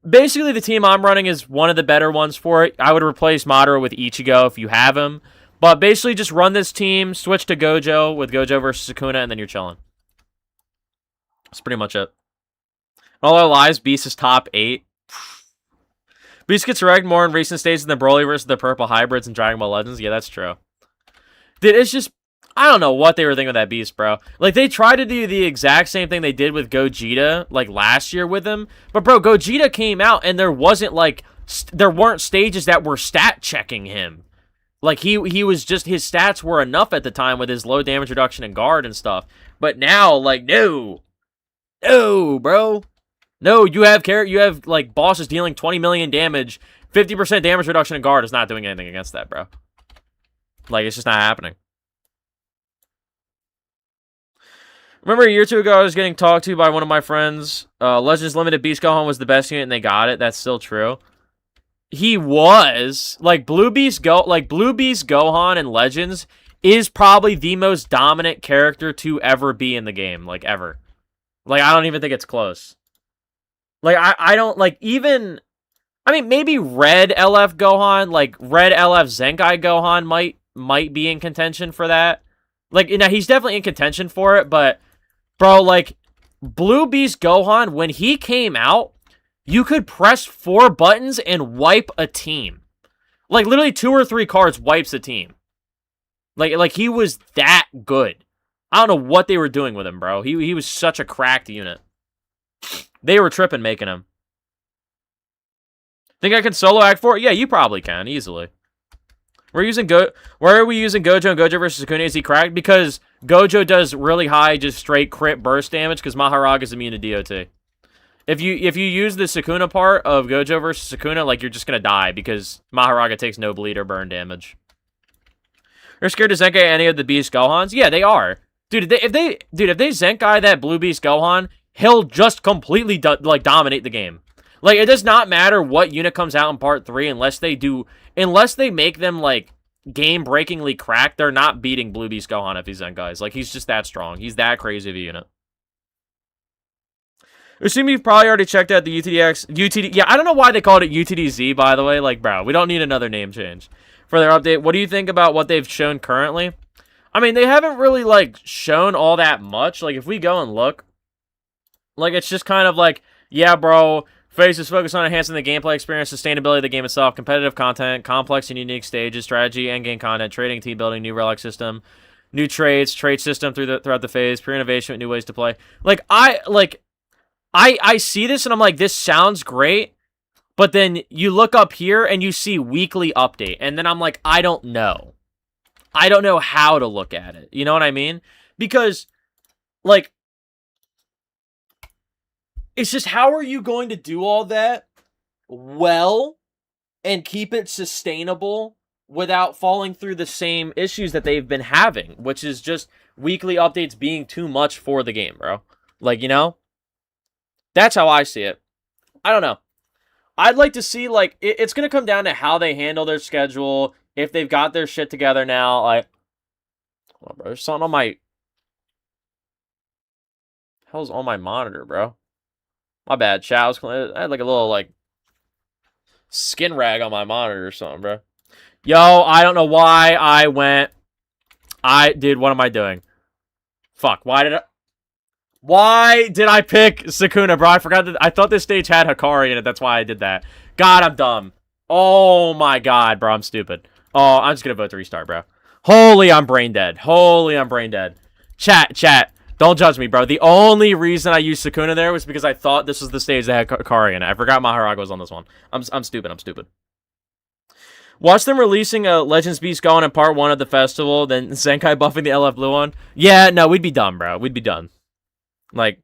Basically, the team I'm running is one of the better ones for it. I would replace Madara with Ichigo if you have him. But basically, just run this team, switch to Gojo with Gojo versus Sukuna, and then you're chilling. That's pretty much it. All our lives, Beast is top 8. Beast gets wrecked more in recent stages than Broly versus the purple hybrids in Dragon Ball Legends. Yeah, that's true. Dude, it's just... I don't know what they were thinking with that Beast, bro. Like, they tried to do the exact same thing they did with Gogeta, like, last year with him. But, bro, Gogeta came out, and there wasn't, like... there weren't stages that were stat-checking him. Like, he was just... his stats were enough at the time with his low damage reduction and guard and stuff. But now, like, no. No, bro. No, you have, like, bosses dealing 20 million damage. 50% damage reduction and guard is not doing anything against that, bro. Like, it's just not happening. Remember a year or two ago, I was getting talked to by one of my friends. Legends Limited Beast Gohan was the best unit, and they got it. That's still true. He was. Like, Blue Beast Gohan in Legends is probably the most dominant character to ever be in the game. Like, ever. Like, I don't even think it's close. Like, I don't, like, even... I mean, maybe Red LF Gohan, like, Red LF Zenkai Gohan might be in contention for that. Like, you know, he's definitely in contention for it, but... Bro, like, Blue Beast Gohan, when he came out, you could press 4 buttons and wipe a team. Like, literally 2 or 3 cards wipes a team. Like he was that good. I don't know what they were doing with him, bro. He was such a cracked unit. They were tripping making him. Think I can solo Act 4? Yeah, you probably can, easily. Why are we using Gojo and Gojo versus Sukuna? Is he cracked? Because Gojo does really high, just straight crit burst damage, because Maharaga is immune to DOT. If you use the Sukuna part of Gojo versus Sukuna, like, you're just gonna die, because Maharaga takes no bleed or burn damage. You're scared to Zenkai any of the Beast Gohans? Yeah, they are. Dude, if they Zenkai that Blue Beast Gohan, he'll just completely dominate the game. Like, it does not matter what unit comes out in Part 3 unless they make them, like, game-breakingly cracked, they're not beating Blue Beast Gohan if he's Zenkais. Like, he's just that strong. He's that crazy of a unit. Assume you've probably already checked out the UTD... Yeah, I don't know why they called it UTDZ, by the way. Like, bro, we don't need another name change for their update. What do you think about what they've shown currently? I mean, they haven't really, like, shown all that much. Like, if we go and look, like, it's just kind of like, yeah, bro... Phase is focused on enhancing the gameplay experience, sustainability of the game itself, competitive content, complex and unique stages, strategy, endgame content, trading, team building, new relic system, new trades, trade system throughout the phase, pure innovation with new ways to play. Like, I see this and I'm like, this sounds great, but then you look up here and you see weekly update, and then I'm like, I don't know. I don't know how to look at it. You know what I mean? Because, like, it's just, how are you going to do all that well and keep it sustainable without falling through the same issues that they've been having, which is just weekly updates being too much for the game, bro? Like, you know? That's how I see it. I don't know. I'd like to see, like, it's going to come down to how they handle their schedule, if they've got their shit together now. Like, oh, bro, there's something on my... hell's on my monitor, bro? My bad, chat. I had, like, a little, like, skin rag on my monitor or something, bro. Yo, I don't know why I went... Dude, what am I doing? Fuck, why did I pick Sukuna, bro? I forgot that. I thought this stage had Hikari in it. That's why I did that. God, I'm dumb. Oh my god, bro. I'm stupid. Oh, I'm just gonna vote to restart, bro. Holy, I'm brain dead. Holy, I'm brain dead. Chat. Don't judge me, bro. The only reason I used Sukuna there was because I thought this was the stage that had Hikari in it. I forgot Maharaga was on this one. I'm stupid. Watch them releasing a Legends Beast going in part 1 of the festival, then Zenkai buffing the LF Blue one. Yeah, no, we'd be done, bro. We'd be done. Like,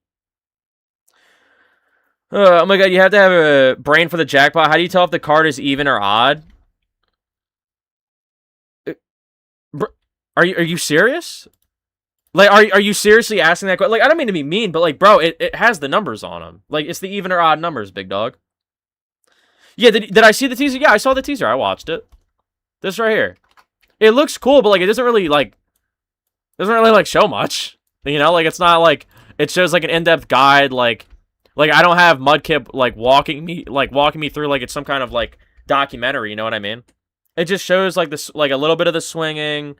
oh my god, you have to have a brain for the jackpot. How do you tell if the card is even or odd? Are you serious? Like, are you seriously asking that question? Like, I don't mean to be mean, but like, bro, it has the numbers on them. Like, it's the even or odd numbers, big dog. Yeah, did I see the teaser? Yeah, I saw the teaser. I watched it. This right here. It looks cool, but like, it doesn't really show much. You know, like, it's not like it shows like an in-depth guide. Like I don't have Mudkip like walking me through like it's some kind of like documentary. You know what I mean? It just shows like this, like a little bit of the swinging.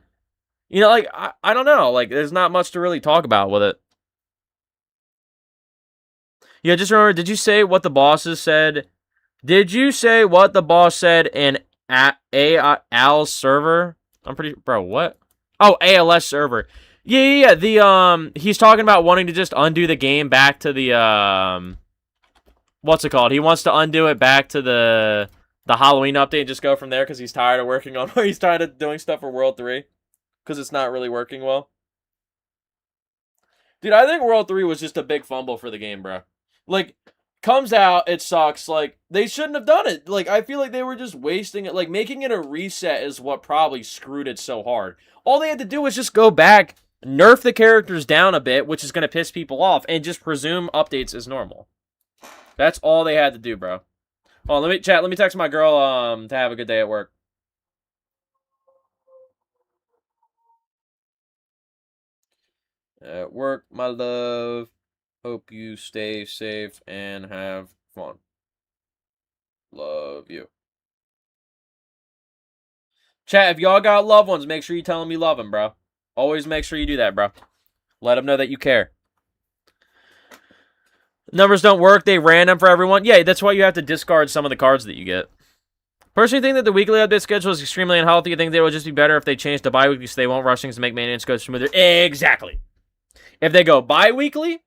You know, like I don't know. Like, there's not much to really talk about with it. Yeah, just remember. Did you say what the bosses said? Did you say what the boss said in Al's server? I'm pretty... Bro, what? Oh, ALS server. Yeah. He's talking about wanting to just undo the game back to the, what's it called? He wants to undo it back to the Halloween update and just go from there because he's tired of working on... He's tired of doing stuff for World 3. Because it's not really working well. Dude, I think World 3 was just a big fumble for the game, bro. Like... Comes out, it sucks. Like, they shouldn't have done it. Like, I feel like they were just wasting it. Like, making it a reset is what probably screwed it so hard. All they had to do was just go back, nerf the characters down a bit, which is going to piss people off, and just presume updates as normal. That's all they had to do, bro. Oh, let me text my girl, to have a good day at work. At work, my love. Hope you stay safe and have fun. Love you. Chat, if y'all got loved ones, make sure you tell them you love them, bro. Always make sure you do that, bro. Let them know that you care. Numbers don't work. They random for everyone. Yeah, that's why you have to discard some of the cards that you get. Personally think that the weekly update schedule is extremely unhealthy. I think they would just be better if they changed to bi-weekly so they won't rush things to make maintenance go smoother. Exactly. If they go bi-weekly...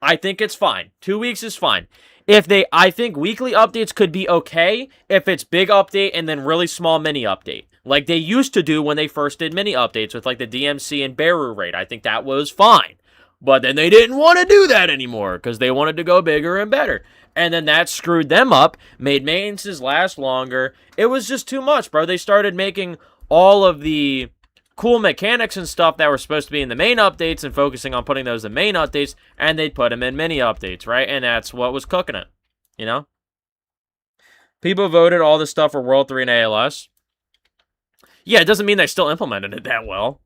I think it's fine. 2 weeks is fine. I think weekly updates could be okay if it's big update and then really small mini update. Like they used to do when they first did mini updates with like the DMC and Beru raid. I think that was fine. But then they didn't want to do that anymore because they wanted to go bigger and better. And then that screwed them up, made maintenances last longer. It was just too much, bro. They started making all of the cool mechanics and stuff that were supposed to be in the main updates and focusing on putting those in main updates, and they'd put them in mini updates, right? And that's what was cooking it, you know? People voted all this stuff for World 3 and ALS. Yeah, it doesn't mean they still implemented it that well.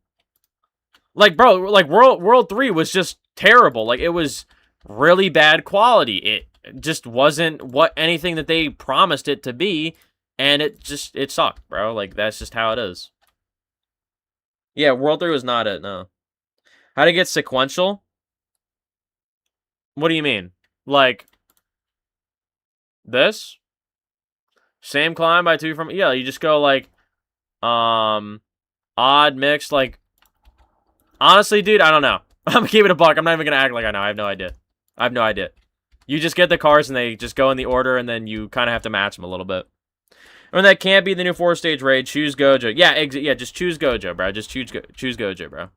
Like, bro, like World 3 was just terrible. Like, it was really bad quality. It just wasn't anything that they promised it to be, and it sucked, bro. Like, that's just how it is. Yeah, World 3 was not it, no. How to get sequential? What do you mean? Like, this? Same climb by 2 from... Yeah, you just go, like, odd, mixed, like... Honestly, dude, I don't know. I'm gonna keep it a buck. I'm not even gonna act like I know. I have no idea. You just get the cards, and they just go in the order, and then you kind of have to match them a little bit. Or that can't be the new 4-stage raid. Choose Gojo. Yeah, yeah, just choose Gojo, bro. Just choose Gojo, bro.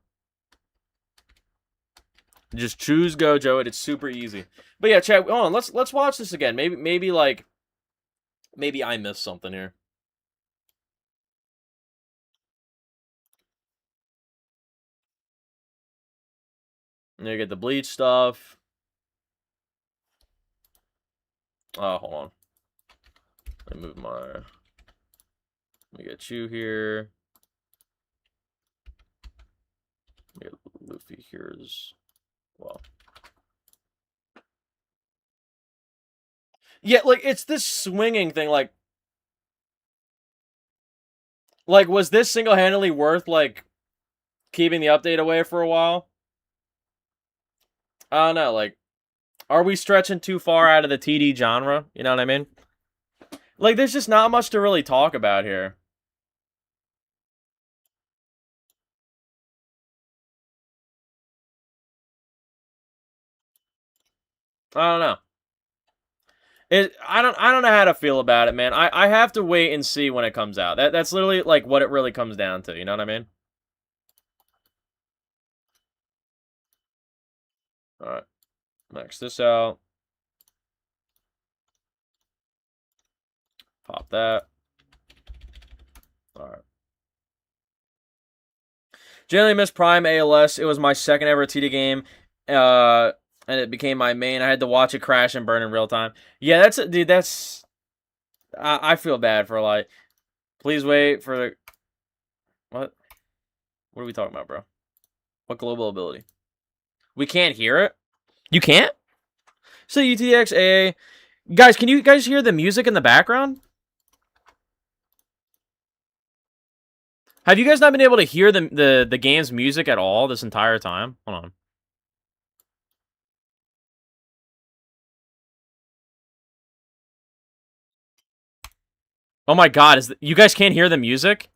Just choose Gojo, and it's super easy. But yeah, chat. Hold on, let's watch this again. Maybe I missed something here. You get the bleach stuff. Oh, hold on. Let me move my. Let me get you here. Let me get Luffy here as well. Yeah, like, it's this swinging thing, like, was this single-handedly worth, like, keeping the update away for a while? I don't know, like, are we stretching too far out of the TD genre? You know what I mean? Like, there's just not much to really talk about here. I don't know. I don't know how to feel about it, man. I have to wait and see when it comes out. That's literally like what it really comes down to, you know what I mean? Alright. Max this out. Pop that. Alright. Generally miss Prime ALS. It was my second ever TD game. And it became my main. I had to watch it crash and burn in real time. Yeah, dude, that's... I feel bad for, like... Please wait for the... What? What are we talking about, bro? What global ability? We can't hear it? You can't? So UTXA... Guys, can you guys hear the music in the background? Have you guys not been able to hear the game's music at all this entire time? Hold on. Oh my god, you guys can't hear the music?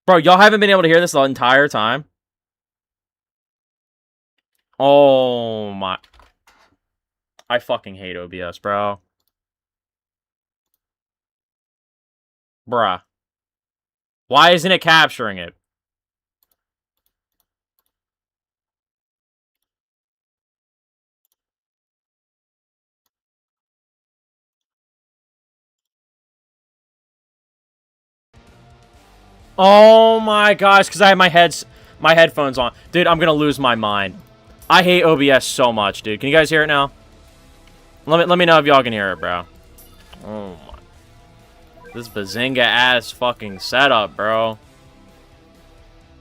Bro, y'all haven't been able to hear this the entire time? Oh my... I fucking hate OBS, bro. Bruh. Why isn't it capturing it? Oh my gosh, because I have my headphones on. Dude, I'm gonna lose my mind. I hate OBS so much, dude. Can you guys hear it now? Let me know if y'all can hear it, bro. Oh my... This bazinga-ass fucking setup, bro.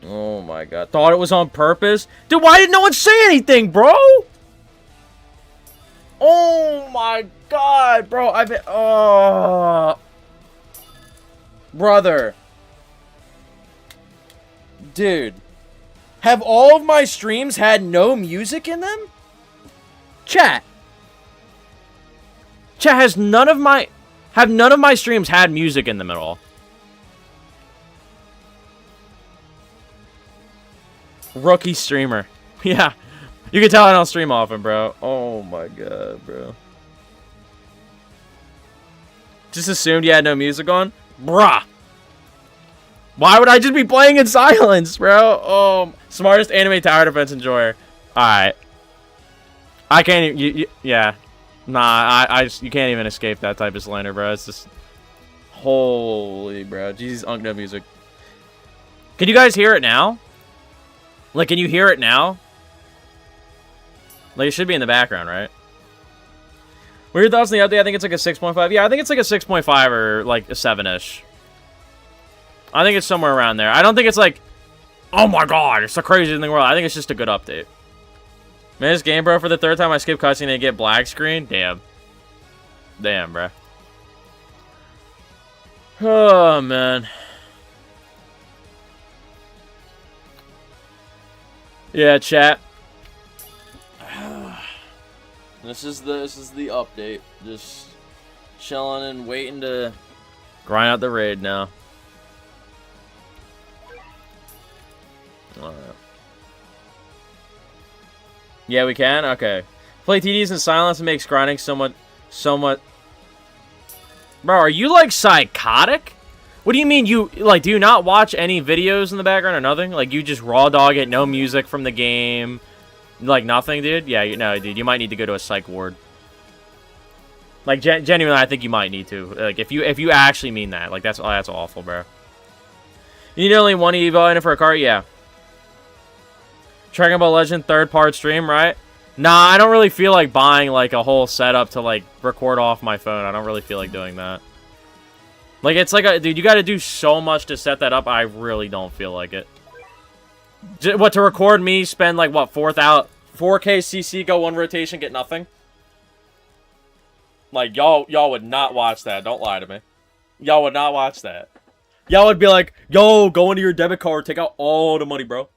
Oh my god. Thought it was on purpose? Dude, why didn't no one say anything, bro? Oh my god, bro. I've been... Oh... Brother. Dude. Have all of my streams had no music in them? Chat. Chat, have none of my streams had music in them at all? Rookie streamer. Yeah. You can tell I don't stream often, bro. Oh my god, bro. Just assumed you had no music on? Bruh. Why would I just be playing in silence, bro? Oh, smartest anime tower defense enjoyer. Alright. I can't even... yeah. Nah, you can't even escape that type of slander, bro. It's just... Holy, bro. Jesus, no music. Can you guys hear it now? Like, can you hear it now? Like, it should be in the background, right? What are your thoughts on the update? I think it's like a 6.5. Yeah, I think it's like a 6.5 or like a 7-ish. I think it's somewhere around there. I don't think it's like, oh my god, it's the craziest thing in the world. I think it's just a good update. Man, this game, bro, for the third time I skip cutscene and get black screen? Damn. Damn, bro. Oh, man. Yeah, chat. This is the update. Just chilling and waiting to grind out the raid now. Alright. Yeah, we can? Okay. Play TDs in silence and makes grinding somewhat Bro, are you, like, psychotic? What do you mean you, like, do you not watch any videos in the background or nothing? Like, you just raw dog it, no music from the game, like, nothing, dude? Yeah, no, dude, you might need to go to a psych ward. Like, genuinely, I think you might need to. Like, if you actually mean that. Like, that's awful, bro. You need only one evo in it for a car? Yeah. Dragon Ball Legend, 3rd part stream, right? Nah, I don't really feel like buying, like, a whole setup to, like, record off my phone. I don't really feel like doing that. Like, it's like, dude, you gotta do so much to set that up. I really don't feel like it. What, to record me, spend, like, what, 4K CC, go 1 rotation, get nothing? Like, y'all would not watch that. Don't lie to me. Y'all would not watch that. Y'all would be like, yo, go into your debit card, take out all the money, bro.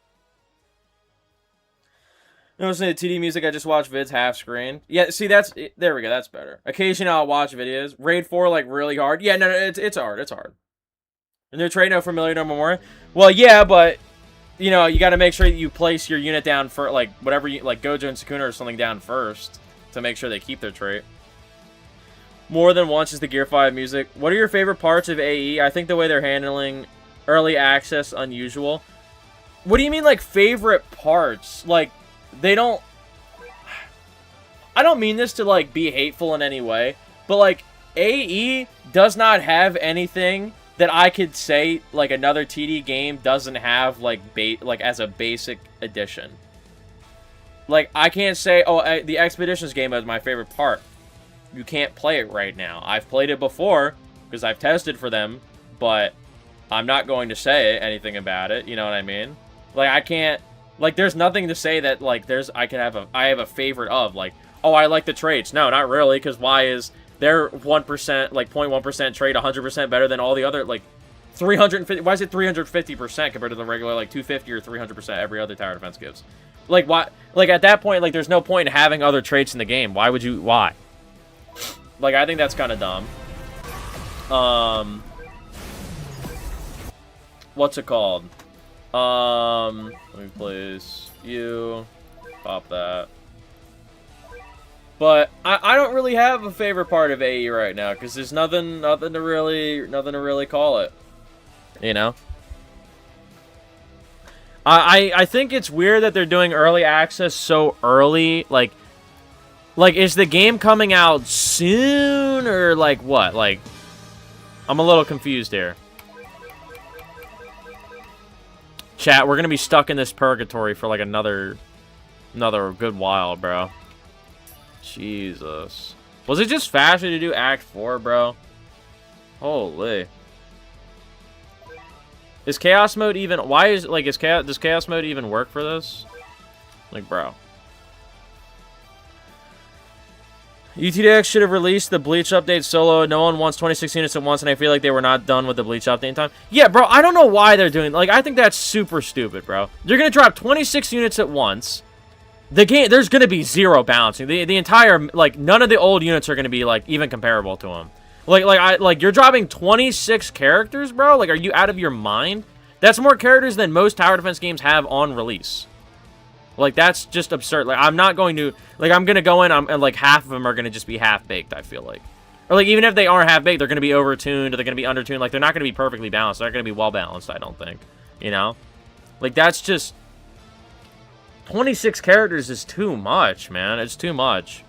You know, listening to TD music, I just watch vids half screen. Yeah, see, there we go, that's better. Occasionally I'll watch videos. Raid 4, like, really hard. Yeah, no, it's hard, it's hard. And they're trading out for million or more. Well, yeah, but, you know, you gotta make sure that you place your unit down for, like, whatever you, like, Gojo and Sukuna or something down first. To make sure they keep their trait. More than once is the Gear 5 music. What are your favorite parts of AE? I think the way they're handling early access, unusual. What do you mean, like, favorite parts? Like, they don't... I don't mean this to, like, be hateful in any way, but, like, AE does not have anything that I could say, like, another TD game doesn't have, like, as a basic addition. Like, I can't say, oh, the Expeditions game is my favorite part. You can't play it right now. I've played it before, because I've tested for them, but I'm not going to say anything about it, you know what I mean? Like, I can't... Like, there's nothing to say that, like, I have a favorite of, like, oh, I like the traits. No, not really, because why is their 1%, like, 0.1% trait 100% better than all the other, like, 350, why is it 350% compared to the regular, like, 250 or 300% every other tower defense gives? Like, why, like, at that point, like, there's no point in having other traits in the game. Why? Like, I think that's kind of dumb. What's it called? Let me place you. Pop that. But I don't really have a favorite part of AE right now because there's nothing to really call it. You know. I think it's weird that they're doing early access so early. Like, is the game coming out soon or like what? Like, I'm a little confused here. Chat, we're gonna be stuck in this purgatory for like another good while, bro. Jesus. Was it just faster to do Act 4, bro? Holy. Is Chaos Mode even... Why is... Like, does Chaos Mode even work for this? Like, bro. UTDX should have released the Bleach update solo. No one wants 26 units at once, and I feel like they were not done with the Bleach update in time. Yeah, bro, I don't know why they're doing... Like, I think that's super stupid, bro. You're gonna drop 26 units at once. The game... There's gonna be zero balancing. The entire... Like, none of the old units are gonna be, like, even comparable to them. Like, you're dropping 26 characters, bro? Like, are you out of your mind? That's more characters than most tower defense games have on release. Like, that's just absurd. Like, I'm not going to... Like, I'm going to go in, and, like, half of them are going to just be half-baked, I feel like. Or, like, even if they are half-baked, they're going to be over-tuned, or they're going to be under-tuned. Like, they're not going to be perfectly balanced. They're not going to be well-balanced, I don't think. You know? Like, that's just... 26 characters is too much, man. It's too much.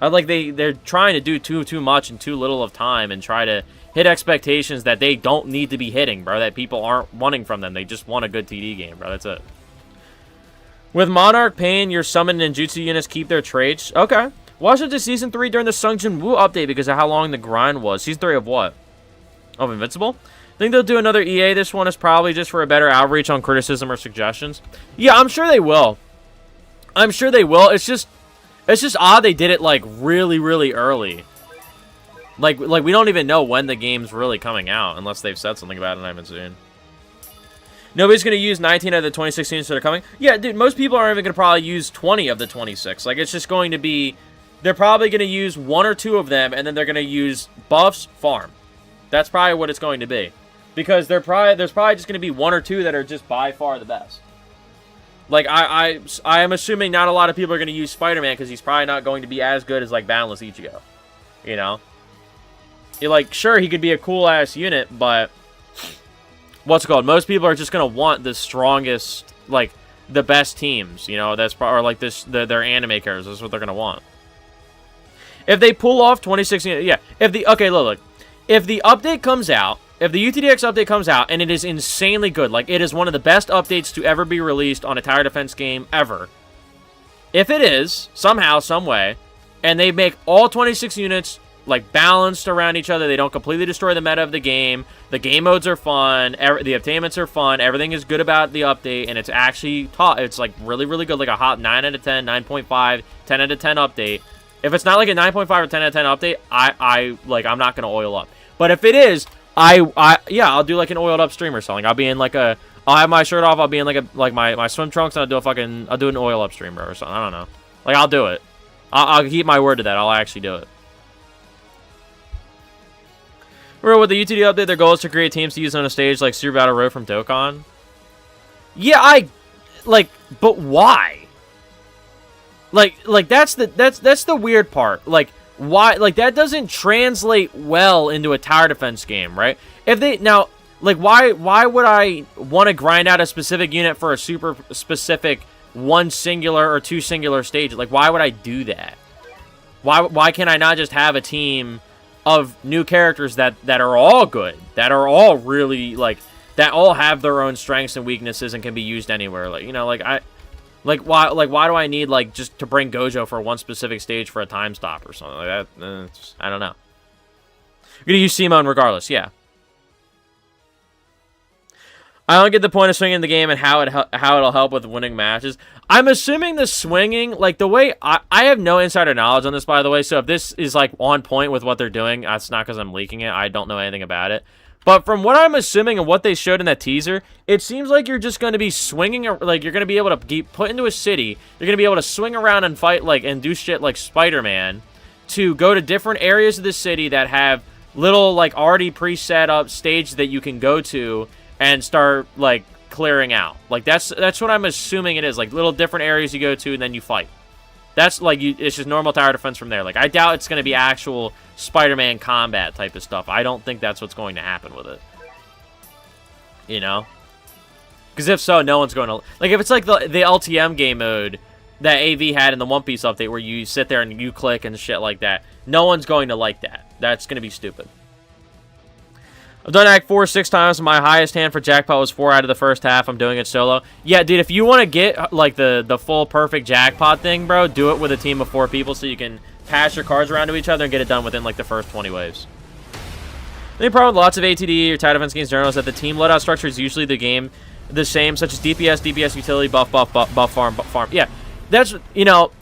Like, they're trying to do too much in too little of time and try to hit expectations that they don't need to be hitting, bro. That people aren't wanting from them. They just want a good TD game, bro. That's it. With Monarch Pain, your summon ninjutsu units keep their traits. Okay. Watch it to Season 3 during the Sungjin Woo update because of how long the grind was. Season 3 of what? Of Invincible? Think they'll do another EA. This one is probably just for a better outreach on criticism or suggestions. Yeah, I'm sure they will. I'm sure they will. It's just odd they did it, like, really, really early. Like we don't even know when the game's really coming out unless they've said something about it I haven't seen. Nobody's going to use 19 of the 26 units that are coming. Yeah, dude, most people aren't even going to probably use 20 of the 26. Like, it's just going to be... They're probably going to use one or two of them, and then they're going to use buffs, farm. That's probably what it's going to be. Because there's probably just going to be one or two that are just by far the best. Like, I am assuming not a lot of people are going to use Spider-Man because he's probably not going to be as good as, like, Boundless Ichigo. You know? Like, sure, he could be a cool-ass unit, but... What's it called? Most people are just going to want the strongest, like, the best teams, you know? That's probably, or like, their anime characters. That's what they're going to want. If they pull off 26... Yeah, if the... Okay, look. If the update comes out, if the UTDX update comes out, and it is insanely good, like, it is one of the best updates to ever be released on a tower defense game ever. If it is, somehow, some way, and they make all 26 units... like, balanced around each other. They don't completely destroy the meta of the game. The game modes are fun. The attainments are fun. Everything is good about the update, and it's actually taught. It's, like, really, really good. Like, a hot 9 out of 10, 9.5, 10 out of 10 update. If it's not, like, a 9.5 or 10 out of 10 update, I'm not going to oil up. But if it is, yeah, I'll do, like, an oiled up stream or something. I'll be in, like, I'll have my shirt off. I'll be in, like, my swim trunks, and I'll do an oil up stream, or something. I don't know. Like, I'll do it. I'll keep my word to that. I'll actually do it. Remember, with the UTD update, their goal is to create teams to use on a stage like Super Battle Road from Dokkan. Yeah, but why? Like that's the weird part. Like, why? Like, that doesn't translate well into a tower defense game, right? If they now, like, why would I want to grind out a specific unit for a super specific one singular or two singular stage? Like, why would I do that? Why can't I not just have a team of new characters that are all good, that are all really, like, that all have their own strengths and weaknesses and can be used anywhere? Like, you know, why do I need, like, just to bring Gojo for one specific stage for a time stop or something like that? I don't know. You're gonna use Simone regardless, yeah. I don't get the point of swinging the game and how it'll help with winning matches. I'm assuming the swinging, like, the way... I have no insider knowledge on this, by the way, so if this is, like, on point with what they're doing, that's not because I'm leaking it. I don't know anything about it. But from what I'm assuming and what they showed in that teaser, it seems like you're just going to be swinging... Like, you're going to be able to get put into a city. You're going to be able to swing around and fight, like, and do shit like Spider-Man to go to different areas of the city that have little, like, already pre-set up stages that you can go to and start, like, clearing out. Like, that's what I'm assuming it is. Like, little different areas you go to and then you fight. That's, like, it's just normal tower defense from there. Like, I doubt it's going to be actual Spider-Man combat type of stuff. I don't think that's what's going to happen with it. You know? Because if so, no one's going to... Like, if it's like the LTM game mode that AV had in the One Piece update where you sit there and you click and shit like that, no one's going to like that. That's going to be stupid. I've done Act 4 6 times. My highest hand for jackpot was 4 out of the first half. I'm doing it solo. Yeah, dude, if you want to get, like, the full perfect jackpot thing, bro, do it with a team of 4 people so you can pass your cards around to each other and get it done within, like, the first 20 waves. The only problem with lots of ATD or tower defense games in general is that the team loadout structure is usually the same, such as DPS, utility, buff, farm. Yeah, that's, you know,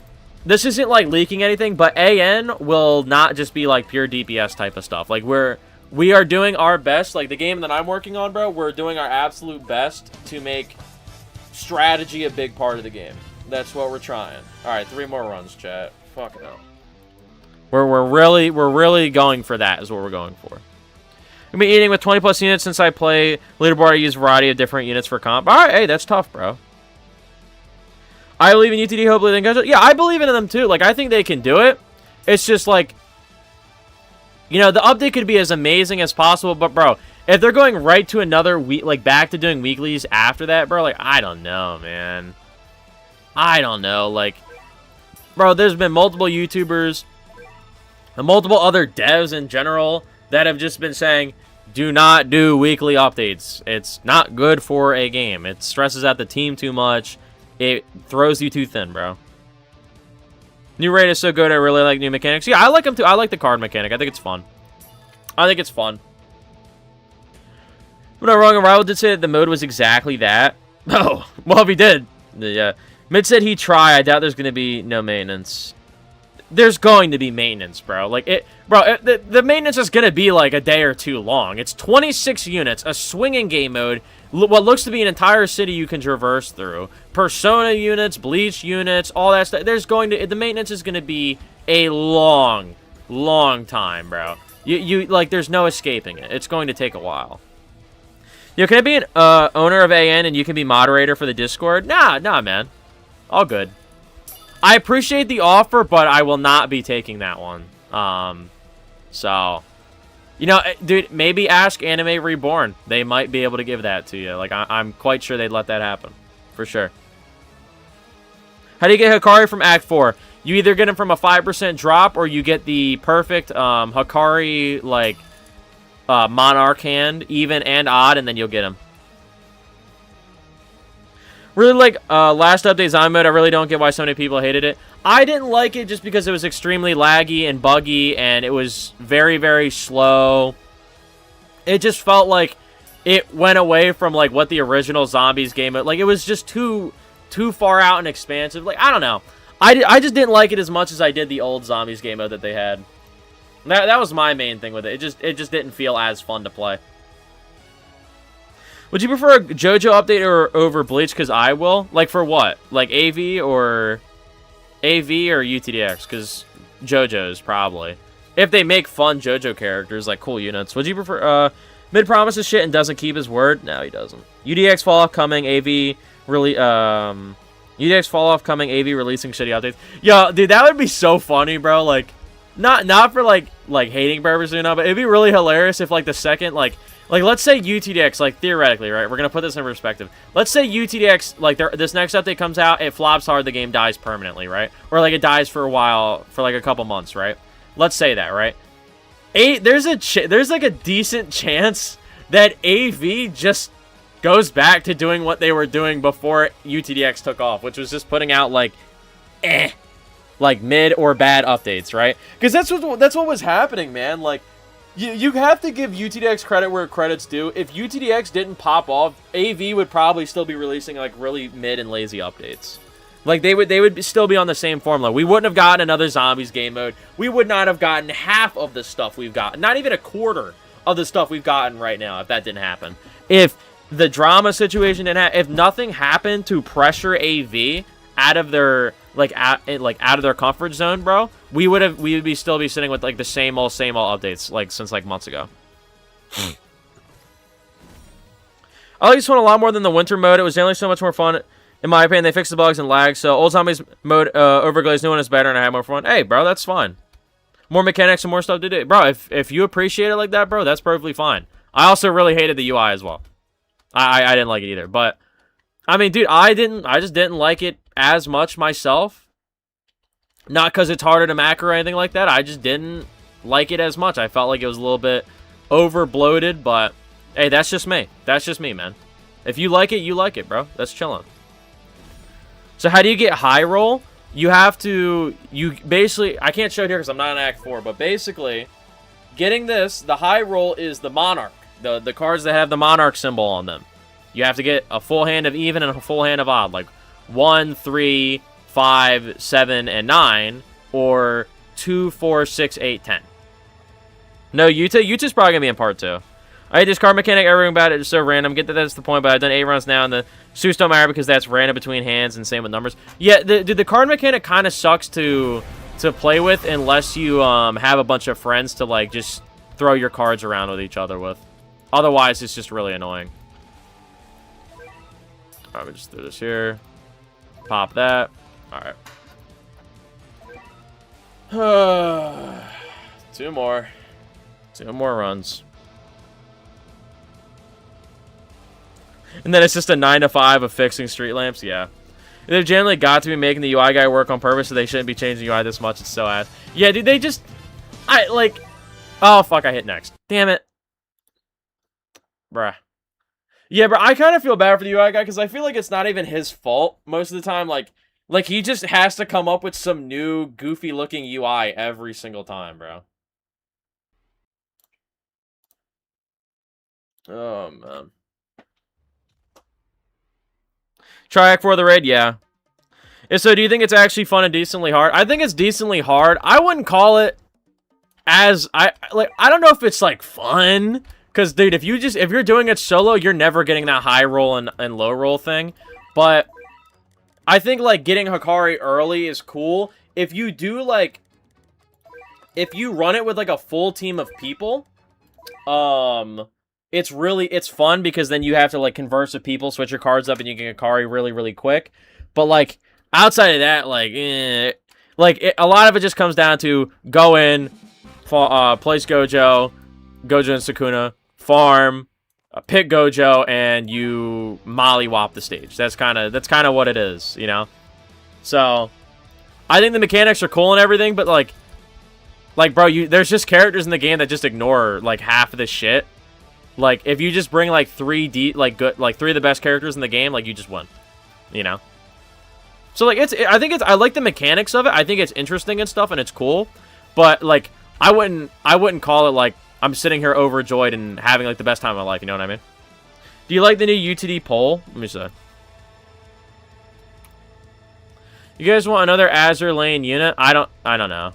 this isn't, like, leaking anything, but AN will not just be, like, pure DPS type of stuff. Like, we are doing our best. Like, the game that I'm working on, bro, we're doing our absolute best to make strategy a big part of the game. That's what we're trying. All right, 3 more runs, chat. Fuck it up. We're really going for that is what we're going for. I've been eating with 20 plus units since I play leaderboard. I use a variety of different units for comp. All right, hey, that's tough, bro. I believe in UTD, hopefully they can. Yeah, I believe in them too. Like, I think they can do it. It's just like, you know, the update could be as amazing as possible, but, bro, if they're going right to another week, like, back to doing weeklies after that, bro, like, I don't know, man. I don't know. Like, bro, there's been multiple YouTubers and multiple other devs in general that have just been saying, do not do weekly updates. It's not good for a game. It stresses out the team too much. It throws you too thin, bro. New raid is so good, I really like new mechanics. Yeah, I like them too. I like the card mechanic. I think it's fun. I think it's fun. I'm not wrong, Rival did say that the mode was exactly that. Oh, well, if he did. Yeah. Mid said he'd try. I doubt there's going to be no maintenance. There's going to be maintenance, bro. Like, the maintenance is going to be like a day or two long. It's 26 units, a swinging game mode, what looks to be an entire city you can traverse through. Persona units, Bleach units, all that stuff. The maintenance is going to be a long time, bro. Like, there's no escaping it. It's going to take a while. Yo, can I be an owner of AN and you can be moderator for the Discord? Nah, man. All good. I appreciate the offer, but I will not be taking that one. So, You know, dude, maybe ask Anime Reborn. They might be able to give that to you. Like, I'm quite sure they'd let that happen. For sure. How do you get Hikari from Act 4? You either get him from a 5% drop, or you get the perfect Hikari, like, Monarch hand, even and odd, and then you'll get him. Really like last update zombie mode. I really don't get why so many people hated it. I didn't like it just because it was extremely laggy and buggy, and it was very, very slow. It just felt like it went away from like what the original Zombies game. Like, it was just too far out and expansive. Like, I don't know. I just didn't like it as much as I did the old Zombies game mode that they had. That was my main thing with it. It just didn't feel as fun to play. Would you prefer a JoJo update or over Bleach? Because I will. Like, for what? Like, AV or UTDX? Because JoJo's probably. If they make fun JoJo characters, like cool units. Would you prefer, Mid promises shit and doesn't keep his word? No, he doesn't. UDX fall off coming, AV really, UDX fall off coming, AV releasing shitty updates. Yo, dude, that would be so funny, bro. Like, not for, like hating purposes, you know, but it'd be really hilarious if, like, the second, like, let's say UTDX, like, theoretically, right? We're going to put this in perspective. Let's say UTDX, like, this next update comes out, it flops hard, the game dies permanently, right? Or, like, it dies for a while, for, like, a couple months, right? Let's say that, right? There's, like, a decent chance that AV just goes back to doing what they were doing before UTDX took off, which was just putting out, like, like, mid or bad updates, right? Because that's what was happening, man. Like, you have to give UTDX credit where credit's due. If UTDX didn't pop off, AV would probably still be releasing, like, really mid and lazy updates. Like, they would still be on the same formula. We wouldn't have gotten another Zombies game mode. We would not have gotten half of the stuff we've gotten. Not even a quarter of the stuff we've gotten right now if that didn't happen. If the drama situation didn't happen, if nothing happened to pressure AV out of their out of their comfort zone, bro, we would still be sitting with, like, the same old updates, like, since, like, months ago. I like this one a lot more than the winter mode. It was generally so much more fun. In my opinion, they fixed the bugs and lag, so old Zombies mode overglazed, new one is better, and I had more fun. Hey, bro, that's fine. More mechanics and more stuff to do. Bro, if you appreciate it like that, bro, that's perfectly fine. I also really hated the UI as well. I didn't like it either, but I mean, dude, I just didn't like it as much myself. Not because it's harder to macro or anything like that. I just didn't like it as much. I felt like it was a little bit over bloated, but hey, that's just me. That's just me, man. If you like it, bro. That's chilling. So how do you get high roll? You have to, basically, I can't show it here because I'm not in Act 4, but basically, getting this, the high roll is the Monarch. The cards that have the Monarch symbol on them. You have to get a full hand of even and a full hand of odd, like 1, 3, 5, 7, and 9, or 2, 4, 6, 8, 10. No, Utah's probably going to be in part 2. I hate this card mechanic, everything about it is so random. Get that that's the point, but I've done 8 runs now, and the suits don't matter because that's random between hands, and same with numbers. Yeah, the card mechanic kind of sucks to play with unless you have a bunch of friends to, like, just throw your cards around with each other with. Otherwise, it's just really annoying. Alright, we just do this here. Pop that. Alright. 2 more. 2 more runs. And then it's just a 9 to 5 of fixing street lamps. Yeah. They've generally got to be making the UI guy work on purpose, so they shouldn't be changing the UI this much. It's so ass. Yeah, dude, they just... Oh, fuck, I hit next. Damn it. Bruh. Yeah, bro, I kind of feel bad for the UI guy, because I feel like it's not even his fault most of the time. Like, he just has to come up with some new, goofy-looking UI every single time, bro. Oh, man. Try Act 4 of the raid? Yeah. So, do you think it's actually fun and decently hard? I think it's decently hard. I wouldn't call it as... I don't know if it's, like, fun. Because, dude, if you're doing it solo, you're never getting that high roll and low roll thing. But I think, like, getting Hikari early is cool. If you do, like... If you run it with, like, a full team of people... It's fun because then you have to, like, converse with people, switch your cards up, and you get Hikari really, really quick. But, like, outside of that, like, a lot of it just comes down to go in, place Gojo, Gojo and Sukuna, farm, pick Gojo, and you mollywop the stage. That's kind of what it is, you know? So, I think the mechanics are cool and everything, but, like bro, there's just characters in the game that just ignore, like, half of this shit. Like, if you just bring, like, three of the best characters in the game, like, you just won. You know? So, like, I like the mechanics of it. I think it's interesting and stuff, and it's cool. But, like, I wouldn't call it, like, I'm sitting here overjoyed and having, like, the best time of my life. You know what I mean? Do you like the new UTD poll? Let me see. You guys want another Azure Lane unit? I don't know.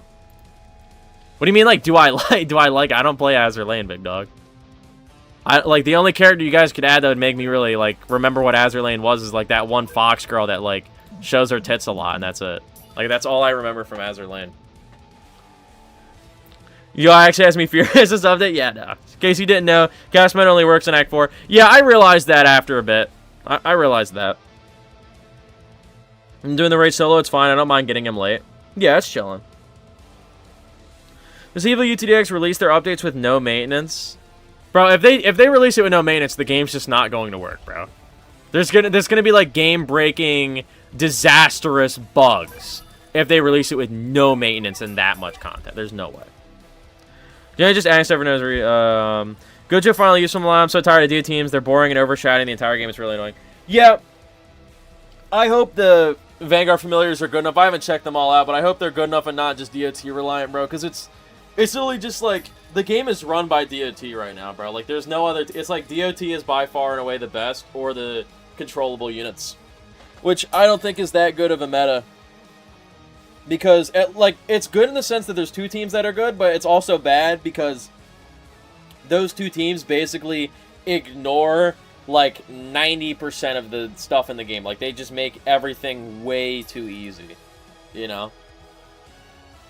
What do you mean, like, do I like? I don't play Azure Lane, big dog. Like, the only character you guys could add that would make me really, like, remember what Azure Lane was is, like, that one Fox girl that, like, shows her tits a lot, and that's it. Like, that's all I remember from Azure Lane. You actually asked me Furious is update? Yeah, no. In case you didn't know, Cast Mode only works in Act 4. Yeah, I realized that after a bit. I realized that. I'm doing the raid solo, it's fine. I don't mind getting him late. Yeah, it's chilling. Does Evil UTDX release their updates with no maintenance? Bro, if they release it with no maintenance, the game's just not going to work, bro. There's gonna be like game-breaking, disastrous bugs if they release it with no maintenance and that much content. There's no way. Yeah, just ask everyone knows. Gojo finally used some. I'm so tired of DO teams. They're boring and overshadowing the entire game. It's really annoying. Yeah. I hope the Vanguard familiars are good enough. I haven't checked them all out, but I hope they're good enough and not just DOT reliant, bro. Because it's really just like the game is run by DOT right now, bro. Like there's no other. It's like DOT is by far and away the best, or the controllable units, which I don't think is that good of a meta. Because it's good in the sense that there's two teams that are good, but it's also bad because those two teams basically ignore like 90% of the stuff in the game. Like they just make everything way too easy, you know?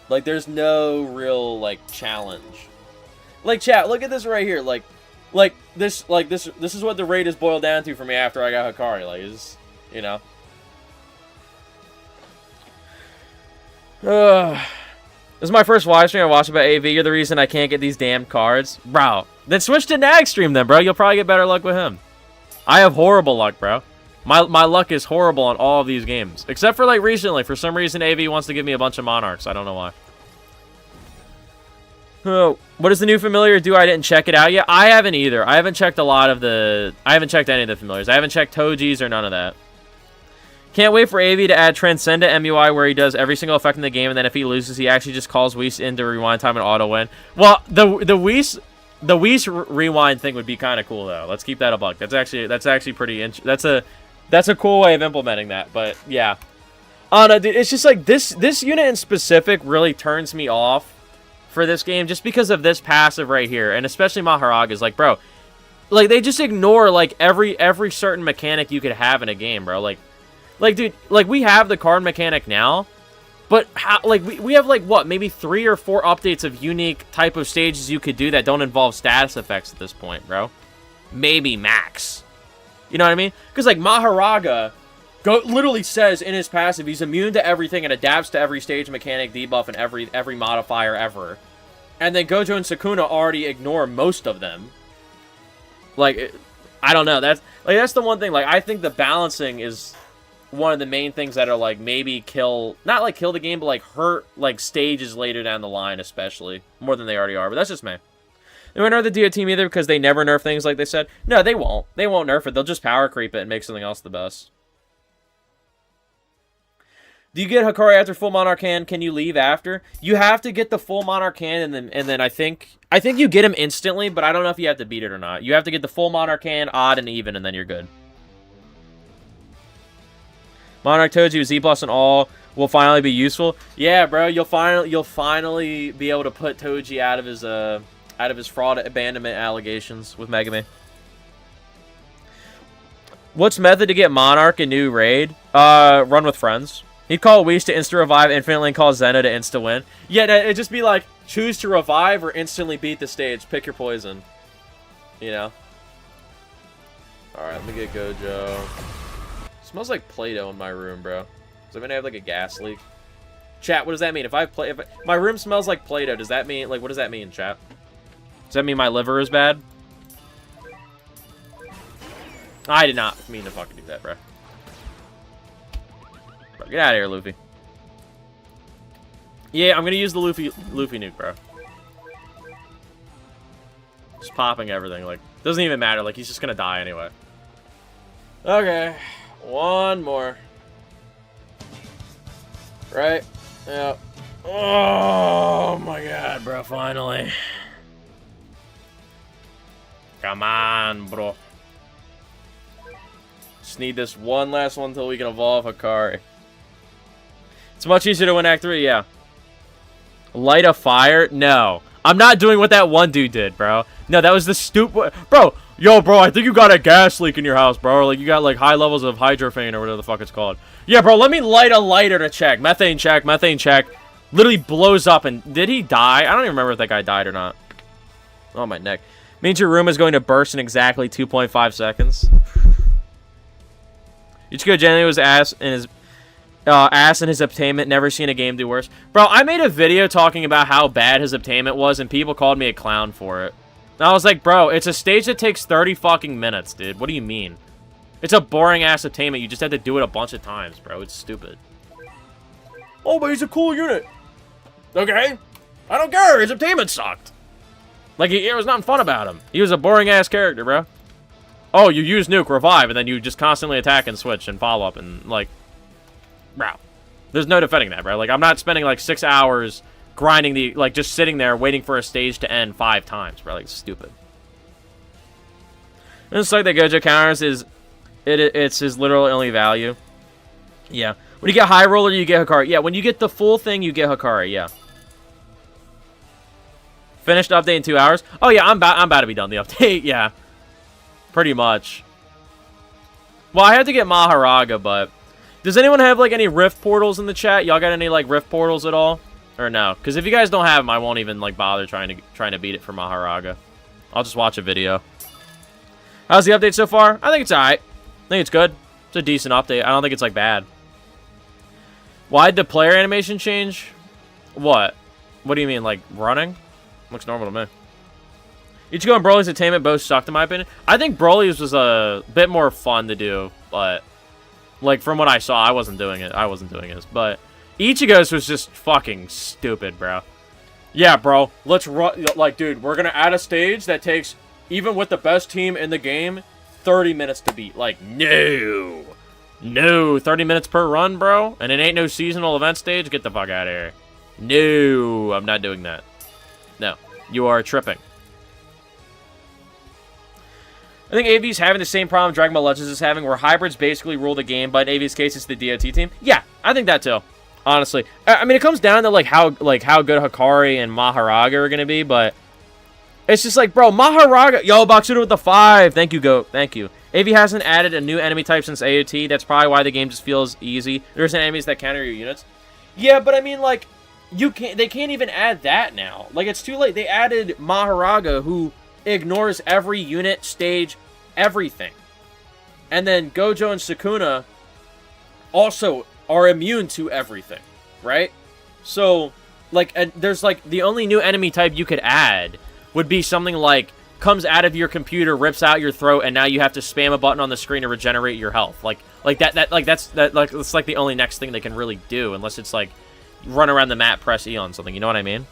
Like there's no real like challenge. Like chat, look at this right here. This is what the raid is boiled down to for me after I got Hikari. Like it's, you know. This is my first live stream I watched about AV. You're the reason I can't get these damn cards. Bro, then switch to Nag stream then, bro. You'll probably get better luck with him. I have horrible luck, bro. My luck is horrible on all of these games. Except for, like, recently. For some reason, AV wants to give me a bunch of Monarchs. I don't know why. Oh, what is the new familiar do? I didn't check it out yet. I haven't either. I haven't checked I haven't checked any of the familiars. I haven't checked Toji's or none of that. Can't wait for AV to add Transcendent MUI where he does every single effect in the game, and then if he loses, he actually just calls Whis in to rewind time and auto win. Well, the Whis rewind thing would be kind of cool though. Let's keep that a buck. That's actually pretty. That's a cool way of implementing that. But yeah, I don't know, dude, it's just like this unit in specific really turns me off for this game just because of this passive right here, and especially Maharaga's. Like, bro, like they just ignore like every certain mechanic you could have in a game, bro. Like, dude, like, we have the card mechanic now, but, how, like, we have, like, what, maybe 3 or 4 updates of unique type of stages you could do that don't involve status effects at this point, bro. Maybe max. You know what I mean? Because, like, Maharaga literally says in his passive he's immune to everything and adapts to every stage mechanic, debuff, and every modifier ever. And then Gojo and Sukuna already ignore most of them. Like, I don't know. That's the one thing. Like, I think the balancing is one of the main things that are like maybe not like kill the game, but like hurt like stages later down the line, especially more than they already are. But that's just me. They won't nerf the DO team either because they never nerf things like they said. No, they won't. They won't nerf it. They'll just power creep it and make something else the best. Do you get Hikari after full Monarch hand? Can you leave after? You have to get the full Monarch hand, and then I think you get him instantly, but I don't know if you have to beat it or not. You have to get the full Monarch hand, odd and even, and then you're good. Monarch Toji with Z plus and all will finally be useful. Yeah, bro, you'll finally be able to put Toji out of his fraud abandonment allegations with Megami. What's method to get Monarch in new raid? Run with friends. He'd call Whis to insta revive infinitely and call Zeno to insta win. Yeah, it'd just be like choose to revive or instantly beat the stage. Pick your poison. You know. All right, let me get Gojo. Smells like Play-Doh in my room, bro. Does anybody have like a gas leak? Chat, what does that mean? If my room smells like Play-Doh, does that mean, like, what does that mean, chat? Does that mean my liver is bad? I did not mean to fucking do that, bro. Bro, get out of here, Luffy. Yeah, I'm gonna use the Luffy nuke, bro. Just popping everything, like, doesn't even matter, like, he's just gonna die anyway. Okay, one more. Right? Yep. Oh my god, bro, finally. Come on, bro. Just need this one last one until we can evolve Hikari. It's much easier to win Act 3, yeah. Light a fire? No. I'm not doing what that one dude did, bro. No, that was the stupid... Bro, yo, bro, I think you got a gas leak in your house, bro. Like, you got, like, high levels of hydrophane or whatever the fuck it's called. Yeah, bro, let me light a lighter to check. Methane check, methane check. Literally blows up, and... Did he die? I don't even remember if that guy died or not. Oh, my neck. Means your room is going to burst in exactly 2.5 seconds. Ichigo generally was ass in his obtainment, never seen a game do worse. Bro, I made a video talking about how bad his obtainment was, and people called me a clown for it. And I was like, bro, it's a stage that takes 30 fucking minutes, dude. What do you mean? It's a boring-ass obtainment. You just have to do it a bunch of times, bro. It's stupid. Oh, but he's a cool unit. Okay. I don't care. His obtainment sucked. Like, there was nothing fun about him. He was a boring-ass character, bro. Oh, you use nuke, revive, and then you just constantly attack and switch and follow up and, like... Bro. There's no defending that, bro. Like, I'm not spending, like, 6 hours grinding the... Like, just sitting there waiting for a stage to end 5 times, bro. Like, it's stupid. And it's like the Gojo counters is... It's his literal only value. Yeah. When you get High Roller, you get Hikari. Yeah, when you get the full thing, you get Hikari, yeah. Finished update in 2 hours. Oh, yeah, I'm about to be done the update, yeah. Pretty much. Well, I had to get Maharaga, but... Does anyone have, like, any rift portals in the chat? Y'all got any, like, rift portals at all? Or no? Because if you guys don't have them, I won't even, like, bother trying to beat it for Maharaga. I'll just watch a video. How's the update so far? I think it's alright. I think it's good. It's a decent update. I don't think it's, like, bad. Why'd the player animation change? What? What do you mean, like, running? Looks normal to me. Ichigo and Broly's attainment both sucked, in my opinion. I think Broly's was a bit more fun to do, but... Like, from what I saw, I wasn't doing it. But Ichigo's was just fucking stupid, bro. Yeah, bro. Let's run... Like, dude, we're gonna add a stage that takes, even with the best team in the game, 30 minutes to beat. Like, no. No. 30 minutes per run, bro? And it ain't no seasonal event stage? Get the fuck out of here. No. I'm not doing that. No. You are tripping. I think AV's having the same problem Dragon Ball Legends is having, where hybrids basically rule the game, but in AV's case, it's the DOT team. Yeah, I think that too. Honestly, I mean, it comes down to how good Hikari and Maharaga are gonna be, but it's just like, bro, Maharaga, yo, Baksuda with the 5. Thank you, Goat. Thank you. AV hasn't added a new enemy type since AOT. That's probably why the game just feels easy. There's enemies that counter your units. Yeah, but I mean, like, they can't even add that now. Like, it's too late. They added Maharaga, who ignores every unit, stage, everything. And then Gojo and Sukuna also are immune to everything, right? So, like, there's, like, the only new enemy type you could add would be something like, comes out of your computer, rips out your throat, and now you have to spam a button on the screen to regenerate your health. That's like the only next thing they can really do, unless it's, like, run around the map, press E on something, you know what I mean?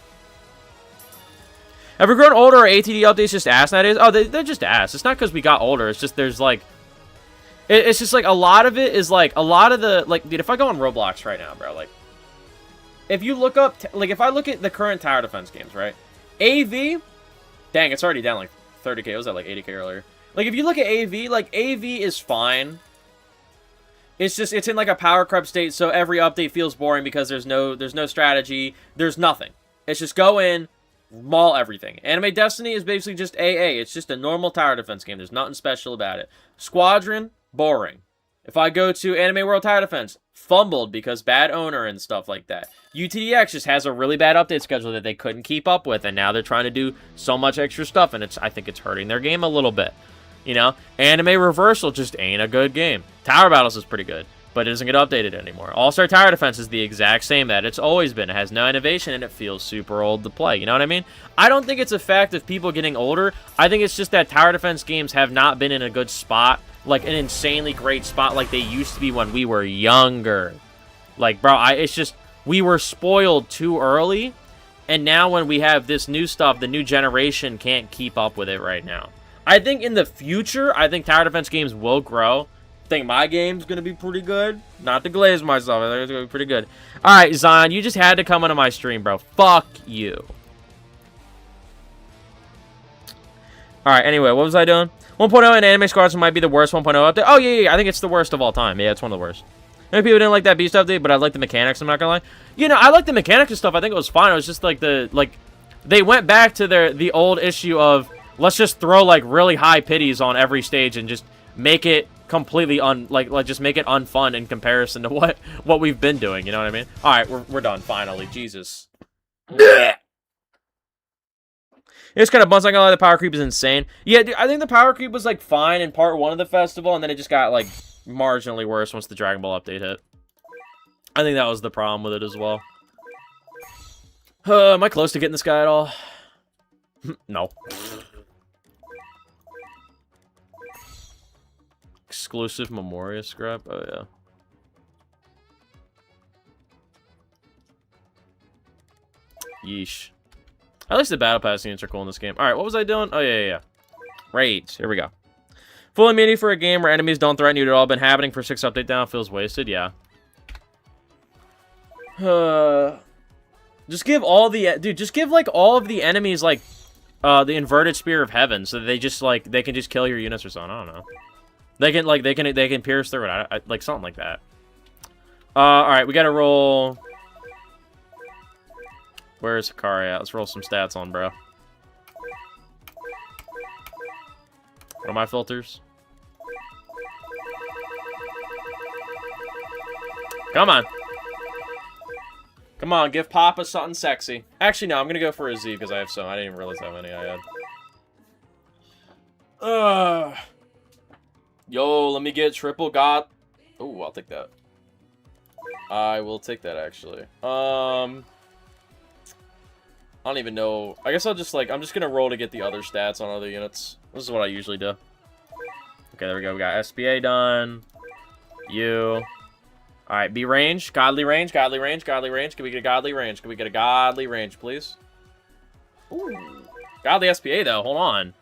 Have we grown older or ATD updates just ass nowadays? Oh, they're just ass. It's not because we got older. It's just there's like... It's just like a lot of it is like... A lot of the... Like, dude, if I go on Roblox right now, bro, like... If you look up... Like, if I look at the current tower defense games, right? AV... Dang, it's already down like 30k. It was at like 80k earlier. Like, if you look at AV, like, AV is fine. It's just... It's in like a power creep state, so every update feels boring because there's no strategy. There's nothing. It's just go in... Maul everything. Anime Destiny is basically just AA. It's just a normal tower defense game. There's nothing special about it. Squadron, boring. If I go to Anime World Tower Defense, fumbled because bad owner and stuff like that. UTDX just has a really bad update schedule that they couldn't keep up with, and now they're trying to do so much extra stuff, and I think it's hurting their game a little bit. You know? Anime Reversal just ain't a good game. Tower Battles is pretty good. but it doesn't get updated anymore. All-Star Tower Defense is the exact same that it's always been. It has no innovation, and it feels super old to play. You know what I mean? I don't think it's a fact of people getting older. I think it's just that Tower Defense games have not been in a good spot, like an insanely great spot like they used to be when we were younger. Like, bro, it's just, we were spoiled too early, and now when we have this new stuff, the new generation can't keep up with it right now. I think in the future, I think Tower Defense games will grow. I think my game's going to be pretty good. Not to glaze myself, I think it's going to be pretty good. Alright, Zion, you just had to come onto my stream, bro. Fuck you. Alright, anyway, what was I doing? 1.0 and Anime Squadron might be the worst 1.0 update. Oh, yeah, I think it's the worst of all time. Yeah, it's one of the worst. Maybe people didn't like that Beast update, but I like the mechanics, I'm not gonna lie. You know, I like the mechanics and stuff. I think it was fine. It was just like they went back to the old issue of, let's just throw, like, really high pities on every stage and just make it completely just make it unfun in comparison to what we've been doing, you know what I mean? Alright, we're done, finally. Jesus. It's kind of buzz, like, the power creep is insane. Yeah, dude, I think the power creep was, like, fine in part 1 of the festival, and then it just got, like, marginally worse once the Dragon Ball update hit. I think that was the problem with it as well. Am I close to getting this guy at all? No. Exclusive Memoria scrap? Oh, yeah. Yeesh. At least the Battle Pass units are cool in this game. Alright, what was I doing? Oh, yeah. Raids. Here we go. Full immunity for a game where enemies don't threaten you at all. Been happening for 6 update down. Feels wasted. Yeah. Just give all the... Dude, just give, like, all of the enemies, like, the Inverted Spear of Heaven. So that they just, like, they can just kill your units or something. I don't know. They can, like, they can pierce through it. Like, something like that. Alright, we gotta roll... Where's Hikari at? Let's roll some stats on, bro. What are my filters? Come on. Come on, give Papa something sexy. Actually, no, I'm gonna go for a Z because I have some. I didn't even realize how many I had. Yo, let me get triple god. Oh, I'll take that. I will take that, actually. I don't even know. I guess I'll just, like, I'm just gonna roll to get the other stats on other units. This is what I usually do. Okay, there we go. We got SPA done. You. Alright, B range. Godly range. Godly range. Godly range. Can we get a godly range? Can we get a godly range, please? Ooh. Godly SPA, though. Hold on.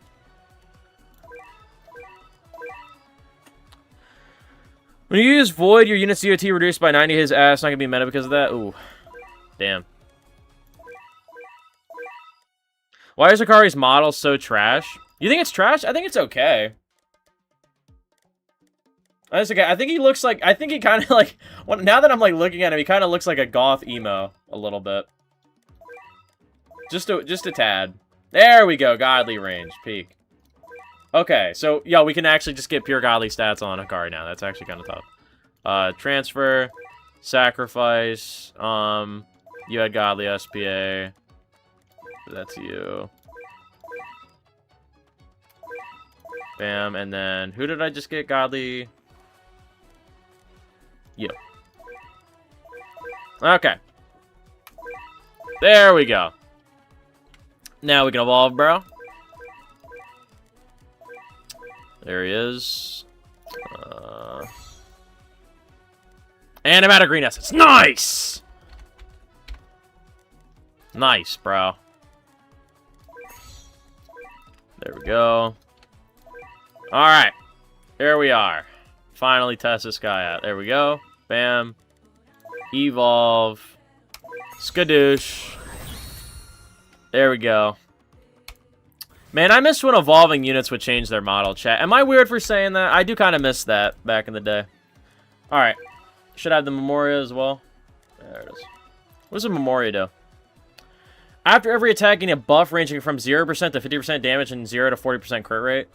When you use Void, your unit's COT reduced by 90. His ass not gonna be meta because of that. Ooh. Damn. Why is Hikari's model so trash? You think it's trash? I think it's okay. I think he looks like... I think he kind of like... Now that I'm like looking at him, he kind of looks like a goth emo a little bit. Just a tad. There we go. Godly range. Peak. Okay, so, yo, we can actually just get pure godly stats on Hikari now. That's actually kind of tough. Transfer. Sacrifice. You had godly SPA. That's you. Bam, and then who did I just get? Godly. You. Okay. There we go. Now we can evolve, bro. There he is. And I'm out of green assets. Nice! Nice, bro. There we go. Alright. Here we are. Finally test this guy out. There we go. Bam. Evolve. Skadoosh. There we go. Man, I miss when evolving units would change their model, chat. Am I weird for saying that? I do kind of miss that back in the day. Alright. Should I have the Memoria as well? There it is. What does a Memoria do? After every attack, getting a buff ranging from 0% to 50% damage and 0 to 40% crit rate.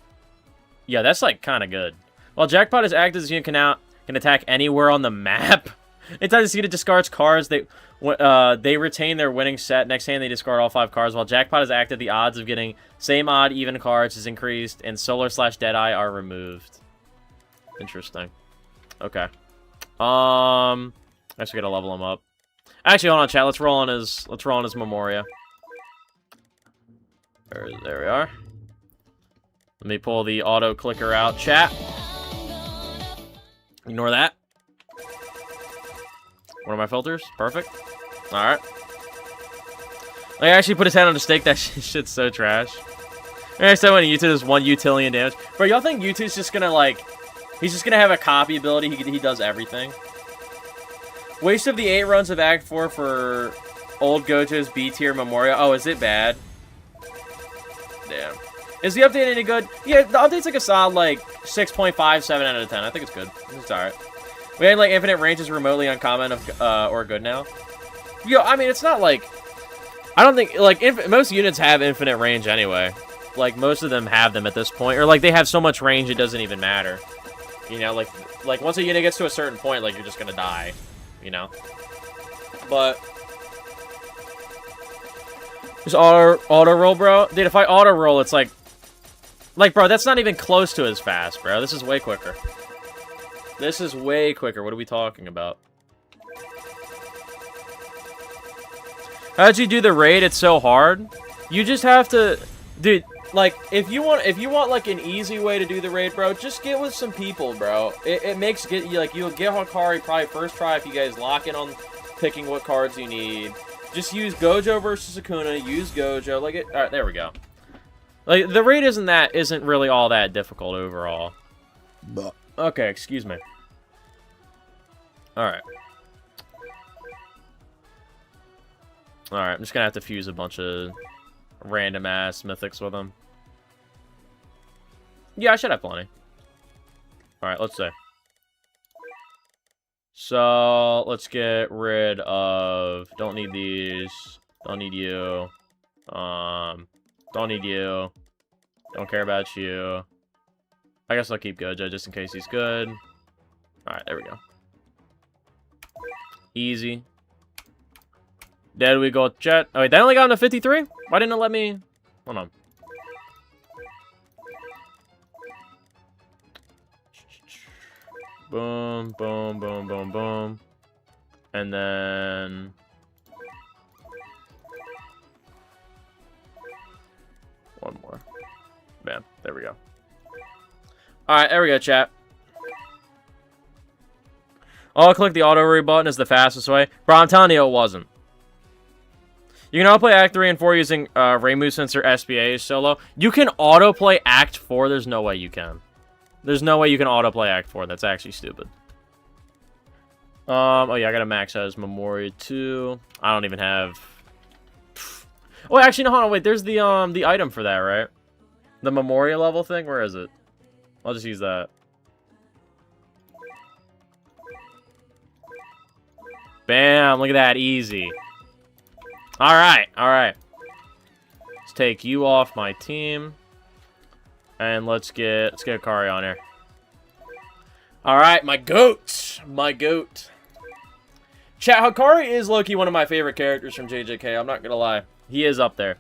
Yeah, that's, like, kind of good. While Jackpot is active, this unit can attack anywhere on the map. Anytime this unit discards cards, they retain their winning set. Next hand, they discard all 5 cards. While Jackpot is active, the odds of getting same odd, even cards is increased, and Solar / Deadeye are removed. Interesting. Okay. I guess we gotta level him up. Actually, hold on, chat. Let's roll on his Memoria. There we are. Let me pull the auto clicker out, chat. Ignore that. One of my filters. Perfect. Alright. I actually put his head on a stake. That shit's so trash. I said when YouTube does 1 utillion damage. Bro, y'all think YouTube's just gonna, like... He's just gonna have a copy ability. He does everything. Waste of the 8 runs of Act 4 for old Gojo's B tier Memoria. Oh, is it bad? Damn. Is the update any good? Yeah, the update's like a solid, like, 6.5, 7 out of 10. I think it's good. It's alright. We had, like, infinite ranges remotely uncommon or good now. Yo, I mean, it's not like... I don't think, like, most units have infinite range anyway. Like, most of them have them at this point. Or, like, they have so much range it doesn't even matter. You know, like once a unit gets to a certain point, like, you're just gonna die. You know? But... Just auto roll, bro. Dude, if I auto roll, it's like... Like, bro, that's not even close to as fast, bro. This is way quicker. This is way quicker. What are we talking about? How'd you do the raid? It's so hard. You just have to... Dude, like, if you want like, an easy way to do the raid, bro, just get with some people, bro. It makes... You'll get Hikari probably first try if you guys lock in on picking what cards you need. Just use Gojo versus Sukuna. Use Gojo. Like, it... Alright, there we go. Like, the raid isn't really all that difficult overall. Okay, excuse me. Alright. Alright, I'm just gonna have to fuse a bunch of random-ass mythics with them. Yeah, I should have plenty. Alright, let's see. So, let's get rid of... Don't need these. Don't need you. Don't need you. Don't care about you. I guess I'll keep Gojo just in case he's good. Alright, there we go. Easy. There we go, chat. Oh, wait, that only got him to 53? Why didn't it let me... Hold on. Boom, boom, boom, boom, boom. And then... One more. Bam. There we go. Alright, there we go, chat. I'll click the auto read button is the fastest way. Bro, I'm telling you it wasn't. You can auto-play Act 3 and 4 using Reimu since their SBA is so low. You can auto-play Act 4? There's no way you can. There's no way you can auto-play Act 4. That's actually stupid. Oh yeah, I gotta max out his Memoria too. I don't even have... Oh, actually, no, hold on, wait. There's the item for that, right? The Memoria level thing? Where is it? I'll just use that. Bam! Look at that, easy. Alright, alright. Let's take you off my team. And let's get Hikari on here. Alright, my goat! My goat. Chat, Hikari is low-key one of my favorite characters from JJK, I'm not gonna lie. He is up there.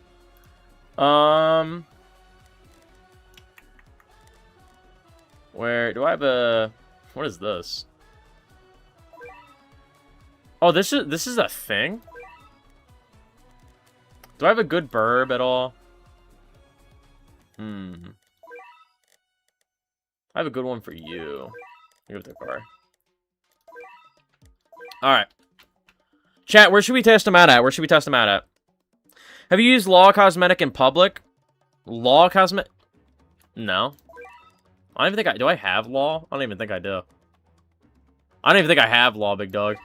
Where do I have a... What is this? Oh, this is a thing? Do I have a good burb at all? I have a good one for you. Go with the car. Alright. Chat, where should we test them out at? Where should we test them out at? Have you used Law Cosmetic in public? Law Cosmetic? No. I don't even think I... Do I have Law? I don't even think I do. I don't even think I have Law, big dog.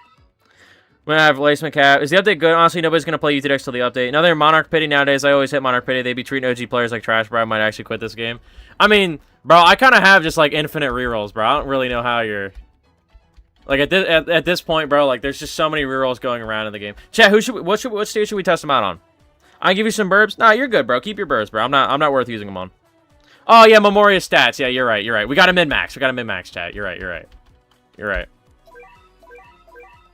When I have Lacement Cap. Is the update good? Honestly, nobody's going to play UTX till the update. Now they're Monarch Pity nowadays. I always hit Monarch Pity. They be treating OG players like trash, bro. I might actually quit this game. I mean, bro, I kind of have just, like, infinite rerolls, bro. I don't really know how you're... Like, at this point, bro, like, there's just so many rerolls going around in the game. Chat, what stage should we test them out on? I give you some burbs? Nah, you're good, bro. Keep your burbs, bro. I'm not worth using them on. Oh, yeah, Memoria stats. Yeah, you're right, you're right. We got a min-max. We got a min-max, chat. You're right, you're right. You're right.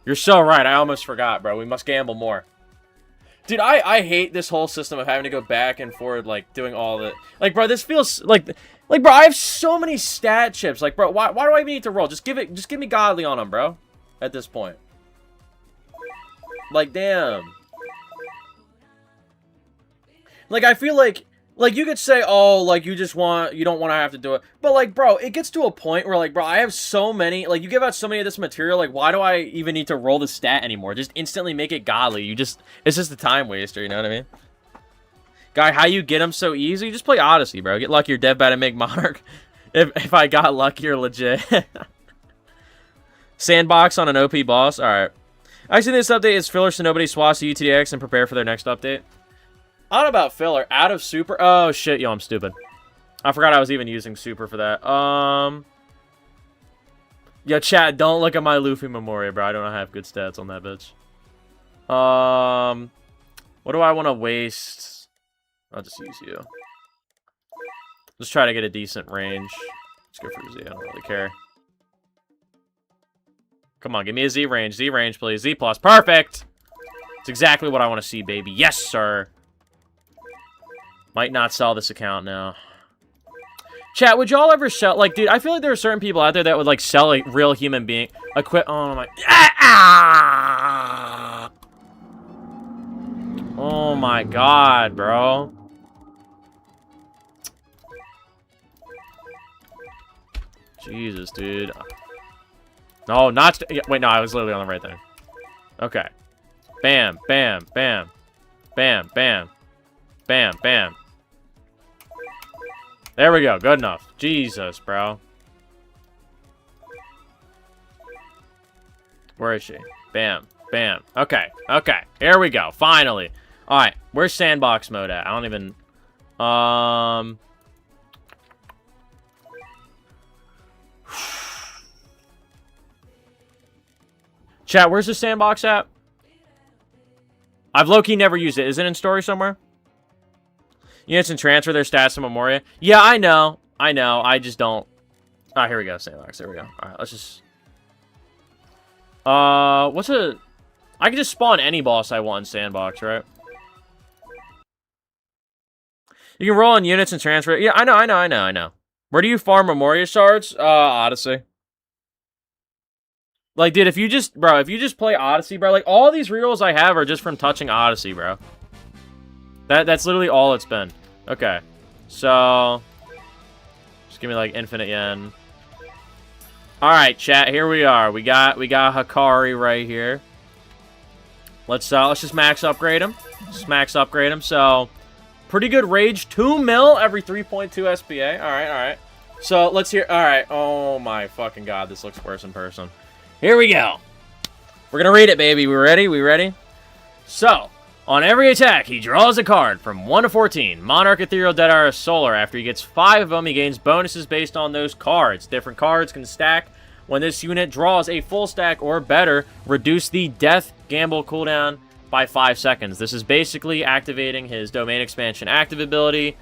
You're so right. I almost forgot, bro. We must gamble more. Dude, I hate this whole system of having to go back and forward, like, doing all the... Like, bro, this feels... Like, bro, I have so many stat chips. Like, bro, why do I even need to roll? Just give me godly on them, bro. at this point. Like, damn. Like, I feel like you could say, oh, like, you don't want to have to do it. But, like, bro, it gets to a point where, like, bro, I have so many, like, you give out so many of this material, like, why do I even need to roll the stat anymore? Just instantly make it godly. It's just a time waster, you know what I mean? Guy, how you get them so easy? Just play Odyssey, bro. Get lucky, you're dead bad and make Monarch. If I got lucky, you're legit. Sandbox on an OP boss? Alright. Actually, this update is filler so nobody swaps the UTDX and prepare for their next update. I don't know about filler. Out of super. Oh, shit. Yo, I'm stupid. I forgot I was even using super for that. Yo, chat, don't look at my Luffy Memoria, bro. I don't have good stats on that bitch. What do I want to waste? I'll just use you. Just try to get a decent range. Let's go for Z. I don't really care. Come on, give me a Z range. Z range, please. Z plus. Perfect! It's exactly what I want to see, baby. Yes, sir. Might not sell this account now. Chat, would y'all ever sell... Like, dude, I feel like there are certain people out there that would, like, sell a real human being. Oh, my... Oh, my God, bro. Jesus, dude. No, not... Wait, no, I was literally on the right thing. Okay. Bam, bam, bam. Bam, bam. Bam, bam. There we go. Good enough. Jesus, bro. Where is she? Bam, bam. Okay, okay. Here we go. Finally. Alright, where's sandbox mode at? I don't even... Chat, where's the sandbox at? I've low-key never used it. Is it in story somewhere? Units and transfer their stats to Memoria. Yeah, I know. I know. I just don't. Ah, here we go. Sandbox. There we go. Alright, let's just... what's a... I can just spawn any boss I want in sandbox, right? You can roll on units and transfer... Yeah, I know. Where do you farm Memoria shards? Odyssey. Like, dude, if you just play Odyssey, bro, like, all these rerolls I have are just from touching Odyssey, bro. That's literally all it's been. Okay. So, just give me, like, infinite yen. Alright, chat, here we are. We got Hikari right here. Let's just max upgrade him. So, pretty good rage. 2 mil every 3.2 SPA. Alright. So, let's hear... Alright. Oh, my fucking God. This looks worse in person. Here we go. We're gonna read it, baby. We ready? So, on every attack, he draws a card from 1 to 14. Monarch, Ethereal, Dead Iris, Solar. After he gets 5 of them, he gains bonuses based on those cards. Different cards can stack. When this unit draws a full stack or better, reduce the Death Gamble cooldown by 5 seconds. This is basically activating his Domain Expansion active ability.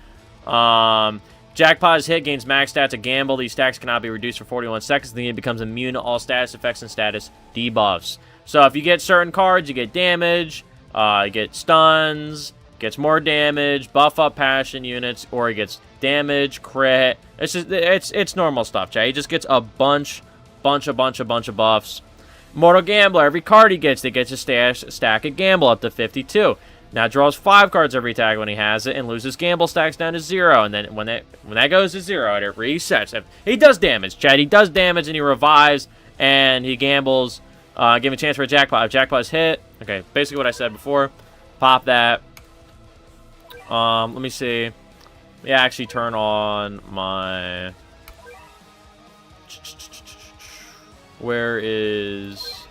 Jackpot's hit gains max stats to gamble. These stacks cannot be reduced for 41 seconds. Then it becomes immune to all status effects and status debuffs. So if you get certain cards, you get damage, you get stuns, gets more damage, buff up passion units, or he gets damage, crit. It's normal stuff, chat. He just gets a bunch of buffs. Mortal Gambler, every card he gets a stack of gamble up to 52. Now draws 5 cards every attack when he has it and loses gamble stacks down to 0. And then when that goes to 0, it resets. He does damage, Chad. He does damage and he revives and he gambles. Give him a chance for a jackpot. If jackpot's hit, okay, basically what I said before. Pop that. Let me see. Let me actually turn on my... Where is...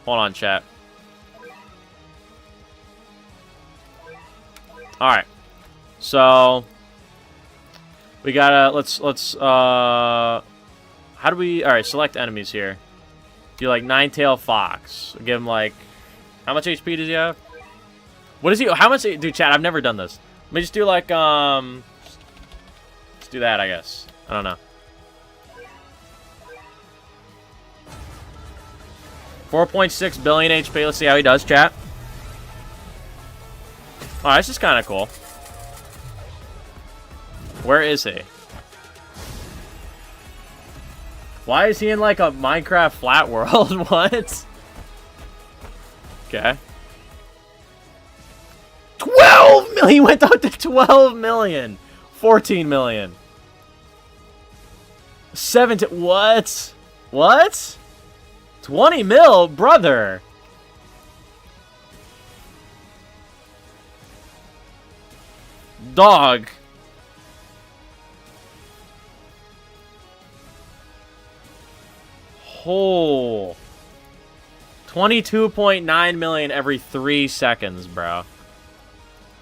Hold on, chat. Alright. So we gotta how do we alright, select enemies here. Do like Ninetail Fox. Give him like how much HP does he have? What is he how much dude chat, I've never done this. Let me just do like let's do that, I guess. I don't know. 4.6 billion HP. Let's see how he does, chat. Oh, this is kind of cool. Where is he? Why is he in like a Minecraft flat world? What? Okay. 12 million! He went up to 12 million. 14 million. 17. What? What? 20 mil? Brother. Dog. Oh. 22.9 million every 3 seconds, bro.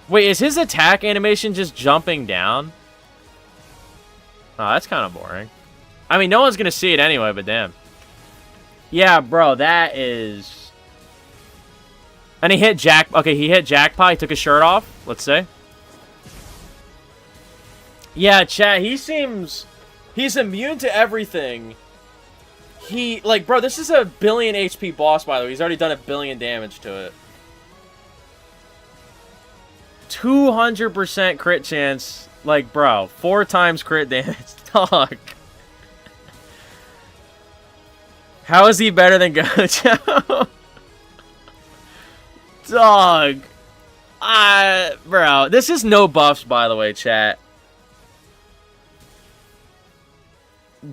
Wait, is his attack animation just jumping down? Oh, that's kind of boring. I mean, no one's going to see it anyway, but damn. Yeah, bro, that is... And he hit Jack... Okay, he hit Jackpot. He took his shirt off. Let's see. Yeah, chat, he seems... He's immune to everything. He... Like, bro, this is a billion HP boss, by the way. He's already done a billion damage to it. 200% crit chance. Like, bro, 4 times crit damage. Dog. How is he better than Gojo? Dog. Bro, this is no buffs, by the way, chat.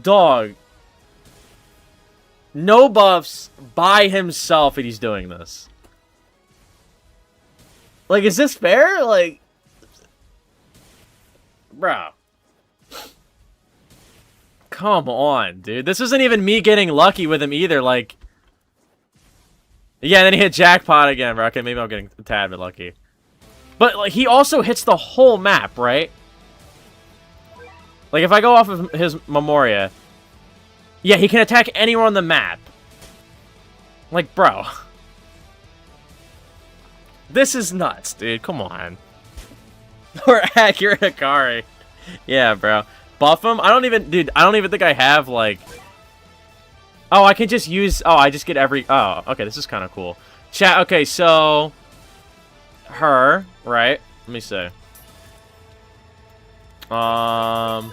Dog. No buffs by himself and he's doing this. Like, is this fair? Like, bro. Come on, dude. This isn't even me getting lucky with him either. Like, yeah, then he hit Jackpot again, bro. Okay, maybe I'm getting a tad bit lucky. But, like, he also hits the whole map, right? Like, if I go off of his Memoria, yeah, he can attack anywhere on the map. Like, bro. This is nuts, dude. Come on. Or accurate Akari. Yeah, bro. Buff him? I don't even... Dude, I don't even think I have, like... Oh, I can just use... Oh, I just get every... Oh, okay, this is kind of cool. Chat, okay, so... Her, right? Let me see. And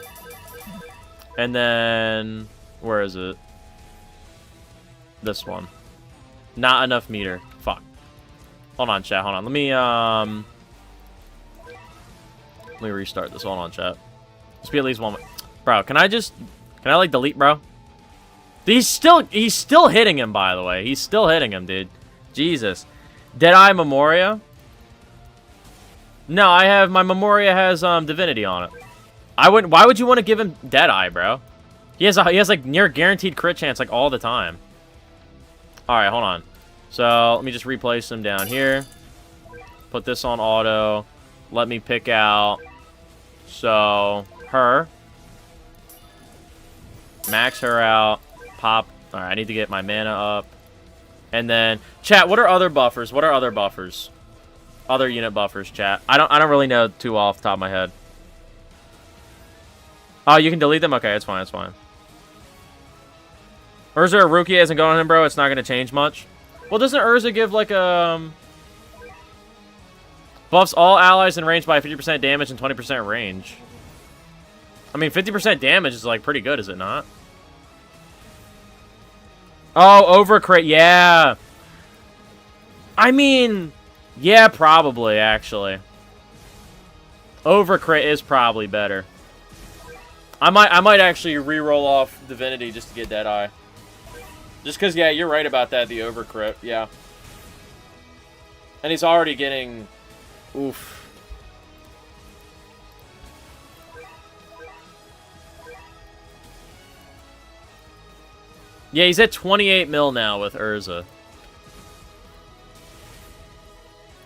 then... Where is it? This one. Not enough meter. Fuck. Hold on, chat. Hold on. Let me restart this. Hold on, chat. Let's be at least one. Bro, can I like delete, bro? He's still hitting him, by the way. He's still hitting him, dude. Jesus. Deadeye Memoria? No, I have my Memoria has Divinity on it. Why would you want to give him Deadeye, bro? He has like near guaranteed crit chance like all the time. All right, hold on. So, let me just replace them down here. Put this on auto. Let me pick out so her. Max her out. Pop. All right, I need to get my mana up. And then chat, what are other buffers? What are other buffers? Other unit buffers, chat. I don't really know too well off the top of my head. Oh, you can delete them? Okay, it's fine, it's fine. Urza or Rukia isn't going on him, bro. It's not going to change much. Well, doesn't Urza give, like, buffs all allies in range by 50% damage and 20% range? I mean, 50% damage is, like, pretty good, is it not? Oh, overcrit, yeah. I mean, yeah, probably, actually. Overcrit is probably better. I might actually re-roll off Divinity just to get Deadeye. Just because, yeah, you're right about that, the overcrit, yeah. And he's already getting... Oof. Yeah, he's at 28 mil now with Urza.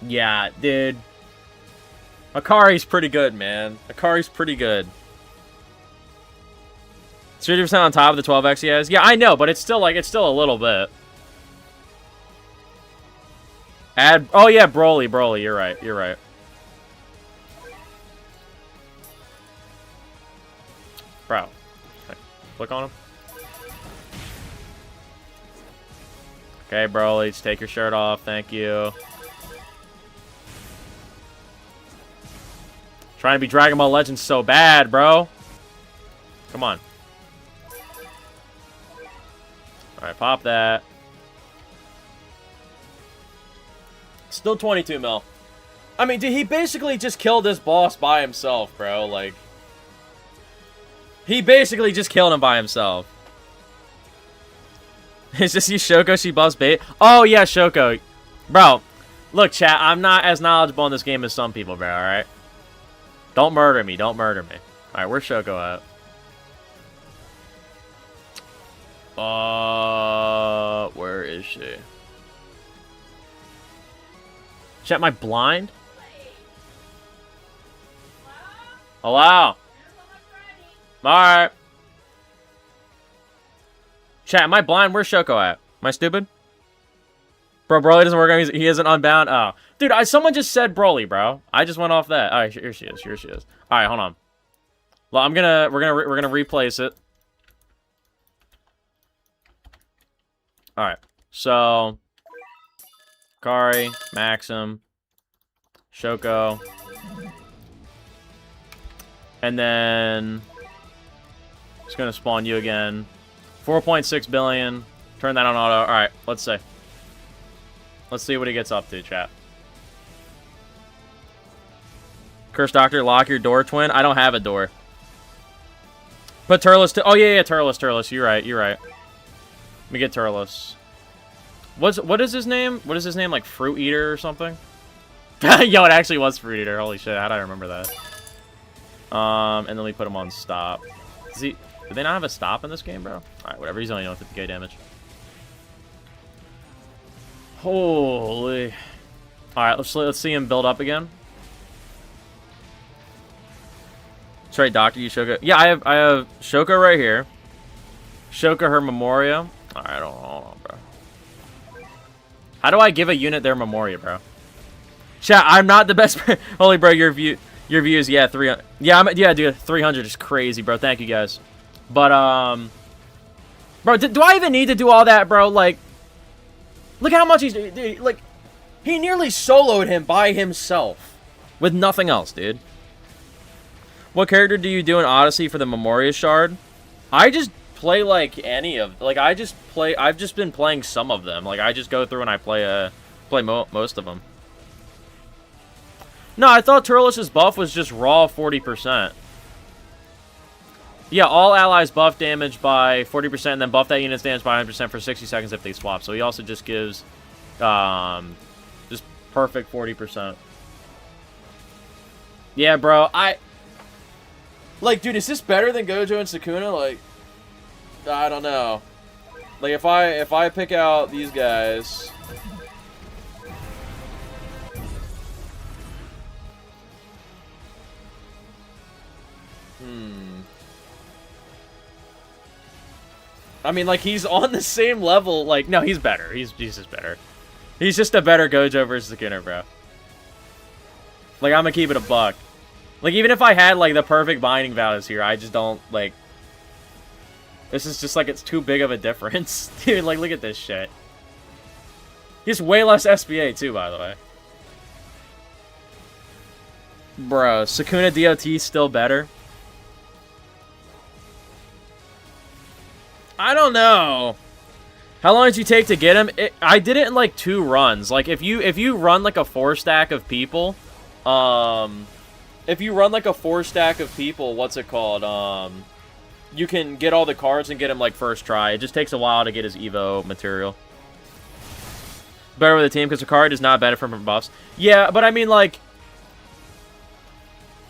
Yeah, dude. Akari's pretty good, man. Akari's pretty good. 30% on top of the 12x he has. Yeah, I know, but it's still like a little bit. Add. Oh yeah, Broly. You're right. You're right. Bro, click on him. Okay, Broly, just take your shirt off. Thank you. Trying to be Dragon Ball Legends so bad, bro. Come on. Alright, pop that. Still 22 mil. I mean, dude, he basically just killed this boss by himself, bro. Like, he basically just killed him by himself. Is this you, Shoko? She buffs bait? Oh, yeah, Shoko. Bro, look, chat, I'm not as knowledgeable in this game as some people, bro, alright? Don't murder me. Don't murder me. Alright, where's Shoko at? Where is she? Chat, am I blind? Hello? Alright. Chat, am I blind? Where's Shoko at? Am I stupid? Bro, Broly doesn't work on he isn't unbound. Oh. Dude, someone just said Broly, bro. I just went off that. Alright, here she is. Here she is. Alright, hold on. Well, we're gonna replace it. Alright. So Kari, Maxim, Shoko. And then it's gonna spawn you again. 4.6 billion. Turn that on auto. Alright, let's see. Let's see what he gets up to, chat. Curse Doctor, lock your door, twin. I don't have a door. Put Turles to... Oh, yeah, Turles. You're right. Let me get Turles. What is his name? What is his name? Like Fruit Eater or something? Yo, it actually was Fruit Eater. Holy shit, how did I remember that? And then we put him on stop. Do they not have a stop in this game, bro? Alright, whatever. He's only doing 50k damage. Holy. Alright, let's see him build up again. That's right, Doctor, you Shoko. Yeah, I have Shoko right here. Shoko her Memoria. Alright, hold on, bro. How do I give a unit their Memoria, bro? Chat, I'm not the best. Holy, bro, your views, yeah, 300. Yeah, dude, 300 is crazy, bro. Thank you, guys. But, bro, do I even need to do all that, bro? Like, look how much he's, dude, like, he nearly soloed him by himself with nothing else, dude. What character do you do in Odyssey for the Memoria Shard? I just play, like, any of, like, I've just been playing some of them. Like, I just go through and I play most of them. No, I thought Turles' buff was just raw 40%. Yeah, all allies buff damage by 40% and then buff that unit's damage by 100% for 60 seconds if they swap. So he also just gives just perfect 40%. Yeah, bro, like, dude, is this better than Gojo and Sukuna? Like, I don't know. Like, if I pick out these guys... I mean, like, he's on the same level. Like, no, he's better. He's just better. He's just a better Gojo versus Sukuna, bro. Like, I'm gonna keep it a buck. Like, even if I had, like, the perfect binding values here, I just don't, like... This is just, like, it's too big of a difference. Dude, like, look at this shit. He's way less SPA, too, by the way. Bro, Sukuna DOT still better? I don't know. How long did you take to get him? I did it in, like, 2 runs. Like, if you run, like, a 4-stack of people, if you run, like, a 4-stack of people, what's it called? You can get all the cards and get him, like, first try. It just takes a while to get his Evo material. Better with the team, because the card is not better from buffs. Yeah, but I mean, like...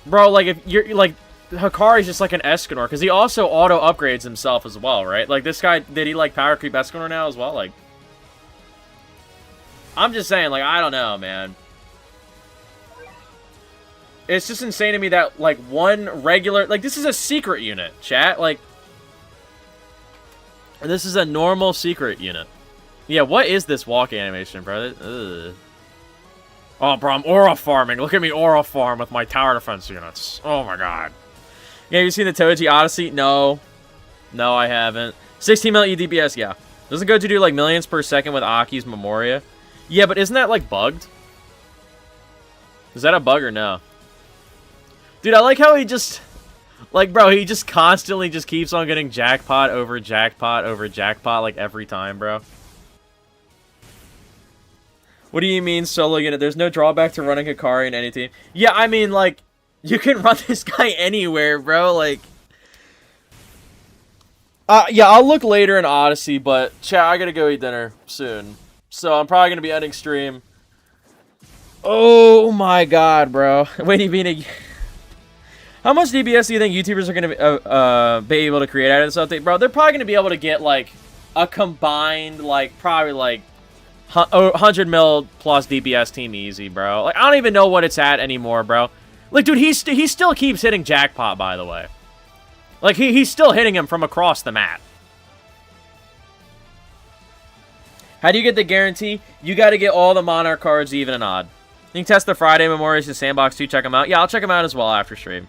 Bro, like, if you're, like... Hikari's just like an Escanor, because he also auto-upgrades himself as well, right? Like, this guy, did he, like, power creep Escanor now as well? Like... I'm just saying, like, I don't know, man. It's just insane to me that, like, one regular... Like, this is a secret unit, chat. Like, this is a normal secret unit. Yeah, what is this walk animation, bro? Ugh. Oh, bro, I'm aura farming. Look at me aura farm with my tower defense units. Oh, my God. Yeah, you seen the Toji Odyssey? No. No, I haven't. 16 mil EDPS, yeah. Doesn't go to do, like, millions per second with Aki's Memoria? Yeah, but isn't that, like, bugged? Is that a bug or no? Dude, I like how he just... Like, bro, he just constantly just keeps on getting jackpot over jackpot over jackpot, like, every time, bro. What do you mean soloing it? There's no drawback to running Hikari in any team. Yeah, I mean, like, you can run this guy anywhere, bro. Like, yeah, I'll look later in Odyssey, but chat, I gotta go eat dinner soon. So I'm probably gonna be ending stream. Oh my god, bro. Wait, you mean how much DBS do you think YouTubers are gonna be able to create out of this update, bro? They're probably gonna be able to get like a combined, like, probably like 100 mil plus DPS team easy, bro. Like, I don't even know what it's at anymore, bro. Like, dude, he still keeps hitting jackpot, by the way. Like, he's still hitting him from across the map. How do you get the guarantee? You got to get all the Monarch cards, even and odd. You can test the Friday Memorials in Sandbox too. Check them out. Yeah, I'll check them out as well after stream.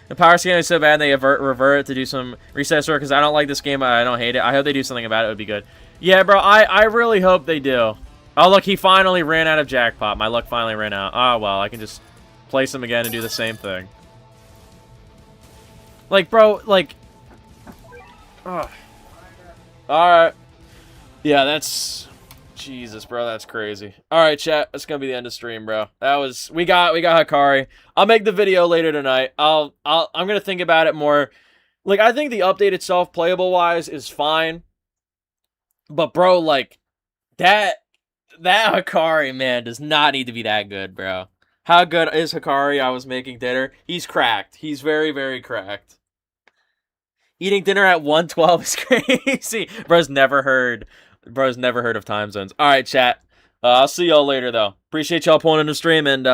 The power scan is so bad they revert it to do some reset store because I don't like this game. I don't hate it. I hope they do something about it. It would be good. Yeah, bro, I really hope they do. Oh, look, he finally ran out of jackpot. My luck finally ran out. Oh, well, I can just place him again and do the same thing. Like, bro, like... Oh. Alright. Yeah, that's... Jesus, bro, that's crazy. Alright, chat, that's gonna be the end of stream, bro. That was... We got Hikari. I'll make the video later tonight. I'm gonna think about it more. Like, I think the update itself, playable-wise, is fine. But, bro, like, that Hikari, man, does not need to be that good, bro. How good is Hikari? I was making dinner. He's cracked. He's very, very cracked. Eating dinner at 1:12 is crazy. Bro's never heard of time zones. All right, chat. I'll see y'all later, though. Appreciate y'all pulling in the stream, and